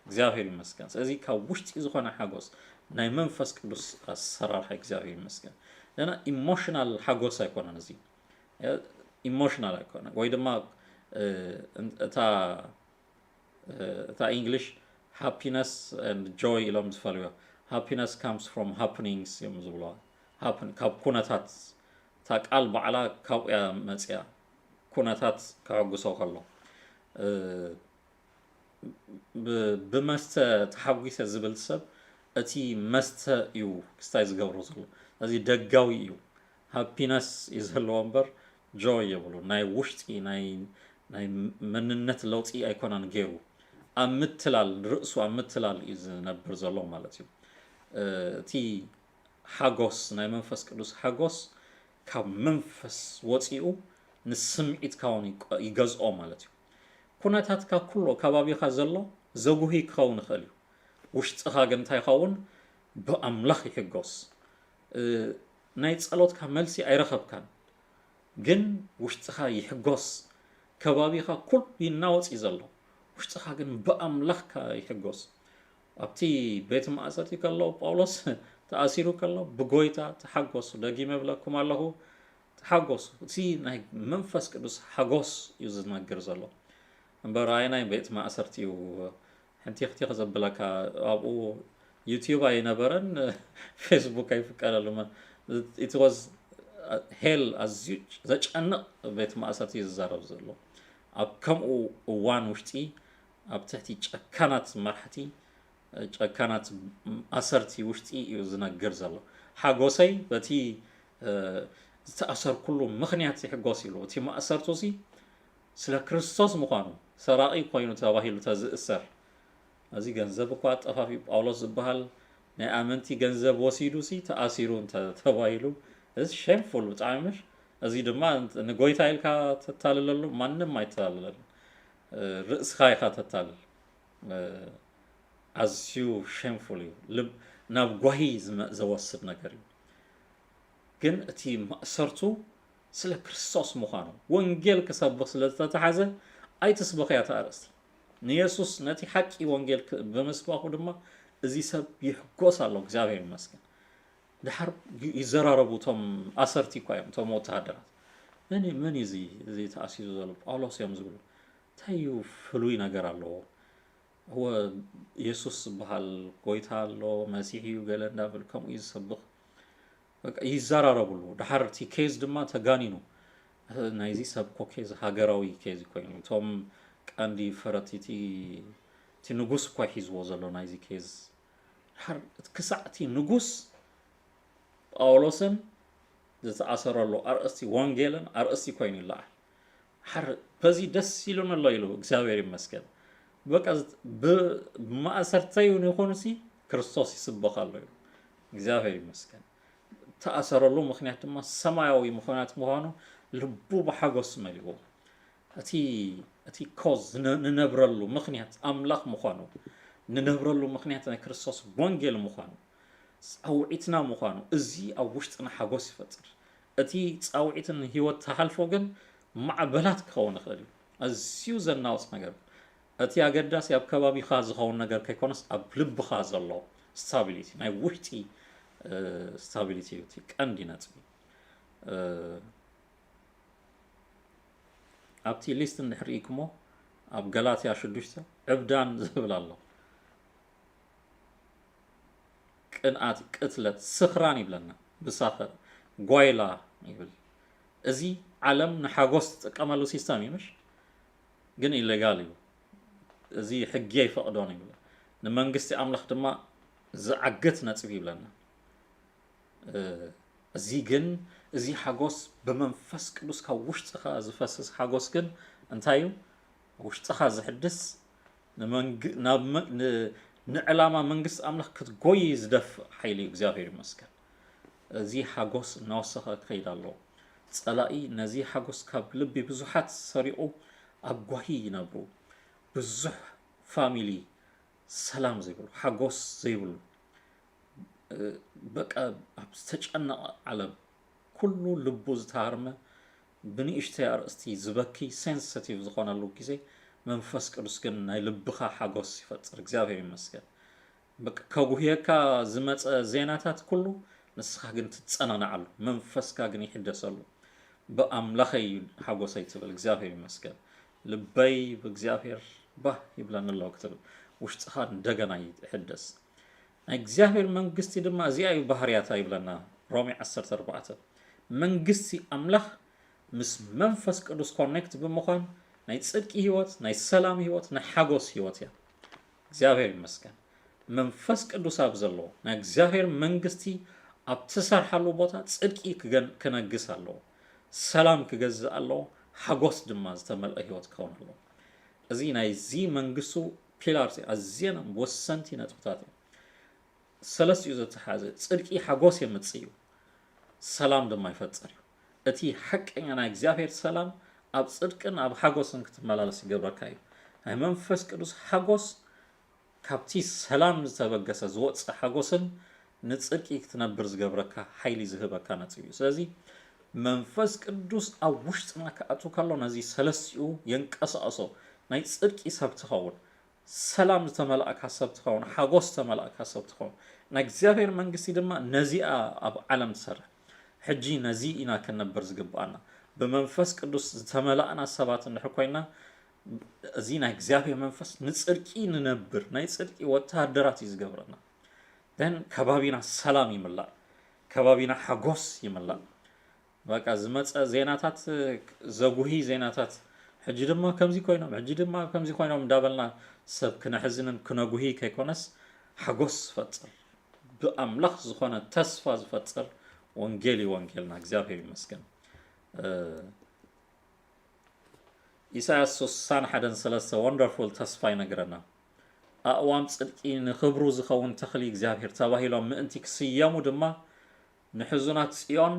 እግዚአብሔር ይመስገን ስለዚ ካብ ውሽጢ ዝኾነ ሓጎስ ናይ መንፈስ ቅዱስ ኣሰራርሓ እግዚአብሔር ይመስገን لأن emotional حاجوس هيكون نزي emotional هيكون ويدما تا English happiness and joy لهم تفعلوا happiness comes from happenings يوم زبلا happen كاب كوناتات تاك قلب على كاب يا مسيا كوناتات كعجوسه خلوا بمست تحويس زبل سب أتي مست يو كستايز جبروزلو هذه دقاوي يو happiness يزهلو أمبر joy يبلو ناي وشتي ناي مننت لوتي أيكون نجيرو أمتلال رأسو أمتلال إذ نبر زلو مالتيو تي حاجوس ناي منفس كدوس حاجوس كمنفس وطيو نسمعت كوني يجزء مالتيو كوناتات كله كبابي خزلو زوجي كون خليو وشتها جنتاي خون بأملاخ يحجوس ናይ ጸሎትካ መልሲ ኣይረኸብካን ግን ውሽጥኻ ይሕጎስ ከባቢኻ ኩሉ ይናወጽ ዘሎ ውሽጥኻ ግን ብኣምላኽካ ይሕጎስ ኣብቲ ቤት ማእሰርቲ ከሎ ጳውሎስ ተኣሲሩ ከሎ ብጎይታ ተሓጎሱ ደጊመ ብለኩም ኣለኹ ተሓጎሱ እቲ ናይ መንፈስ ቅዱስ ሓጎስ እዩ ዝነግር ዘሎ እምበር ኣይ ናይ ቤት ማእሰርቲ እዩ ሓንቲ ክቲ ከዘብለካ ኣብኡ ዩቲዩብ ኣይነበረን ፌስቡክ ኣይፍቀደሉማ it was hell as ዘጨንቕ ቤት ማእሰርቲ ዝዛረብ ዘሎ ኣብ ከምኡ እዋን ውሽጢ ኣብ ትሕቲ ጨካናት መራሕቲ ጨካናት ኣሰርቲ ውሽጢ እዩ ዝነግር ዘሎ ሓጎሰይ በቲ ዝተኣሰር ኩሉ ምኽንያት ይሕጎስ ኢሉ እቲ ማእሰርቱ ሲ ስለ ክርስቶስ ምዃኑ ሰራቒ ኮይኑ ተባሂሉ ተዝእሰር እዚ ገንዘብ እኳ ጠፋፊ ጳውሎስ ዝበሃል ናይ ኣመንቲ ገንዘብ ወሲዱ ሲ ተኣሲሩ ተባሂሉ እዚ ሼምፉል ብጣዕሚ ምሽ እዚ ድማ ንጎይታ ኢልካ ተታልለሉ ማንም ኣይተታልለሉ ርእስኻ ኢኻ ተታልል ኣዝዩ ሼምፉል እዩ ልብ ናብ ጓሂ ዘወስድ ነገር እዩ ግን እቲ ማእሰርቱ ስለ ክርስቶስ ምዃኑ ወንጌል ክሰብኽ ስለ ዝተተሓዘ ኣይትስበኽ እያ ተኣርእስቲ ንየሱስ ነቲ ሓቂ ወንጌል ብምስባኹ ድማ እዚ ሰብ ይሕጎስ ኣሎ እግዚአብሔር ይመስገን ድሓር ይዘራረቡ ቶም ኣሰርቲ እኳ እዮም ቶም ወታሃደራት መን እዚ ተኣሲሩ ዘሎ ጳውሎስ እዮም ዝብሉ እንታይ እዩ ፍሉይ ነገር ኣለዎ هو ኢየሱስ ዝበሃል ጎይታ ኣሎ መሲሕ እዩ ገለ እንዳብል ከምኡ እዩ ዝሰብኽ ይዘራረብሉ ድሓር እቲ ኬዝ ድማ ተጋኒኑ ናይዚ ሰብ ኮ ኬዝ ሃገራዊ ኬዝ ኮይኑ ቶም ቀንዲ ፈረቲቲ እቲ ንጉስ እኳ ሒዝዎ ዘሎ ናይዚ ኬዝ ድሓር ክሳዕ እቲ ንጉስ ጳውሎስን ዝተኣሰረሉ ኣርእስቲ ወንጌልን ኣርእስቲ ኮይኑ ይለዓል ድሓር በዚ ደስ ኢሉን ኣሎ ኢሉ እግዚአብሔር ይመስገን በቃ ብማእሰርተይ ይኹን ሲ ክርስቶስ ይስበኽ ኣሎ ኢሉ እግዚአብሔር ይመስገን ተኣሰረሉ ምክንያት ድማ ሰማያዊ ምክንያት ምዃኑ ልቡ ብሓጎስ መሊኡ እቲ ኮዝ ንነብረሉ ምክንያት ኣምላኽ ምዃኑ ንነብረሉ ምክንያት ናይ ክርስቶስ ወንጌል ምዃኑ ፃውዒትና ምዃኑ እዚ ኣብ ውሽጥና ሓጎስ ይፈጥር እቲ ፃውዒትን ሂወት ተሓልፎ ግን ማዕበላት ክኸውን ይኽእል እዩ ኣዝዩ ዘናውፅ ነገር እቲ ኣገዳሲ ኣብ ከባቢኻ ዝኸውን ነገር ከይኮነስ ኣብ ልብኻ ዘሎ ስታቢሊቲ ናይ ውሽጢ ስታቢሊቲ እቲ ቀንዲ ነጥቢ ኣብቲ ሊስት እንድሕሪኢኩሞ ኣብ ገላትያ 6 ዕብዳን ዝብል ኣሎ ቅንኣት ቅትለት ስኽራን ይብለና ብሳኸር ጓይላ ይብል እዚ ዓለም ንሓጎስ ትጥቀመሉ ሲስተም እዩ ምሽ ግን ኢሌጋል እዩ እዚ ሕጊ ይፈቅዶን ይብለ ንመንግስቲ ኣምላኽ ድማ ዝዓግት ነጥቢ ይብለና እዚ ግን እዚ ሓጎስ ብመንፈስ ቅዱስ ካብ ውሽጥኻ ዝፈስስ ሓጎስ ግን እንታይ እዩ ውሽጥኻ ዝሕድስ ንዕላማ መንግስቲ ኣምላኽ ክትጎይ ዝደፍእ ሓይሊ እግዚአብሔር ይመስገን እዚ ሓጎስ እናወሰኸ ክኸይድ ኣለዎ ፀላኢ ነዚ ሓጎስ ካብ ልቢ ብዙሓት ሰሪቑ ኣብ ጓሂ ይነብሩ ብዙሕ ፋሚሊ ሰላም ዘይብሉ ሓጎስ ዘይብሉ በቃ ኣብ ዝተጨነቐ ዓለም ኩሉ ልቡ ዝተሃርመ ብንእሽተይ ኣርእስቲ ዝበኪ ሴንሲቲቭ ዝኾነሉ ግዜ መንፈስ ቅዱስ ግን ናይ ልብኻ ሓጎስ ይፈጥር እግዚአብሔር ይመስገን በቃ ከጉህየካ ዝመፀ ዜናታት ኩሉ ንስኻ ግን ትፀናነዓሉ መንፈስካ ግን ይሕደሰሉ ብኣምላኸይ ሓጎሰይ ትብል እግዚአብሔር ይመስገን ልበይ ብእግዚአብሔር ባህ ይብለኒ ኣለዎ ክትብል ውሽጥኻ እንደገና ይሕደስ ናይ እግዚአብሔር መንግስቲ ድማ እዚኣ እዩ ባህርያታ ይብለና ሮሜ 14 መንግስቲ ኣምላኽ ምስ መንፈስ ቅዱስ ኮኔክት ብምዃን ናይ ጽድቂ ህይወት ናይ ሰላም ህይወት ናይ ሓጎስ ህይወት እያ እግዚአብሔር ይመስገን መንፈስ ቅዱስ ኣብ ዘሎ ናይ እግዚአብሔር መንግስቲ ኣብ ትሰርሓሉ ቦታ ጽድቂ ክነግስ ኣለዎ ሰላም ክገዝእ ኣለዎ ሓጎስ ድማ ዝተመልአ ህይወት ክኸውን ኣለዎ እዚ ናይዚ መንግስቱ ፒላርስ ኣዝየን ወሰንቲ ነጥብታት እዩ ሰለስተ እዩ ዝተሓዘ ጽድቂ ሓጎስ የምጽእ እዩ ሰላም ድማ ይፈጥር እዩ እቲ ሓቀኛ ናይ እግዚአብሔር ሰላም ኣብ ጽድቅን ኣብ ሓጎስን ክትመላለስ ይገብረካ እዩ ናይ መንፈስ ቅዱስ ሓጎስ ካብቲ ሰላም ዝተበገሰ ዝወፅእ ሓጎስን ንጽድቂ ክትነብር ዝገብረካ ሓይሊ ዝህበካ ነጥብ እዩ ስለዚ መንፈስ ቅዱስ ኣብ ውሽጥና ክኣቱ ከሎ ነዚ ሰለስቲኡ የንቀሳቀሶ ናይ ጽድቂ ሰብ ትኸውን ሰላም ዝተመልአካ ሰብ ትኸውን ሓጎስ ዝተመልአካ ሰብ ትኸውን ናይ እግዚአብሔር መንግስቲ ድማ ነዚኣ ኣብ ዓለም ትሰርሕ ሕጂ ነዚ ኢና ክንነብር ዝግባአና ብመንፈስ ቅዱስ ዝተመልአና ሰባት እንድሕር ኮይና እዚ ናይ እግዚአብሔር መንፈስ ንጽድቂ ንነብር ናይ ጽድቂ ወተሃደራት እዩ ዝገብረና ደን ከባቢና ሰላም ይምላእ ከባቢና ሓጎስ ይምላእ በቃ ዝመፀ ዜናታት ዘጉሂ ዜናታት ሕጂ ድማ ከምዚ ኮይኖም ሕጂ ድማ ከምዚ ኮይኖም እንዳበልና ሰብ ክነሕዝንን ክነጉሂ ከይኮነስ ሓጎስ ዝፈጥር ብኣምላኽ ዝኾነ ተስፋ ዝፈጥር ወንጌል ወንጌልና እግዚአብሔር ይመስገን ኢሳያስ 61:3 ወንደርፉል ተስፋ ይነግረና ኣእዋም ጽድቂ ንኽብሩ ዝኸውን ተኽሊ እግዚአብሔር ተባሂሎም ምእንቲ ክስየሙ ድማ ንሕዙናት ጽዮን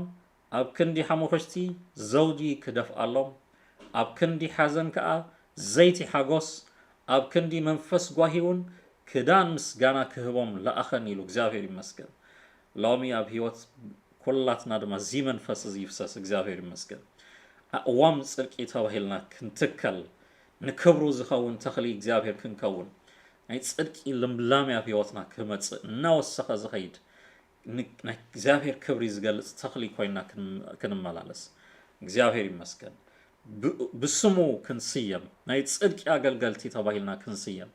ኣብ ክንዲ ሓሙኽሽቲ ዘውዲ ክደፍኣሎም ኣብ ክንዲ ሓዘን ከዓ ዘይቲ ሓጎስ ኣብ ክንዲ መንፈስ ጓሂውን ክዳን ምስጋና ክህቦም ለኣኸን ኢሉ እግዚአብሔር ይመስገን ሎሚ ኣብ ህይወት ኩላትና ድማ እዚ መንፈስ እዚ ይፍሰስ እግዚአብሔር ይመስገን ኣእዋም ጽድቂ ተባሂልና ክንትከል ንክብሩ ዝኸውን ተኽሊ እግዚአብሔር ክንከውን ናይ ጽድቂ ልምላሜ ኣብ ህይወትና ክመጽእ እናወሰኸ ዝኸይድ ናይ እግዚአብሔር ክብሪ ዝገልጽ ተኽሊ ኮይና ክንመላለስ እግዚአብሔር ይመስገን ብስሙ ክንስየም ናይ ጽድቂ ኣገልገልቲ ተባሂልና ክንስየም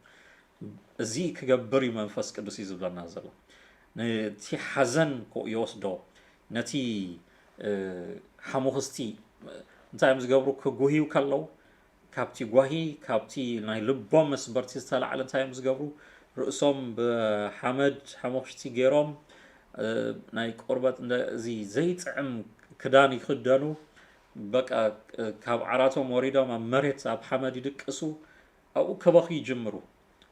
እዚ ክገብር እዩ መንፈስ ቅዱስ እዩ ዝብለና ዘሎ ነቲ ሓዘን ይወስዶ ነቲ ሓሙኽስቲ እንታይ እዮም ዝገብሩ ክጉሂው ከለዉ ካብቲ ጓሂ ካብቲ ናይ ልቦም መስበርቲ ዝተላዕለ እንታይ እዮም ዝገብሩ ርእሶም ብሓመድ ሓሙኽሽቲ ገይሮም ናይ ቆርበት እዚ ዘይጥዕም ክዳን ይክደኑ በቃ ካብ ዓራቶም ወሪዶም ኣብ መሬት ኣብ ሓመድ ይድቅሱ ኣብኡ ከበኺ ይጅምሩ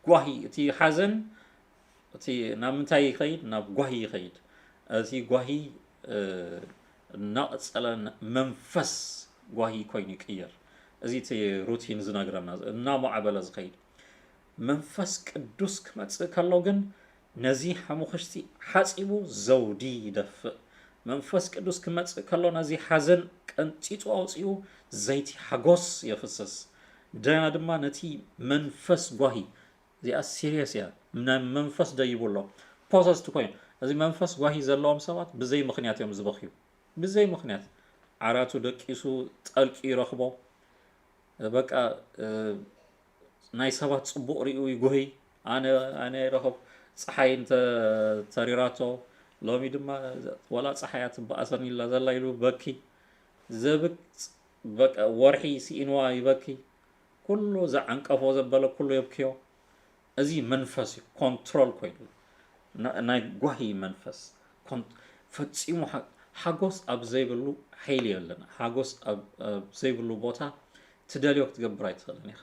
ጓሂ እቲ ሓዘን እቲ ናብ ምንታይ ይኸይድ ናብ ጓሂ ይኸይድ እዚ ጓሂ እናቐፀለ መንፈስ ጓሂ ኮይኑ ይቅየር እዚ እቲ ሩቲን ዝነግረና እናማዕበለ ዝኸይድ መንፈስ ቅዱስ ክመጽእ ከሎ ግን ነዚ ሓሙኽሽቲ ሓፂቡ ዘውዲ ይደፍእ መንፈስ ቅዱስ ክመጽእ ከሎ ነዚ ሓዘን ቀንጢጡ ኣውፂኡ ዘይቲ ሓጎስ የፍስስ ደና ድማ ነቲ መንፈስ ጓሂ እዚኣ ሲሪየስ እያ ናይ መንፈስ ደይብሎ ፖሰስቲ ኮይኑ እዚ መንፈስ ጓሂ ዘለዎም ሰባት ብዘይ ምኽንያት እዮም ዝበኽዩ ብዘይ ምኽንያት ዓራቱ ደቂሱ ጠልቂ ይረኽቦ በቃ ናይ ሰባት ጽቡቕ ሪኡ ይጎሂ ኣነ ይረኽብ ፀሓይ ተሪራቶ ሎሚ ድማ ወላ ፀሓያ ትበኣሰኒ ኢላ ዘላ ኢሉ በኪ ዘብቅ በቃ ወርሒ ሲኢንዋ ይበኪ ኩሉ ዘዓንቀፎ ዘበለ ኩሉ የብክዮ እዚ መንፈስ ኮንትሮል ኮይኑ ናይ ጓሂ መንፈስ ፈጺሙ ሓጎስ ኣብ ዘይብሉ ሓይሊ የለና ሓጎስ ኣብ ዘይብሉ ቦታ ትደልዮ ክትገብር ኣይትኽእልን ኢኻ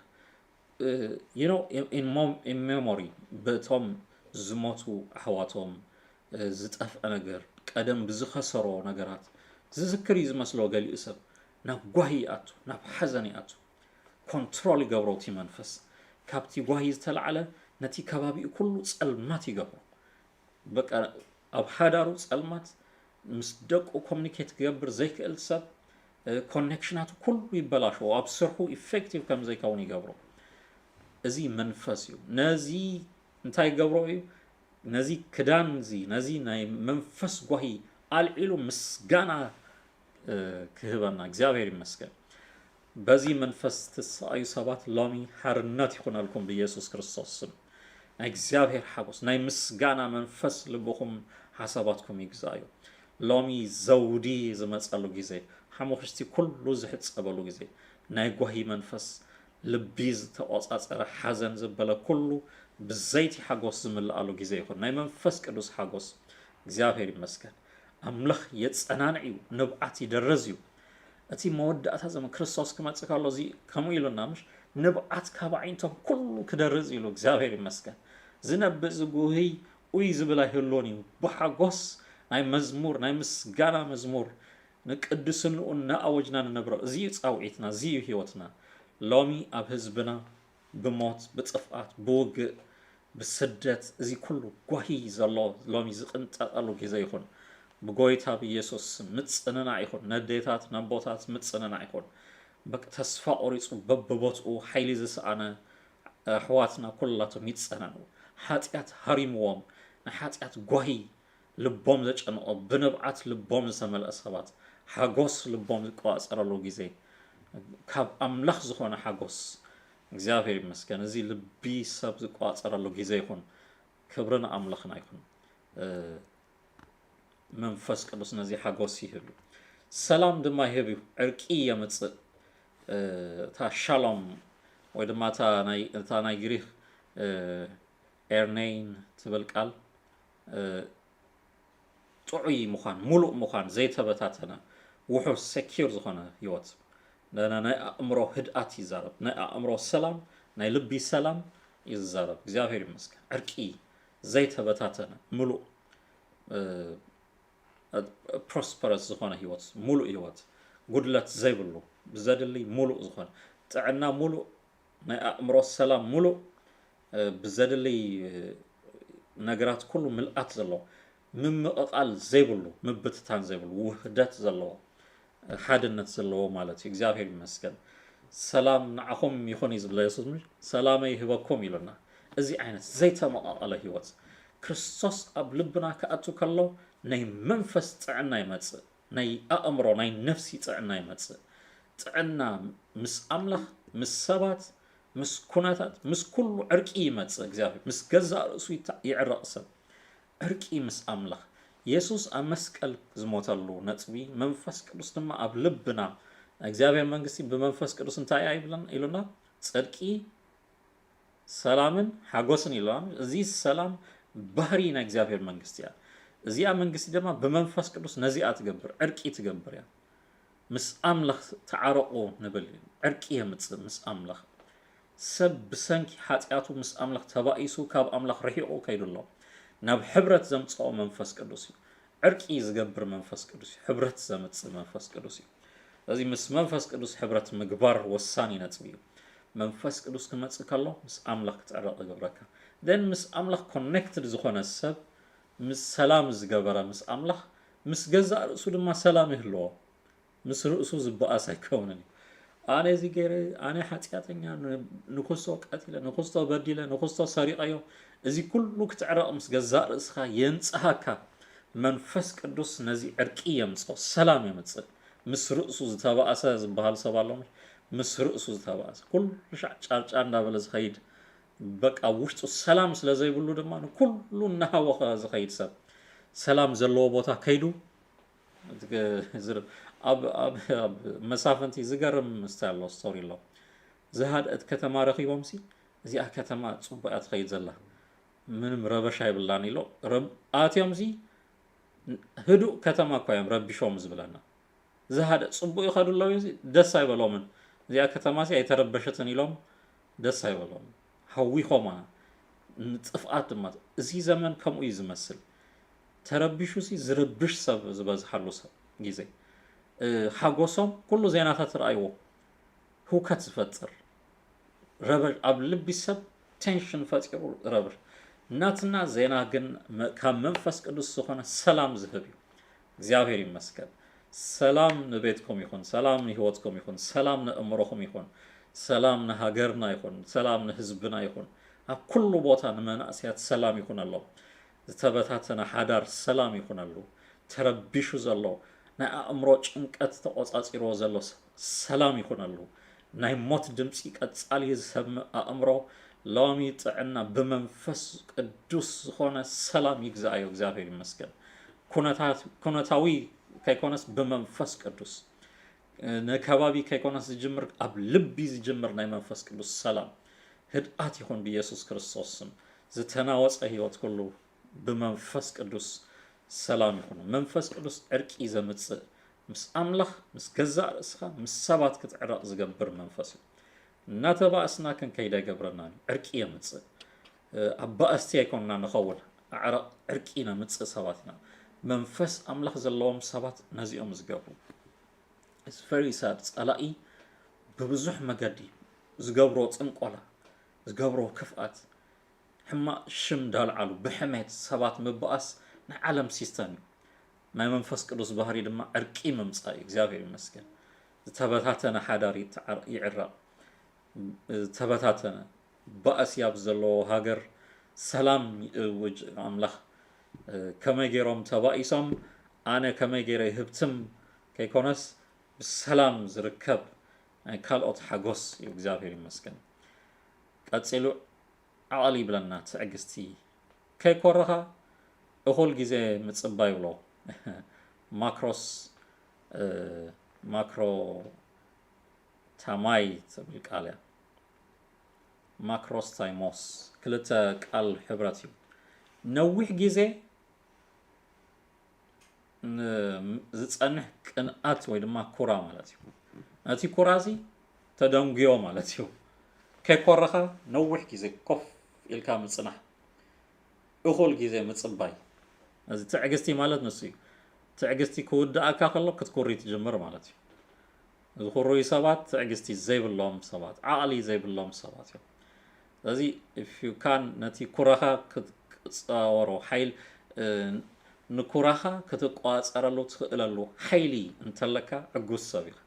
in memory በቶም ዝሞቱ ኣሕዋቶም ዝጠፍአ ነገር ቀደም ብዝኸሰሮ ነገራት ዝዝክር እዩ ዝመስሎ ገሊኡ ሰብ ናብ ጓሂ ይኣቱ ናብ ሓዘን ይኣቱ ኮንትሮል ይገብሮ እቲ መንፈስ ካብቲ ጓሂ ዝተለዓለ ነቲ ከባቢኡ ኩሉ ጸልማት ይገብሮ በቃ ኣብ ሓዳሩ ጸልማት ምስ ደቁ ኮሚኒኬት ክገብር ዘይክእል ሰብ ኮኔክሽናቱ ኩሉ ይበላሽዎ ኣብ ስርሑ ኢፌክቲቭ ከም ዘይከውን ይገብሮ እዚ መንፈስ እዩ ነዚ እንታይ ገብሮ እዩ ነዚ ክዳን እዚ ነዚ ናይ መንፈስ ጓሂ ኣልዒሉ ምስጋና ክህበና እግዚአብሔር ይመስገን በዚ መንፈስ ትሰቃዩ ሰባት ሎሚ ሓርነት ይኹነልኩም ብኢየሱስ ክርስቶስ ስም ናይ እግዚአብሔር ሓጎስ ናይ ምስጋና መንፈስ ልብኹም ሓሳባትኩም ይግዛዩ ሎሚ ዘውዲ ዝመጸሉ ግዜ ሓሙኽሽቲ ኩሉ ዝሕጸበሉ ግዜ ናይ ጓሂ መንፈስ ልቢ ዝተቆጻጸረ ሓዘን ዝበለ ኩሉ ብዘይቲ ሓጎስ ዝምላኣሉ ግዜ ይኹን ናይ መንፈስ ቅዱስ ሓጎስ እግዚአብሔር ይመስገን ኣምላኽ የጸናንዕ ንብዓት ይደረዝ እዩ እቲ መወዳእታ ዘመን ክርስቶስ ክመጽእ ከሎ እዚ ከምኡ ኢሉና ምሽ ንብዓት ካብ ዓይንቶም ኩሉ ክደርዝ ኢሉ እግዚአብሔር ይመስገን ዝነብእ ዝጉሂ ኡይ ዝብል ኣይህልዎን እዩ ብሓጎስ ናይ መዝሙር ናይ ምስጋና መዝሙር ንቅድስንኡ እናኣወጅና ንነብሮ እዚ እዩ ጻውዒትና እዚ እዩ ህይወትና ሎሚ ኣብ ህዝብና ብሞት ብጥፍኣት ብውግእ ብስደት እዚ ኩሉ ጓሂ ዘሎ ሎሚ ዝቕንጠጠሉ ግዜ ይኹን ብጎይታ ብኢየሱስ ምጽንና ይኹን ነዴታት ነቦታት ምጽንና ይኹን በቃ ተስፋ ቆሪጹ በብቦትኡ ሓይሊ ዝሰኣነ ኣሕዋትና ኩላቶም ይጸነኑ ሓጢኣት ሃሪምዎም ናይ ሓጢኣት ጓሂ ልቦም ዘጨንቆ ብንብዓት ልቦም ዝተመልአ ሰባት ሓጎስ ልቦም ዝቆዋጸረሉ ግዜ ካብ ኣምላኽ ዝኾነ ሓጎስ እግዚአብሔር ይመስገን እዚ ልቢ ሰብ ዝቆዋጸረሉ ግዜ ይኹን ክብርን ኣምላኽና ይኹን መንፈስ ቅዱስ ነዚ ሓጎስ ይህብ ሰላም ድማ ይህብ ዕርቂ የምጽእ እታ ሻሎም ወይ ድማ እታ ናይ ግሪክ ኤርኔይን ትብል ቃል ጥዑይ ምዃን ሙሉእ ምዃን ዘይተበታተነ ውሑስ ሴኪር ዝኾነ ህይወት ናይ ኣእምሮ ህድኣት ይዛረብ ናይ ኣእምሮ ሰላም ናይ ልቢ ሰላም ይዛረብ እግዚአብሔር ይመስገን ዕርቂ ዘይተበታተነ ሙሉእ ፕሮስፐረስ ዝኾነ ህይወት ሙሉእ ህይወት ጉድለት ዘይብሉ ብዘድሊ ሙሉእ ዝኾነ ጥዕና ሙሉእ ናይ ኣእምሮ ሰላም ሙሉእ ብዘድሊ ነገራት ኩሉ ምልኣት ዘለዎ ምምቕቓል ዘይብሉ ምብትታን ዘይብሉ ውህደት ዘለዎ ሓድነት ዘለዎ ማለት እዩ እግዚአብሔር ይመስገን ሰላም ንዓኹም ይኹን እዩ ዝብለ ኢየሱስ ሰላመይ ይህበኩም ኢሉና እዚ ዓይነት ዘይተመቓቐለ ህይወት ክርስቶስ ኣብ ልብና ክኣቱ ከሎ ናይ መንፈስ ጥዕና ይመጽእ ናይ ኣእምሮ ናይ ነፍሲ ጥዕና ይመጽእ ጥዕና ምስ ኣምላኽ ምስ ሰባት ምስ ኩነታት ምስ ኩሉ ዕርቂ ይመጽእ እግዚአብሔር ምስ ገዛእ ርእሱ ይዕረቕ ሰብ ዕርቂ ምስ ኣምላኽ ኢየሱስ ኣብ መስቀል ዝሞተሉ ነጥቢ መንፈስ ቅዱስ ድማ ኣብ ልብና እግዚአብሔር መንግስቲ ብመንፈስ ቅዱስ እንታይ ኢሉና ጽድቂ ሰላምን ሓጎስን ኢሉና እዚ ሰላም ባህሪ ናይ እግዚአብሔር መንግስቲ እያ እዚኣ መንግስቲ ድማ ብመንፈስ ቅዱስ ነዚኣ ትገብር ዕርቂ ትገብር እያ ምስ ኣምላኽ ተዓረቑ ንብል ዕርቂ የምጽእ ምስ ኣምላኽ ሰብ ብሰንኪ ሓጢኣቱ ምስ ኣምላኽ ተባኢሱ ካብ ኣምላኽ ርሒቑ ከይድሎ ናብ ሕብረት ዘምጽኦ መንፈስ ቅዱስ እዩ عرقي زقبر منفس قدس حبرت زمت منفس قدس لذي مس منفس قدس حبرت مقبار وساني نتبيو منفس قدس كما تسكالله مس أملاك تعرق قبرك then مس أملاك connected زخون السب مس سلام زقبره مس أملاك مس جزاء رسول ما سلام هلو مس رؤسو زبقى سيكونني أنا زي غير أنا حتياتني نخصو قتيله نخصو بديله نخصو سريقايو زي كله كتعرق مس جزاء رسخا ينصحكا منفس قدوس نزي عرقي يمصو سلام يمص مس رؤسو زتباأس زبحال سبالو مس رؤسو زتباأس كل ጫርጫ እንዳበለ ዝኸይድ በቃ ውሽጡ ሰላም ስለዘይብሉ ድማ ኩሉ እናሃወኸ ዝኸይድ ሰብ ሰላም ዘለዎ ቦታ ከይዱ ኣብ መሳፍንቲ ዝገርም ስታይል ስቶሪ ኣሎ ዝሃድአት ከተማ ረኺቦምሲ እዚኣ ከተማ ጽቡቃት ኸይድ ዘላ ምንም ረበሻ ይብላን ኢሎ ኣትዮምሲ هدوء كتما كويم ربي شوم زبلنا زهاد صبوا يخدوا الله يزي دس يبلومن زي كتما سي يتربشتني لهم دس يبلوم هوي خما نتفقات ما زي زمن كم يزمسل تربشوا سي زربش سب زبز حلو سب جيزي حقوسهم كله زينات رأيو هو كتفتر ربر قبل بيسب تنشن فتر ربر ناتنا زينا جن كم منفس قدوس سخونة سلام زهبي زيافير يمسكن سلام نبيتكم يكون سلام نهوتكم يكون سلام نأمركم يكون سلام نهاجرنا يكون سلام نحزبنا يكون كل بوتا من أسيات سلام يكون الله تبتاتنا حدار سلام يكون الله تربيشو زلو نا أمروج إنك أتتقص أسيرو زلو سلام يكون الله نا موت دمسيك أتسالي زهم أمرو لامي تعنا بمنفس قدوس خونه سلام يجزايو እግዚአብሔር ይመስገን ኮነታዊ ከይኮነስ በመንፈስ ቅዱስ ነከባቢ ከይኮነስ ጅምር አብ ልብ ይጅምር ናይ መንፈስ ቅዱስ ሰላም ህድአት ይሁን በኢየሱስ ክርስቶስ ስም ዝተናወፀ ህይወት ሁሉ በመንፈስ ቅዱስ ሰላም ይሁን መንፈስ ቅዱስ ዕርቂ ዘምጽእ ምስ አምላኽ ምስ ገዛእ ርእስኻ ምስ ሰባት ክትዕረቕ ዝገብር መንፈስ እዩ ناتباسنا كن كيدا جبرنا عرقية متص أبا أستيكوننا نخول عرقينا متص سباتنا منفس أملاخ زلهم سبات نزيهم زجابو it's very sad ألاقي ببزح مجدي زجابرو تنقلا زجابرو كفات حما شم دال علو بحماية سبات مبأس نعلم سيستاني ما منفس كروس بحري دم عرقي ممصاي إجزاء مسكين تبتاتنا حداري يعرق تبتاتنا بأسياب زلو هاجر سلام وج أملاخ كما يجرم تبائسهم أنا كما يجري هبتم كيكونس بالسلام زركب كالوت حجوس يجزاهير مسكن أتصلوا عالي بلنا تعجستي كيكورها أقول جزء متصباي ولا ماكروس ماكرو تاماي تبلك عليه ماكروس تايموس كلتا قال حبراتيو نوح جزء زتصنح قنات ወይ ድማ ኩራ ማለት እዩ እቲ ኩራዚ ተደንግዮ ማለት እዩ ከይኮረኻ ነውሕ ግዜ ኮፍ ኢልካ ምጽናሕ እኹል ግዜ ምጽባይ እዚ ትዕግስቲ ማለት ንሱ እዩ ትዕግስቲ ክውድኣካ ከሎ ክትኩሪ ትጀምር ማለት እዩ ዝኩሩይ ሰባት ትዕግስቲ ዘይብሎም ሰባት ዓቕሊ ዘይብሎም ሰባት እዮም ስለዚ if you can ነቲ ኩራኻ ክትፃወሮ ሓይል ንኩራኻ ክትቋፀረሉ ትኽእለሉ ሓይሊ እንተለካ ዕጉስ ሰብ ኢኻ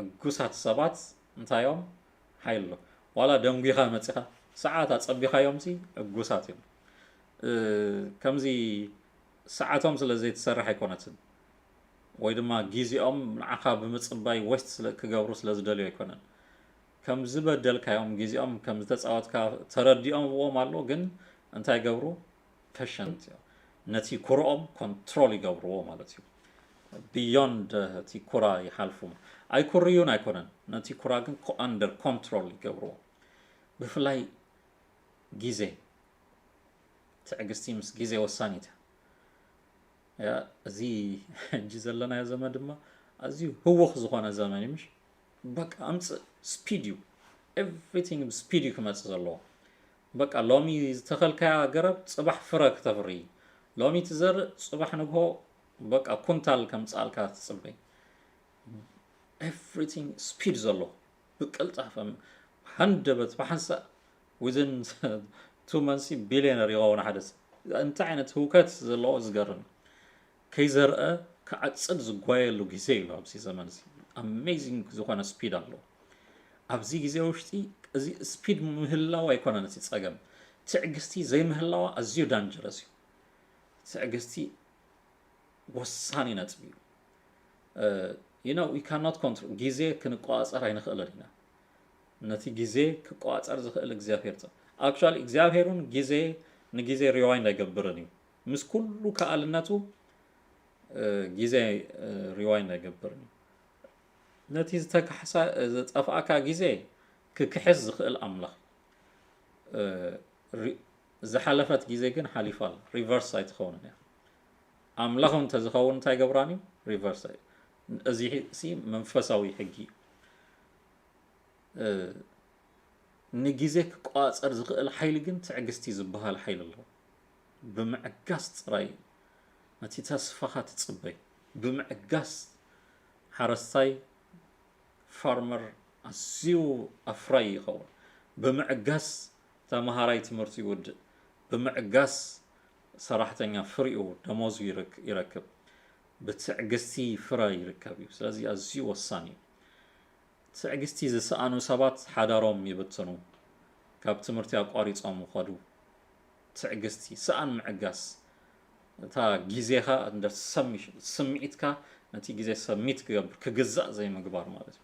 ዕጉሳት ሰባት እንታዮም ሓይል ኣሎ ዋላ ደንጉኻ መፂኻ ሰዓት ኣፀቢኻዮምሲ ዕጉሳት እዮም ከምዚ ሰዓቶም ስለዘይትሰርሕ ኣይኮነትን ወይ ድማ ጊዜኦም ንዓኻ ብምፅባይ ወስት ክገብሩ ስለዝደልዩ ኣይኮነን ከም ዝበደልካዮም ጊዜኦም ከም ዝተፃወትካ ተረዲኦምዎም ኣሎ ግን እንታይ ገብሩ ፔሸንት እዮም ነቲ ኩርኦም ኮንትሮል ይገብርዎ ማለት እዩ ቢዮንድ እቲ ኩራ ይሓልፉ ኣይኩርዩን ኣይኮነን ነቲ ኩራ ግን አንደር ኮንትሮል ይገብርዎ ብፍላይ ጊዜ ትዕግስቲ ምስ ጊዜ ወሳኒት እዚ ሕጂ ዘለና ዘመን ድማ ኣዝዩ ህውኽ ዝኾነ ዘመን እዩ ምሽ በቃ ኣምፅእ ስፒድ እዩ ኤቭሪቲንግ ስፒድ እዩ ክመፅእ ዘለዎ በቃ ሎሚ ዝተኸልካያ ገረብ ፅባሕ ፍረ ክተፍሪ لومي تزر صباح نجهو بقى كونتال كم سأل كات صبي everything speed زلو بقلت أفهم هندبت بحنسا within 2 months billionaire يغون حدث أنت عينت هوكات زلو زقرن كيزرأ كعتصد زقوايلو جيزيلو أبسي زمان زي amazing زخوانا speed الله أبزي جيزي وشتي أزي speed مهلا ويكون نسي تصاقم تعجستي زي مهلا أزيو دانجرسيو تعجستي وصاني نتبيو you know we cannot control جيزي كنقواصر هاي نخلالينا نتي جيزي كقواصر زخل እግዚአብሔርታ actually እግዚአብሔሩን ጊዜ ንጊዜ ሪዋይንድ አይገብርኒ ምስ ኩሉ ከአልነቱ ጊዜ ሪዋይንድ አይገብርኒ ነቲ ዝተካሕሳ ዝጠፋእካ ጊዜ ክክሕዝ ዝኽእል ኣምላኽ ዝሓለፈት ጊዜ ግን ሓሊፋል ሪቨርስ ኣይትኸውንን እያ ኣምላኽ እንተዝኸውን እንታይ ገብራኒ ሪቨርስ እዚ ሲ መንፈሳዊ ሕጊ ንጊዜ ክቋፀር ዝኽእል ሓይሊ ግን ትዕግስቲ ዝበሃል ሓይሊ ኣለዎ ብምዕጋስ ጥራይ ነቲ ተስፋኻ ትፅበይ ብምዕጋስ ሓረስታይ ፋርመር ኣዝዩ ኣፍራይ ይኸውን ብምዕጋስ ተምሃራይ ትምህርቲ ይውድእ ብምዕጋስ ሰራሕተኛ ፍሪኡ ደሞዙ ይረክብ ብትዕግስቲ ፍረ ይርከብ እዩ ስለዚ ኣዝዩ ወሳኒ እዩ ትዕግስቲ ዝሰኣኑ ሰባት ሓዳሮም ይብትኑ ካብ ትምህርቲ ኣቋሪፆም ይኸዱ ትዕግስቲ ሰኣን ምዕጋስ እታ ጊዜኻ እንደ ስምዒትካ ነቲ ጊዜ ሰሚት ክገብር ክግዛእ ዘይምግባር ማለት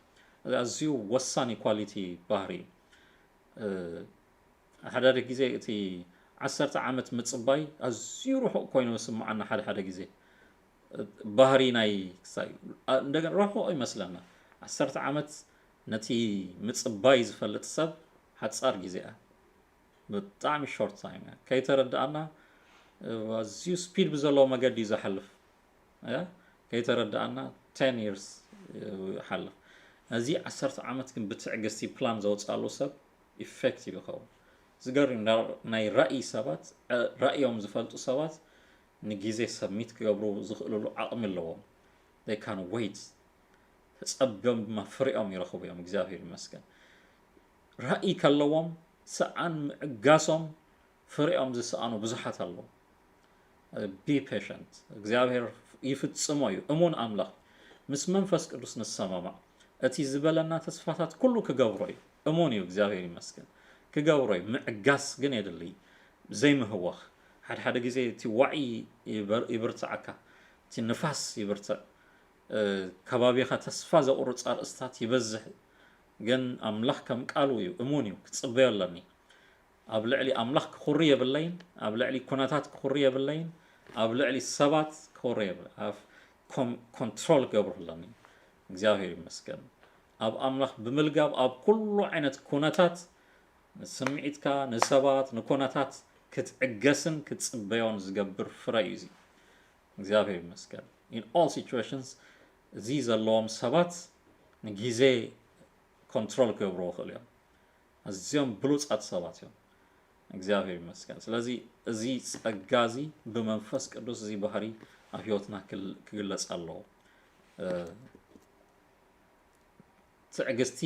እዩ ኣዝዩ ወሳኒ ኳሊቲ ባህሪ ሓደ ጊዜ እቲ 10 ዓመት ምፅባይ ኣዝዩ ርሑቕ ኮይኑ ስምዓና ሓደ ጊዜ ባህሪ ናይ ክሳይ እንደገና ርሑቕ ይመስለና 10 ዓመት ነቲ ምፅባይ ዝፈልጥ ሰብ ሓፃር ጊዜ ብጣዕሚ ሾርት ታይም ከይተረዳእና ኣዝዩ ስፒድ ብዘለዎ መገዲ ዝሓልፍ ከይተረዳእና 10 years ሓልፍ እዚ 10 ዓመት ግን ብትዕግስቲ ፕላን ዘውፃሉ ሰብ ኢፌክቲቭ ይኸውን ዝገርም ናይ ራእይ ሰባት ራእዮም ዝፈልጡ ሰባት ንጊዜ ሰሚት ክገብሩ ዝኽእልሉ ዓቕሚ ኣለዎም they can wait ተጸብዮም ፍሪኦም ይረኽቡ እዮም እግዚአብሔር ይመስገን ራእይ ከለዎም ሰኣን ምዕጋሶም ፍሪኦም ዝሰኣኑ ብዙሓት ኣለዎም be patient እግዚአብሔር ይፍጽሞ እዩ እሙን ኣምላኽ ምስ መንፈስ ቅዱስ ንሰማማዕ እቲ ዝበለና ተስፋታት ኩሉ ክገብሮ እዩ እሙን እዩ እግዚአብሔር ይመስገን ክገብሮ እዩ ምዕጋስ ግን የድሊ ዘይምህዋኽ ሓደ ጊዜ እቲ ዋዒ ይብርትዓካ እቲ ንፋስ ይብርትዕ ከባቢኻ ተስፋ ዘቑርፅ ኣርእስታት ይበዝሕ ግን ኣምላኽ ከም ቃሉ እዩ እሙን እዩ ክፅበዮ ኣለኒ ኣብ ልዕሊ ኣምላኽ ክኹሪ የብለይን ኣብ ልዕሊ ኩነታት ክኹሪ የብለይን ኣብ ልዕሊ ሰባት ክኹሪ የብለይን ኣብ ኮንትሮል ገብሩ ኣለኒ እግዚአብሔር ይመስገን ኣብ ኣምላኽ ብምልጋብ ኣብ ኩሉ ዓይነት ኩነታት ስምዒትካ ንሰባት ንኩነታት ክትዕገስን ክትፅበዮን ዝገብር ፍረ እዩ እዚ እግዚአብሔር ይመስገን in all situations እዚ ዘለዎም ሰባት ንጊዜ ኮንትሮል ክገብሩ ይኽእሉ እዮም ኣዝዮም ብሉፃት ሰባት እዮም እግዚአብሔር ይመስገን ስለዚ እዚ ፀጋ እዚ ብመንፈስ ቅዱስ እዚ ባህሪ ኣብ ሂወትና ክግለፅ ኣለዎ ትዕግስቲ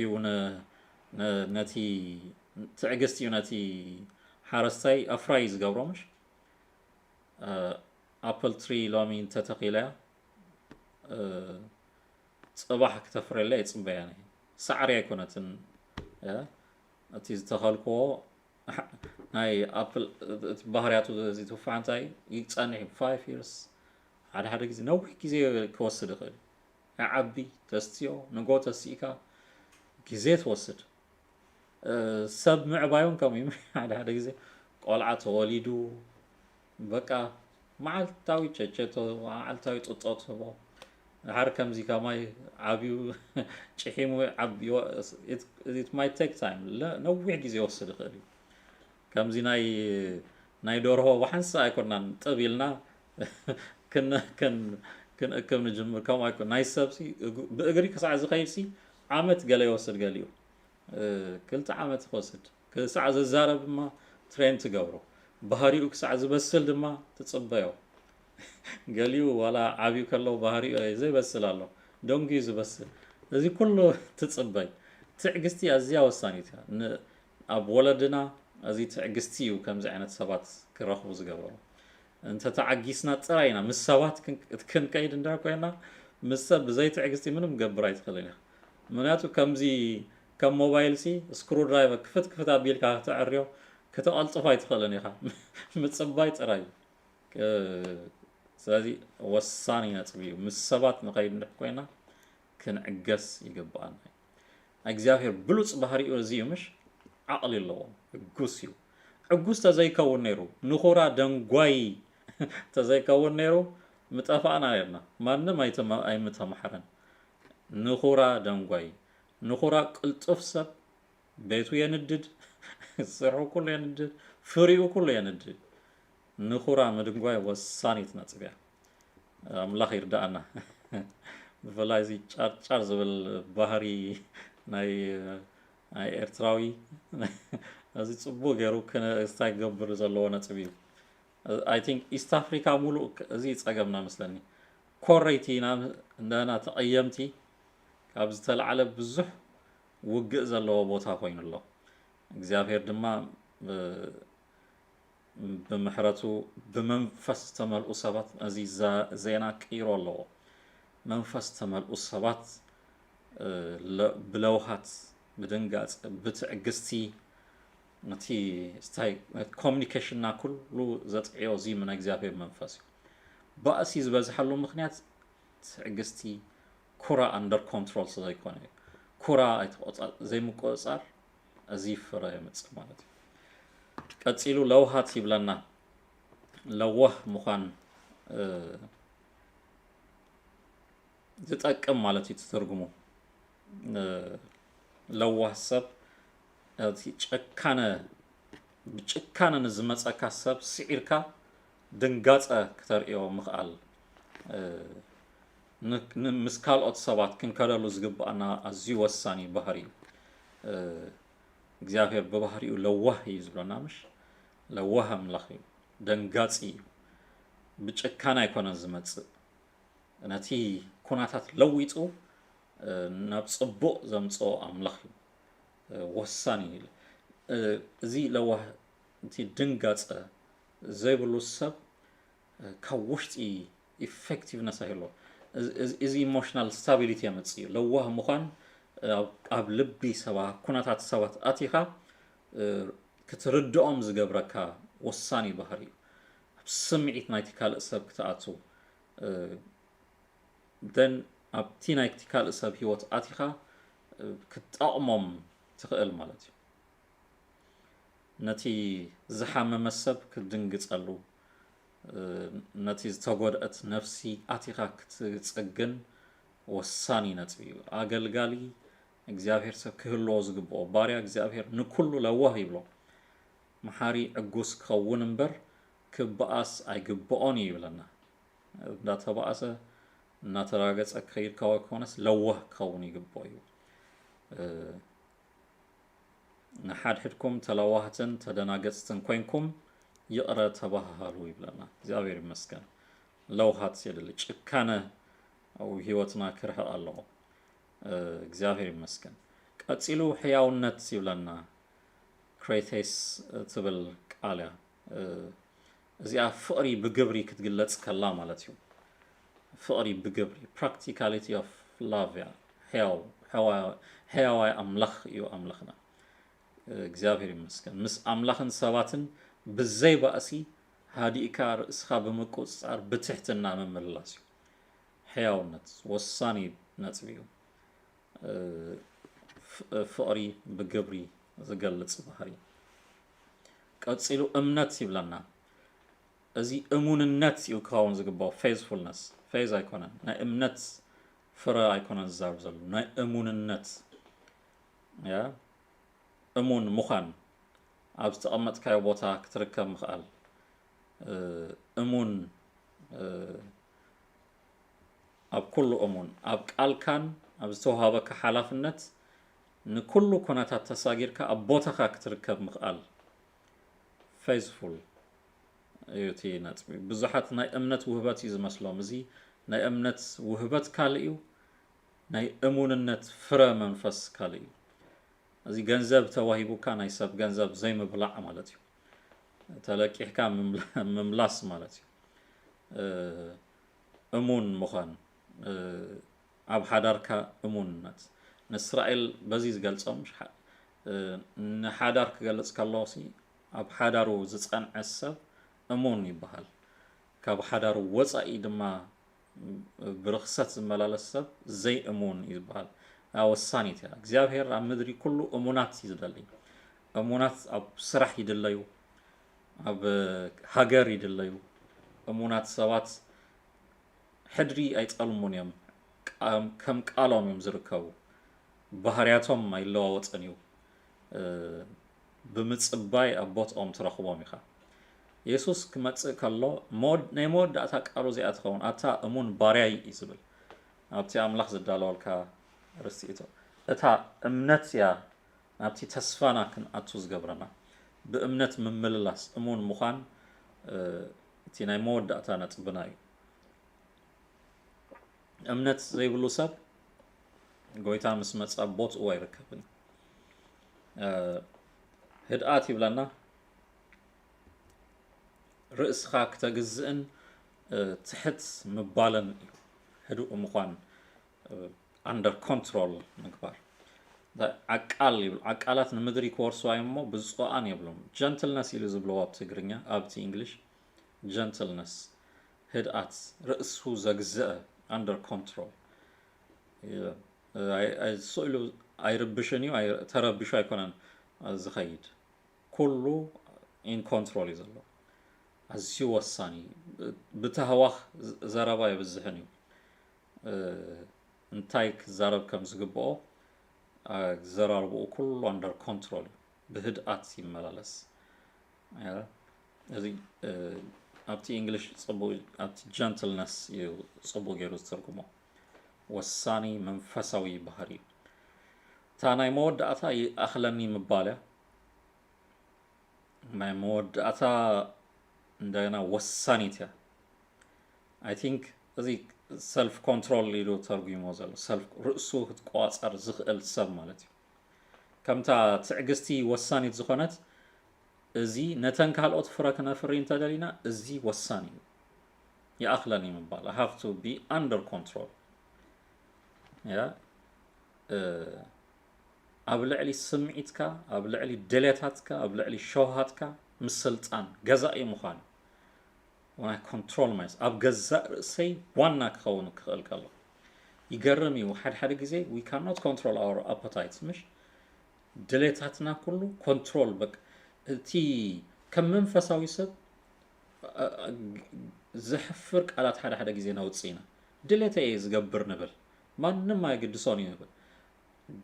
እዩ ነቲ ትዕግስቲ እዩ ነቲ ሓረስታይ ኣፍራይ ዝገብሮ ምሽ ኣፕል ትሪ ሎሚ እንተተኺላ ፅባሕ ክተፍርየላ የፅበያ ሳዕሪ ኣይኮነትን እቲ ዝተኸልክዎ ናይ ኣፕል ባህርያቱ እዚ ትፋሕ እንታይ ይፀንሕ 5 years ሓደ ጊዜ ነዊሕ ጊዜ ክወስድ ይኽእል ዓቢ ተስትዮ ንጎ ተሲእካ ጊዜ ትወስድ ሰብ ምዕባዩን ከምኡ ሓደ ጊዜ ቆልዓ ተወሊዱ በቃ መዓልታዊ ጨጨቶ መዓልታዊ ጥጦት ህቦ ድሓር ከምዚ ከማይ ዓብዩ ጭሒሙ ዓብዩ it might take time ነዊሕ ጊዜ ይወስድ ይኽእል እዩ ከምዚ ናይ ደርሆ ብሓንሳ ኣይኮናን ጥብ ኢልና ክንእክብ ንጅምር ከምኡ ኣይኮን ናይ ሰብሲ ብእግሪ ክሳዕ ዝኸይድሲ ዓመት ገለ ይወስድ ገሊኡ ክልተ ዓመት ክወስድ ክሳዕ ዝዛረብ ድማ ትሬን ትገብሮ ባህሪኡ ክሳዕ ዝበስል ድማ ትጽበዮ ገሊኡ ዋላ ዓብዩ ከለው ባህሪኡ ዘይበስል ኣሎ ደንጊ ዝበስል እዚ ኩሉ ትጽበይ ትዕግስቲ ኣዝያ ወሳኒት እያ ኣብ ወለድና እዚ ትዕግስቲ እዩ ከምዚ ዓይነት ሰባት ክረኽቡ ዝገበሩ እንተ ተዓጊስና ጥራይና ምስ ሰባት ክንከይድ እንዳ ኮይና ምስ ሰብ ብዘይ ትዕግስቲ ምንም ገብር ኣይትኽእልን ኢኻ ምክንያቱ ከምዚ ከም ሞባይል ሲ ስክሩ ድራይቨር ክፍት ኣቢልካ ክትዕርዮ ከተቐልጥፎ ኣይትኽእልን ኢኻ ምጽባይ ጥራይ ስለዚ ወሳኒ ነጥብ እዩ ምስ ሰባት ንኸይድ እንድሕ ኮይና ክንዕገስ ይግባአና እግዚኣብሔር ብሉጽ ባህሪኡ እዚዩ ምሽ ዓቕሊ ኣለዎ ሕጉስ እዩ ሕጉስ ተዘይከውን ነይሩ ንኹራ ደንጓይ ተዘይከውን ነይሩ ምጠፋእና ነርና ማንም ኣይምተማሕረን ንኹራ ደንጓይ ንኹራ ቅልጡፍ ሰብ ቤቱ የንድድ ስርሑ ኩሉ የንድድ ፍሪኡ ኩሉ የንድድ ንኹራ ምድንጓይ ወሳኒት ነጥብ እያ ኣምላኽ ይርዳእና ብፍላይ እዚ ጫርጫር ዝብል ባህሪ ናይ ኤርትራዊ እዚ ጽቡቕ ገይሩ ክስታይ ገብር ዘለዎ ነጥብ እዩ I think East Africa ሙሉእ እዚ ጸገምና መስለኒ ኮረይቲና እንደና ተቐየምቲ ካብ ዝተለዓለ ብዙሕ ውግእ ዘለዎ ቦታ ኮይኑ ኣሎ እግዚኣብሔር ድማ ብምሕረቱ ብመንፈስ ተመልኡ ሰባት እዚ ዜና ቀይሮ ኣለዎ መንፈስ ተመልኡ ሰባት ብለውሃት ብድንጋጽ ብትዕግስቲ ነቲ ስታይ ኮሚኒኬሽንና ኩሉ ዘጥዕዮ እዚ ምን እግዚኣብሔር መንፈስ እዩ ባእሲ ዝበዝሐሉ ምክንያት ትዕግስቲ ኩራ ኣንደር ኮንትሮል ስለዘይኮነ እዩ ኩራ ዘይምቆጻር እዚ ፍረ የምጽእ ማለት እዩ ቀጺሉ ለውሃት ይብለና ለዋህ ምዃን ዝጠቅም ማለት እዩ ትርጉሙ ለዋህ ሰብ ብጭካነ ንዝመጸካ ሰብ ስዒርካ ድንጋጸ ክተርእዮ ምኽኣል ምስ ካልኦት ሰባት ክንከለሉ ዝግባአና ኣዝዩ ወሳኒ ባህሪ እዩ እግዚኣብሔር ብባህሪኡ ለዋህ እዩ ዝብለና ምሽ ለዋህ ኣምላኽ እዩ ደንጋጺ እዩ ብጭካነ ኣይኮነን ዝመጽእ ነቲ ኩናታት ለዊጡ ናብ ጽቡቕ ዘምጽኦ ኣምላኽ እዩ ወሳኒ እዩ እዚ ለዋህ እቲ ድንጋጸ ዘይብሉ ሰብ ካብ ውሽጢ ኢፌክቲቭነስ ኣይህልዎ እዚ ኢሞሽናል ስታቢሊቲ የምጽእ እዩ ለዋህ ምዃን ኣብ ልቢ ሰባት ኩናታት ሰባት ኣቲኻ ክትርድኦም ዝገብረካ ወሳኒ ባህሪ እዩ ኣብ ስምዒት ናይቲ ካልእ ሰብ ክትኣቱ ደን ኣብቲ ናይቲ ካልእ ሰብ ሂወት ኣቲኻ ክትጠቕሞም ትኽእል ማለት እዩ ነቲ ዝሓመመ ሰብ ክትድንግጸሉ ነቲ ዝተጎድአት ነፍሲ ኣቲኻ ክትጽግን ወሳኒ ነጥብ እዩ ኣገልጋሊ እግዚአብሔር ሰብ ክህልዎ ዝግብኦ ባርያ እግዚአብሔር ንኩሉ ለዋህ ይብሎ መሓሪ ዕጉስ ክኸውን እምበር ክበኣስ ኣይግብኦን እዩ ይብለና እንዳተበኣሰ እናተራገጸ ከይድ ከወኮነስ ለዋህ ክኸውን ይግብኦ እዩ ንሓድሕድኩም ተለዋህትን ተደናገጽትን ኮይንኩም ይቕረ ተባሃሉ ይብለና እግዚአብሔር ይመስገን ለውሃት የድሊ ጭካነ ኣብ ህይወትና ክርሕቕ ኣለዎ እግዚአብሔር ይመስገን ቀጺሉ ሕያውነት ይብለና ክሬቴስ ትብል ቃል እያ እዚኣ ፍቕሪ ብግብሪ ክትግለጽ ከላ ማለት እዩ ፍቕሪ ብግብሪ practicality of love ያ ሕያዋይ ኣምላኽ እዩ ኣምላኽና እግዚአብሔር ይመስገን ምስ ኣምላኽን ሰባትን ብዘይ ባእሲ ሃዲእካ ርእስኻ ብምቁጽጻር ብትሕትና መመላስ እዩ ሕያውነት ወሳኒ ነጥብ እዩ ፍቕሪ ብግብሪ ዝገልጽ ባህሪ ቀጺሉ እምነት ይብለና እዚ እሙንነት እዩ ክኸውን ዝግባኦ ፌዝፉልነስ ፌዝ ኣይኮነን ናይ እምነት ፍረ ኣይኮነን ዝዛረብ ዘሎ ናይ እሙንነት ያ እሙን ምዃን ኣብ ዝተቐመጥካዮ ቦታ ክትርከብ ምኽኣል እሙን ኣብ ኩሉ እሙን ኣብ ቃልካን ኣብ ዝተዋሃበካ ሓላፍነት ንኩሉ ኩነታት ተሳጊርካ ኣብ ቦታኻ ክትርከብ ምኽኣል ፌዝፉል እዩቲ ነጥቢ ብዙሓት ናይ እምነት ውህበት እዩ ዝመስሎም እዚ ናይ እምነት ውህበት ካልእ እዩ ናይ እሙንነት ፍረ መንፈስ ካልእ እዩ እዚ ገንዘብ ተዋሂቡካ ናይ ሰብ ገንዘብ ዘይምብላዕ ማለት እዩ ተለቂሕካ ምምላስ ማለት እዩ እሙን ምዃን ኣብ ሓዳርካ እሙንነት ንእስራኤል በዚ ዝገልጾም ንሓዳር ክገልጽ ከለሲ ኣብ ሓዳሩ ዝጸንዐ ሰብ እሙን ይበሃል ካብ ሓዳሩ ወጻኢ ድማ ብርኽሰት ዝመላለስ ሰብ ዘይእሙን ይበሃል ወሳኒት እያ እግዚኣብሔር ኣብ ምድሪ ኩሉ እሙናት እዩ ዝደሊ እሙናት ኣብ ስራሕ ይድለዩ ኣብ ሃገር ይድለዩ እሙናት ሰባት ሕድሪ ኣይጸልሙን እዮም ከም ቃሎም እዮም ዝርከቡ ባህርያቶም ኣይለዋወጥን እዩ ብምጽባይ ኣብ ቦትኦም ትረኽቦም ኢኻ ኢየሱስ ክመጽእ ከሎ ናይ መወዳእታ ቃሉ እዚኣ ትኸውን ኣታ እሙን ባርያይ እዩ ዝብል ኣብቲ ኣምላኽ ዝዳለወልካ ርስቲእቶ እታ እምነት እያ ናብቲ ተስፋና ክንኣቱ ዝገብረና ብእምነት ምምልላስ እሙን ምዃን እቲ ናይ መወዳእታ ነጥብና እዩ እምነት ዘይብሉ ሰብ ጎይታ ምስ መጻ ቦትኡ ኣይርከብን ህድኣት ይብለና ርእስኻ ክተግዝእን ትሕት ምባለን እዩ ህዱእ ምዃን under control ምግባር ዓቃል ይብል ዓቃላት ንምድሪ ክወርሱ እሞ ብፅዋኣን የብሎም ጀንትልነስ ኢሉ ዝብለዎ ኣብ ትግርኛ ኣብቲ እንግሊሽ ጀንትልነስ ህድኣት ርእሱ ዘግዝአ under control ስኢሉ ኣይርብሽን እዩ ተረቢሹ ኣይኮነን ዝኸይድ ኩሉ ኢን ኮንትሮል እዩ ዘሎ ኣዝዩ ወሳኒ ብተህዋኽ ዘረባ የብዝሕን እዩ እንታይ ክዛረብ ከም ዝግብኦ ዘራርብኡ ኩሉ under control ብህድኣት ይመላለስ እዚ ኣብቲ እንግሊሽ ጽቡቕ ኣብቲ ጀንትልነስ እዩ ጽቡቕ ገይሩ ዝተርጉሞ ወሳኒ መንፈሳዊ ባህሪ እታ ናይ መወዳእታ ይኣኽለኒ ምባል ናይ መወዳእታ እንደገና ወሳኒት እያ አይ ቲንክ እዚ ሰልፍ ኮንትሮል ኢሉ ተርጉሞ ዘሎ ሰልፍ ርእሱ ክትቆጻጸር ዝኽእል ሰብ ማለት እዩ ከምታ ትዕግስቲ ወሳኒት ዝኾነት እዚ ነተን ካልኦት ፍረ ክነፍሪ እንተደሊና እዚ ወሳኒ እዩ ይኣኽለኒ ምባል I have to be under control ኣብ ልዕሊ ስምዒትካ ኣብ ልዕሊ ድሌታትካ ኣብ ልዕሊ ሸውሃትካ ምስልጣን ገዛኢ ምዃን ወናይ ኮንትሮል ማይስ ኣብ ገዛእ ርእሰይ ዋና ክኸውን ክኽእል ከሎ ይገርም እዩ ሓደ ግዜ we cannot control our appetites ምሽ ድሌታትና ኩሉ ኮንትሮል በቃ እቲ ከም መንፈሳዊ ሰብ ዝሕፍር ቃላት ሓደ ግዜ ነውፅኢና ድሌተይ ዝገብር ንብል ማንም ኣይግድሶን እዩ ንብል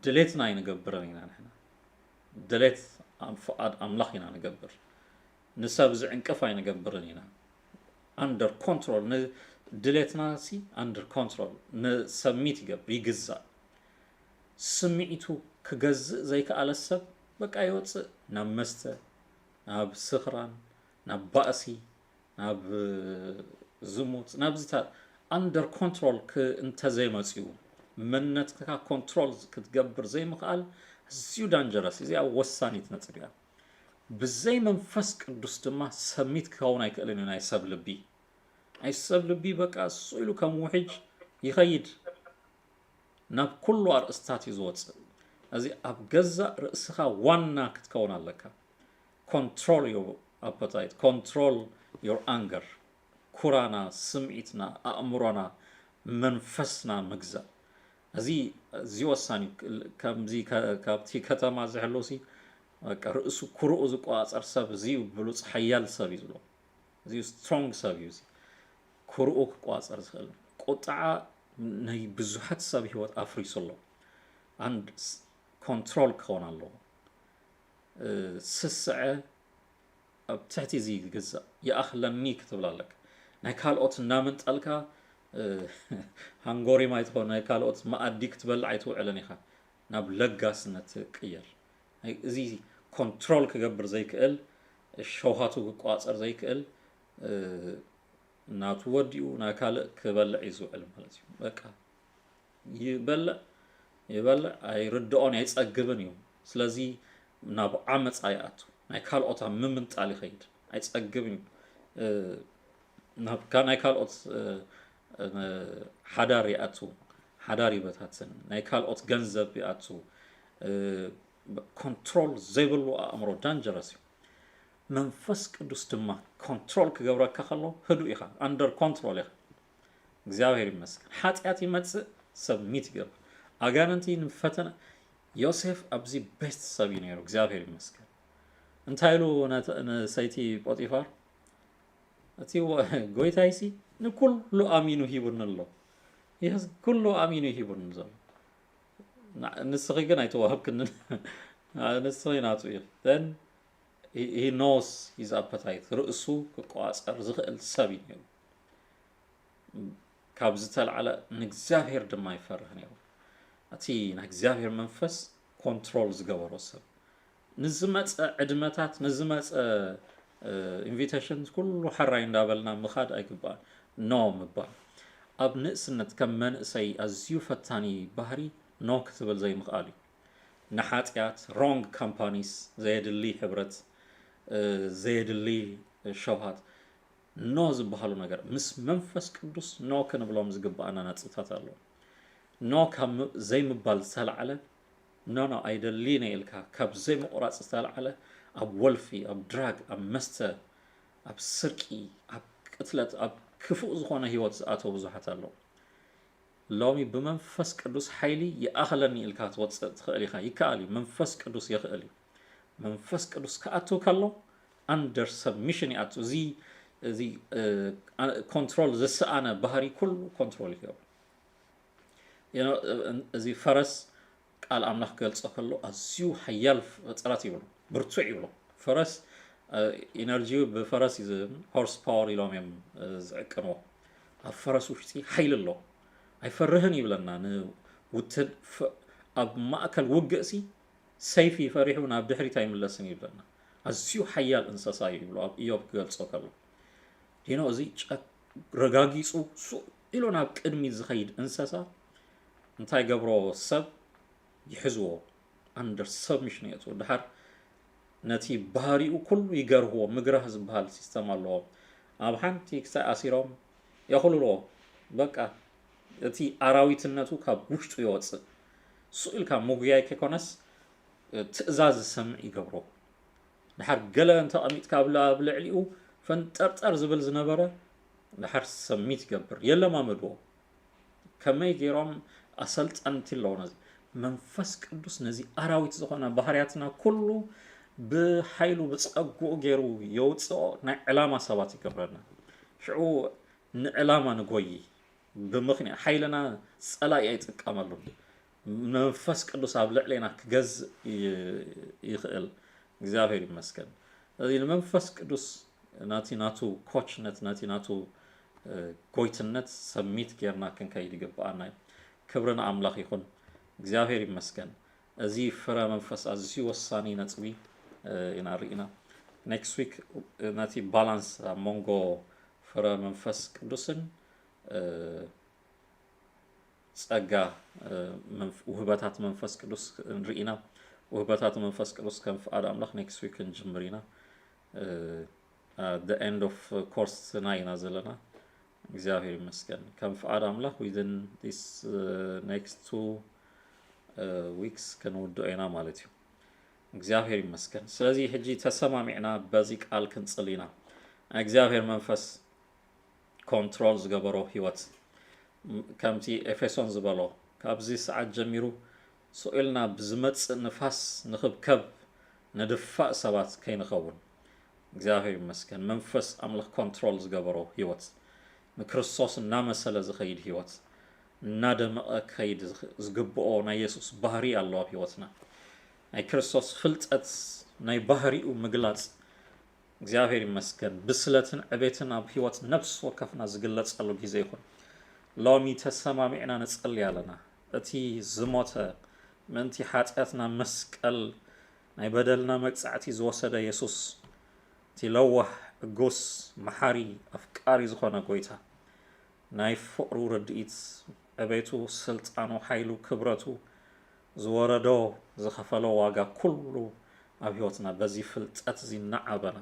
ድሌትና ይንገብርን ኢና ንሕና ድሌት ኣምላኽ ኢና ንገብር ንሰብ ዝዕንቅፍ ኣይንገብርን ኢና under control ድሌትና ሲ under control ንሰሚት ይግዛእ ስምዒቱ ክገዝእ ዘይከኣለ ሰብ በቃ ይወፅእ ናብ መስተ ናብ ስኽራን ናብ ባእሲ ናብ ዝሙት ናብ ዝታት under control እንተዘይመፅኡ መንነትካ ኮንትሮል ክትገብር ዘይምኽኣል ኣዝዩ ዳንጀረስ እዚኣ ወሳኒት ነጥብ እያ ብዘይ መንፈስ ቅዱስ ድማ ሰሚት ክኸውን ኣይክእልን እዩ ናይ ሰብ ልቢ በቃ ስኢሉ ከም ውሕጅ ይኸይድ ናብ ኩሉ ኣርእስታት እዩ ዝወፅእ እዚ ኣብ ገዛእ ርእስኻ ዋና ክትከውን ኣለካ control your appetite control your anger ኩራና ስምዒትና ኣእምሮና መንፈስና ምግዛእ እዚ ወሳኒ ከምዚ ካብቲ ከተማ ዝሕሎሲ በቃ ርእሱ ኩርኡ ዝቆፃፀር ሰብ እዚ ብሉፅ ሓያል ሰብ እዩ ዝብሎ እዚ ስትሮንግ ሰብ እዩ ኩርኡ ክቆፃፀር ዝኽእል ቁጣዓ ናይ ብዙሓት ሰብ ህይወት ኣፍሪሱ ኣሎ አንድ ኮንትሮል ክኸውን ኣለዎ ስስዐ ኣብ ትሕቲ እዚ ዝግዛእ ይኣኽለኒ ክትብል ኣለካ ናይ ካልኦት እናመንጠልካ ሃንጎሪ ማይ ትኾን ናይ ካልኦት መኣዲ ክትበልዕ ኣይትውዕልን ኢኻ ናብ ለጋስነት ቅየር እዚ ኮንትሮል ክገብር ዘይክእል ሸውሃቱ ክቆፃፀር ዘይክእል ናቱ ወዲኡ ናካልእ ክበልዕ ይዝውዕል ማለት እዩ በቃ ይበልዕ ኣይርድኦን ኣይጸግብን እዩ ስለዚ ናብ ዓመፃ ይኣቱ ናይ ካልኦት ምምንጣል ይኸይድ ኣይጸግብን ናይ ካልኦት ሓዳር ይኣቱ ሓዳር ይበታትን ናይ ካልኦት ገንዘብ ይኣቱ ኮንትሮል ዘይብሉ ኣእምሮ ዳንጀረስ እዩ መንፈስ ቅዱስ ድማ ኮንትሮል ክገብረካ ከሎ ህዱእ ኢኻ ኣንደር ኮንትሮል ኢኻ እግዚአብሔር ይመስገን ኃጢአት ይመጽእ ሰብሚት ይገብር አጋንንቲ ንፈተነ ዮሴፍ ኣብዚ ቤስት ሰብ እዩ ነይሩ እግዚአብሔር ይመስገን እንታይ ኢሉ ንሰይቲ ጶጢፋር እቲ ጎይታይሲ ንኩሉ ኣሚኑ ሂቡን ኣሎ ይህስ ኩሉ ኣሚኑ ሂቡን ዘሎ ንስኺ ግን ኣይተዋህብክንን ንስኺ ናቱ እዩ then he knows his appetite ርእሱ ክቋፀር ዝኽእል ሰብ እዩ ነይሩ ካብ ዝተልዓለ ንእግዚአብሔር ድማ ይፈርህ ነይሩ እቲ ናይ እግዚአብሔር መንፈስ ኮንትሮል ዝገበሮ ሰብ ንዝመፀ ዕድመታት ንዝመፀ ኢንቪቴሽንስ ኩሉ ሓራይ እንዳበልና ምኻድ ኣይግባእ ኖ ምባል ኣብ ንእስነት ከም መንእሰይ ኣዝዩ ፈታኒ ባህሪ ኖ ክትብል ዘይምኽኣል እዩ ንሓጢአት ሮንግ ካምፓኒስ ዘየድሊ ሕብረት ዘየድሊ ሸውሃት ኖ ዝበሃሉ ነገር ምስ መንፈስ ቅዱስ ኖ ክንብሎም ዝግባአና ነጥብታት ኣሎ ኖ ካብ ዘይምባል ዝተልዓለ ኖ ኣይደሊነ ኢልካ ካብ ዘይምቁራፅ ዝተልዓለ ኣብ ወልፊ ኣብ ድራግ ኣብ መስተ ኣብ ስርቂ ኣብ ቅትለት ኣብ ክፉእ ዝኾነ ህይወት ዝኣተው ብዙሓት ኣሎ ሎሚ ብመንፈስ ቅዱስ ሓይሊ ይኣኽለኒ ኢልካ ትወፅእ ትኽእል ኢኻ ይከኣል እዩ መንፈስ ቅዱስ ይኽእል እዩ መንፈስ ቅዱስ ክኣቱ ከሎ ኣንደር ሰብሚሽን ይኣቱ እዚ ኮንትሮል ዝሰኣነ ባህሪ ኩሉ ኮንትሮል ይገብር እዚ ፈረስ ቃል ኣምላኽ ገልጾ ከሎ ኣዝዩ ሓያል ፍጥረት ይብሎ ብርቱዕ ይብሎ ፈረስ ኢነርጂው ብፈረስ ሆርስ ፓወር ኢሎም እዮም ዝዕቅንዎ ኣብ ፈረስ ውሽጢ ሓይሊ ኣሎ ኣይፈርህን ይብለና ንውትድ ኣብ ማእከል ውግእሲ ሰይፊ ፈሪሑ ናብ ድሕሪት ኣይምለስን ይብለና ኣዝዩ ሓያል እንስሳ እዩ ይብሎ ኣብ ኢዮብ ክገልጾ ከሎ ዲኖ እዚ ረጋጊጹ ኢሉ ናብ ቅድሚት ዝኸይድ እንስሳ እንታይ ገብሮ ሰብ ይሕዝዎ ኣንደር ሰብሚሽን የቱ ድሓር ነቲ ባህሪኡ ኩሉ ይገርህዎ ምግራህ ዝበሃል ሲስተም ኣለዎ ኣብ ሓንቲ ክሳይ ኣሲሮም የኽልልዎ በቃ እቲ ኣራዊትነቱ ካብ ውሽጡ ይወፅእ ስኡልካ ሙጉያይ ከይኮነስ ትእዛዝ ዝሰምዕ ይገብሮ ድሓር ገለ እንተቐሚጥካ ኣብ ልዕሊኡ ፈንጠርጠር ዝብል ዝነበረ ድሓር ሰሚት ይገብር የለማመድዎ ከመይ ገይሮም ኣሰልጠንቲ ኣለዎ ነዚ መንፈስ ቅዱስ ነዚ ኣራዊት ዝኾነ ባህርያትና ኩሉ ብሓይሉ ብፀጉኡ ገይሩ የውፅኦ ናይ ዕላማ ሰባት ይገብረና ሽዑ ንዕላማ ንጎይ ብምኽንያት ሓይልና ፀላኢ ኣይጥቀመሉ መንፈስ ቅዱስ ኣብ ልዕሊና ክገዝእ ይኽእል እግዚአብሔር ይመስገን እዚ መንፈስ ቅዱስ ናቱ ኮችነት ናቱ ጎይትነት ሰሚት ጌርና ክንከይድ ይግባአና ክብርን ኣምላኽ ይኹን እግዚአብሔር ይመስገን እዚ ፍረ መንፈስ ኣዝዩ ወሳኒ ነጥቢ ኢና ርኢና ኔክስት ዊክ ናቲ ባላንስ ሞንጎ ፍረ መንፈስ ቅዱስን ጸጋ ውህበታት መንፈስ ቅዱስ ንርኢና ውህበታት መንፈስ ቅዱስ ከም ፍቃድ ኣምላኽ ኔክስት ዊክ እንጅምር ኢና the end of course ኢና ዘለና እግዚአብሔር ይመስገን ከም ፍቃድ ኣምላኽ within this next 2 weeks ክንውድኦ ኢና ማለት እዩ እግዚአብሔር ይመስገን ስለዚ ሕጂ ተሰማሚዕና በዚ ቃል ክንጽሊና እግዚአብሔር መንፈስ ኮንትሮል ዝገበሮ ህይወት ከምቲ ኤፌሶን ዝበሎ ካብዚ ሰዓት ጀሚሩ ስኡልና ብዝመጽእ ንፋስ ንኽብከብ ነድፋእ ሰባት ከይንኸውን እግዚአብሔር ይመስገን መንፈስ ኣምላኽ ኮንትሮል ዝገበሮ ህይወት ንክርስቶስ እናመሰለ ዝኸይድ ህይወት እናደመቐ ከይድ ዝግብኦ ናይ ኢየሱስ ባህሪ ኣለዎ ኣብ ህይወትና ናይ ክርስቶስ ፍልጠት ናይ ባህሪኡ ምግላጽ እግዚአብሔር ይመስገን ብስለትን ዕቤትን ኣብ ህይወት ነፍስ ወከፍና ዝግለጸሉ ጊዜ ይኹን ሎሚ ተሰማሚዕና ንጸልይ ኣለና እቲ ዝሞተ ምንቲ ኃጢአትና መስቀል ናይ በደልና መቅጻዕቲ ዝወሰደ ኢየሱስ እቲ ለዋሕ ሕጉስ መሓሪ ኣፍቃሪ ዝኾነ ጎይታ ናይ ፍቕሩ ርድኢት ዕቤቱ ስልጣኑ ሓይሉ ክብረቱ ዝወረዶ ዝኸፈሎ ዋጋ ኩሉ ኣብ ሂወትና በዚ ፍልጠት እዚ እናዓበና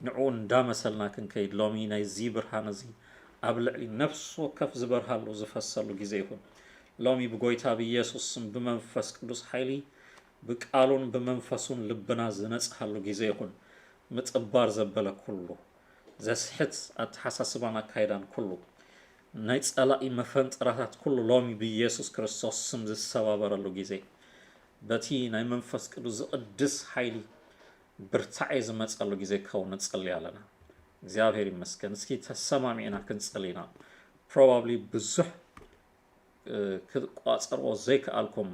ንዑ እንዳመሰልና ክንከይድ ሎሚ ናይዚ ብርሃን እዚ ኣብ ልዕሊ ነፍሱ ከፍ ዝበርሃሉ ዝፈሰሉ ግዜ ይኹን ሎሚ ብጎይታ ብኢየሱስ ስም ብመንፈስ ቅዱስ ሓይሊ ብቃሉን ብመንፈሱን ልብና ዝነጽሃሉ ግዜ ይኹን ምጥባር ዘበለ ኩሉ ዘስሕት ኣተሓሳስባና ካይዳን ኩሉ ናይ ጸላኢ መፈንጥራታት ኩሉ ሎሚ ብኢየሱስ ክርስቶስ ስም ዝሰባበረሉ ግዜ በቲ ናይ መንፈስ ቅዱስ ዝቅድስ ሓይሊ ብርታዕ ዝመጸሉ ግዜ ክኸውን ንጸልይ ኣለና እግዚአብሔር ይመስገን እስኪ ተሰማሚዕና ክንጸልይና ፕሮባብሊ ብዙሕ ክትቋጸርዎ ዘይከኣልኩም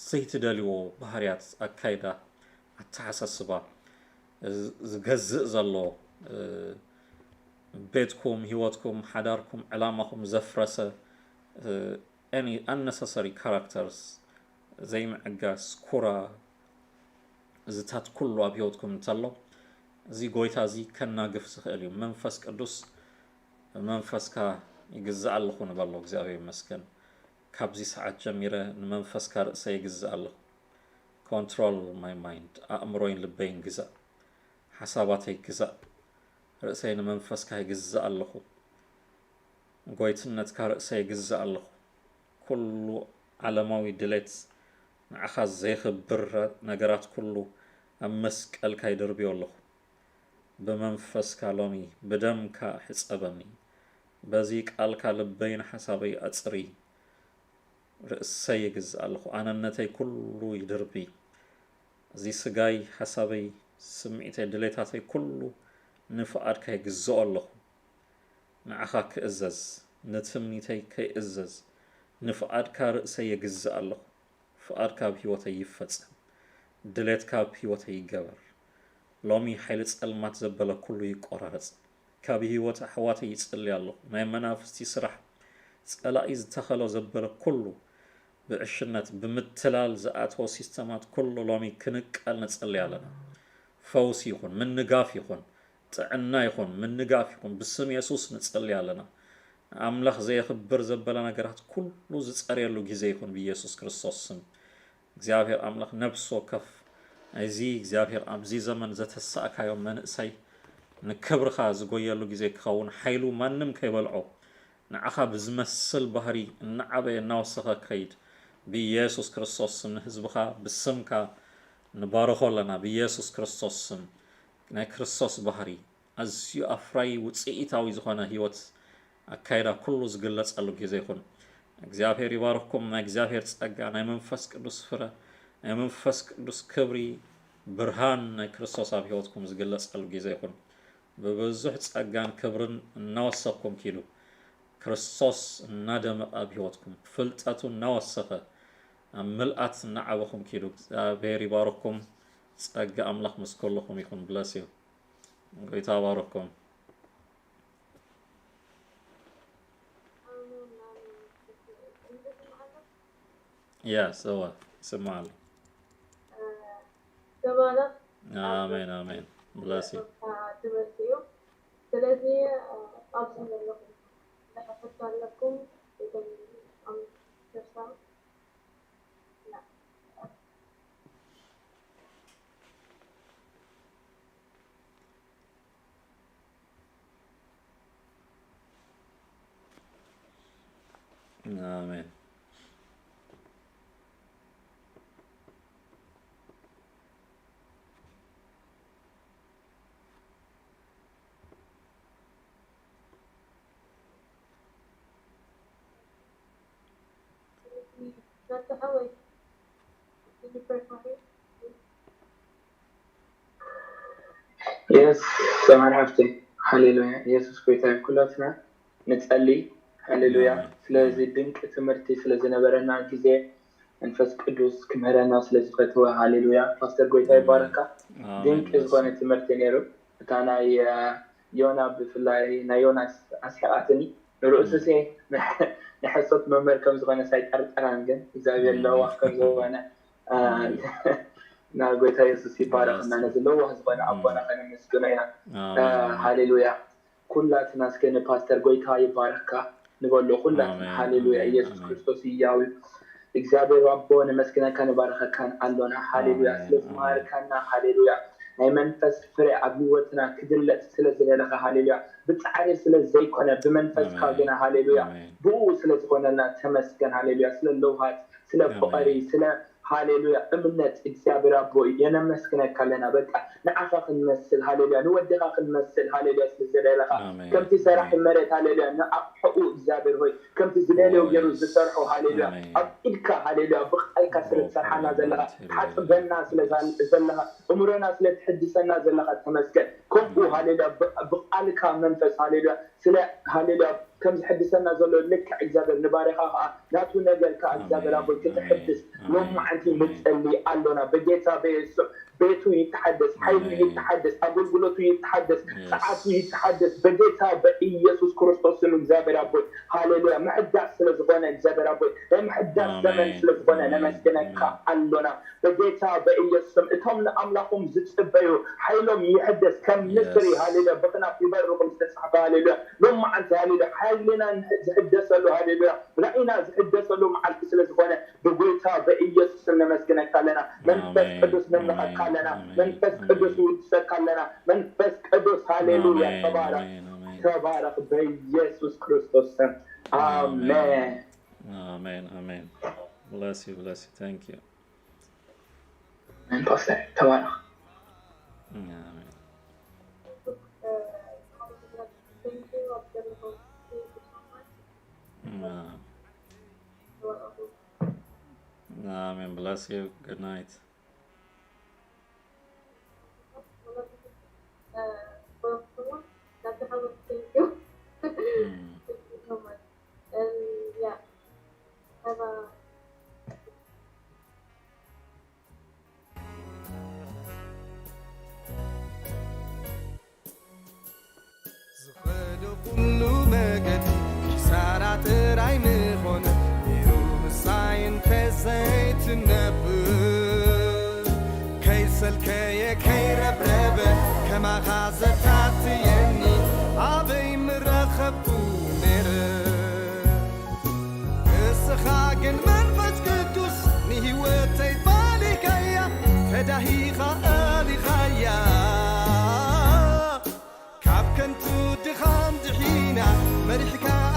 ዘይትደልይዎ ባህርያት ኣካይዳ ኣተሓሳስባ ዝገዝእ ዘሎ ቤትኩም ሂወትኩም ሓዳርኩም ዕላማኩም ዘፍረሰ any unnecessary characters ዘይምዕጋስ ኩራ ዝታት ኩሉ ኣብ ሂወትኩም እንተሎ እዚ ጎይታ እዚ ከናግፍ ዝኽእል እዩ መንፈስ ቅዱስ መንፈስካ ይግዛእ ኣለኹ ንበሎ እግዚአብሔር ይመስገን ካብዚ ሰዓት ጀሚረ ንመንፈስካ ርእሰይ ይግዛእ ኣለኹ control my mind ኣእምሮይን ልበይን ግዛእ ሓሳባተይ ግዛእ ርእሰይ ንመንፈስካ ይግዛእ ኣለኹ ጎይትነትካ ርእሰይ ይግዛእ ኣለኹ ኩሉ ዓለማዊ ድሌት ንዓኻ ዘይኽብር ነገራት ኩሉ ኣብ መስቀልካ ይድርብዮ ኣለኹ ብመንፈስካ ሎሚ ብደምካ ሕፀበኒ በዚ ቃልካ ልበይን ሓሳበይ ኣጽሪ ርእሰይ ይግዛእ ኣለኹ ኣነነተይ ኩሉ ይድርቢ እዚ ስጋይ ሓሳበይ ስምዒተይ ድሌታተይ ኩሉ ንፍቓድካ ይግዝኦ ኣለኹ ንዓኻ ክእዘዝ ንትምኒተይ ከይእዘዝ ንፍቓድካ ርእሰይ ይግዛእ ኣለኹ ፍቓድካ ኣብ ሂወተይ ይፈጸም ድሌትካ ኣብ ሂወተይ ይገበር ሎሚ ሓይሊ ጸልማት ዘበለ ኩሉ ይቆራረጽ ካብ ሂወት ኣሕዋተይ ይጽልይ ኣለኹ ናይ መናፍስቲ ስራሕ ጸላኢ ዝተኸሎ ዘበለ ኩሉ ብዕሽነት ብምትላል ዝኣተወ ሲስተማት ኩሉ ሎሚ ክንቃል ንጸልይ ኣለና ፈውሲ ይኹን ምንጋፍ ይኹን ጥዕና ይኹን ምንጋፍ ይኹን ብስም ኢየሱስ ንጸልይ ኣለና ኣምላኽ ዘየኽብር ዘበለ ነገራት ኩሉ ዝጸርየሉ ግዜ ይኹን ብኢየሱስ ክርስቶስ ስም እግዚአብሔር ኣምላኽ ነብሶ ከፍ እዚ እግዚአብሔር ኣብዚ ዘመን ዘተሳእካዮ መንእሰይ ንክብርኻ ዝጎየሉ ግዜ ክኸውን ሓይሉ ማንም ከይበልዖ ንዓኻ ብዝመስል ባህሪ እናዓበየ እናወሰኸ ከይድ ብኢየሱስ ክርስቶስ ስም ንህዝብኻ ብስምካ ንባርኾ ኣለና ብኢየሱስ ክርስቶስ ስም ናይ ክርስቶስ ባህሪ ኣዝዩ ኣፍራይ ውፅኢታዊ ዝኾነ ሂወት ኣካይዳ ኩሉ ዝግለጸሉ ግዜ ይኹን እግዚአብሔር ይባርኽኩም ናይ እግዚአብሔር ጸጋ ናይ መንፈስ ቅዱስ ፍረ ናይ መንፈስ ቅዱስ ክብሪ ብርሃን ናይ ክርስቶስ ኣብ ሂወትኩም ዝግለጸሉ ግዜ ይኹን ብብዙሕ ጸጋን ክብርን እናወሰኽኩም ኪዱ ክርስቶስ እናደመቐ ኣብ ሂወትኩም ፍልጠቱ እናወሰኸ ኣብ ምልኣት እናዓበኹም ኪዱ እግዚአብሔር ይባርኽኩም ጸጋ ኣምላኽ ምስ ኩልኹም ይኹን ብለስ እዩ ጎይታ ይባርኽኩም Yes, so سمع لي. آمين آمين. Bless you. Amen. Dr. Howard, did you pray for him? Yes, سمعنا حفتي هللويا يسوع كويتا كلاتنا نتسألي هللويا سلازي دنك تمرتي سلازي نبرنا جزء انفس قدوس كمهرنا سلازي فتوى هللويا فاستر كويتا يباركا دنك إزغاني تمرتي نيرو تانا يونا بفلاي نا يونا أسحقاتني نرؤسسي نحسوت ممر كم زغاني سايد أرد أرانجن إذا بيالله كم زغاني ناقويتا يسوس يبارك لنا نزلوا وهزبنا أبونا خلينا مسكنا هاليلويا كلاتنا سكن باستر قويتا يبارك نقول له كلاتنا هاليلويا يسوع كريستوس ياوي እግዚአብሔር አቦነ መስከና ካን ባረከ ካን አሎና ሃሌሉያ ስለዚ ማርከና ሃሌሉያ ናይ መንፈስ ፍሬ አብይወትና ክድለት ስለዘለለኸ ሃሌሉያ ብጻዕሪ ስለዘይኮነ ብመንፈስ ካገና ሃሌሉያ ብኡ ስለዝኮነና ተመስገን ሃሌሉያ ስለለውሃት ስለፍቅሪ ስለ ሃሌሉያ እምነት እግዚአብሔር አቦ የነመስከና ካለና በቃ ንዓፋ ክንመስል ሃሌሉያ ንወድኻ ክንመስል ሃሌሉያ ስለዘለለኸ ከምቲ ሰራሕ መሬት ሃሌሉያ ንአብሑ እግዚአብሔር ሆይ ከምቲ ዝለለው ገሩ ዝሰርሑ ሃሌሉያ አብኢድካ ሃሌሉያ ብቃልካ ስለተሰርሓና ዘለኻ ሓጥበና ስለዘለኻ እምሮና ስለትሕድሰና ዘለኻ ተመስገን ከምኡ ሃሌሉያ ብቃልካ መንፈስ ሃሌሉያ ስለ ሃሌሉያ كم حدثنا زلوا لك إجابة نبارك ناتو نجل كإجابة ربي تتحدث يوم عنتي متسلي قالنا بجيتا بيتو يتحدث حيوي يتحدث أقول قلتو يتحدث ساعاتو يتحدث بجيتا بإيسوس كريستوس إجابة ربي هاليلويا ما حدا سلزبنا إجابة ربي ما حدا زمن سلزبنا نمسكنا كقالنا بجيتا بإيسوس إتهم أملاكم زتبيو حيلهم يحدث كم نسري هاليلويا بقنا في بركم استسحب هاليلويا يوم عنتي هاليلويا حالنا زحدث له هاليلويا رأينا زحدث له مع الكسل زبنا بجيتا بإيسوس نمسكنا كلنا منفس قدس نملك كلنا منفس قدس ودسك لنا منفس قدس هاليلويا تبارك بيسوع كريستوس آمين آمين bless you thank you آمين pastor تبارك Amen. Bless you. Good night. Dr. Howard, thank you. Thank you so much. And yeah, have a كما غازت يني عبي مرخبو نير السخاقن منفس قدوس نهوتي بالي كيا فداهي خالي خيا كاب كنتو دخان دحينا مريحكا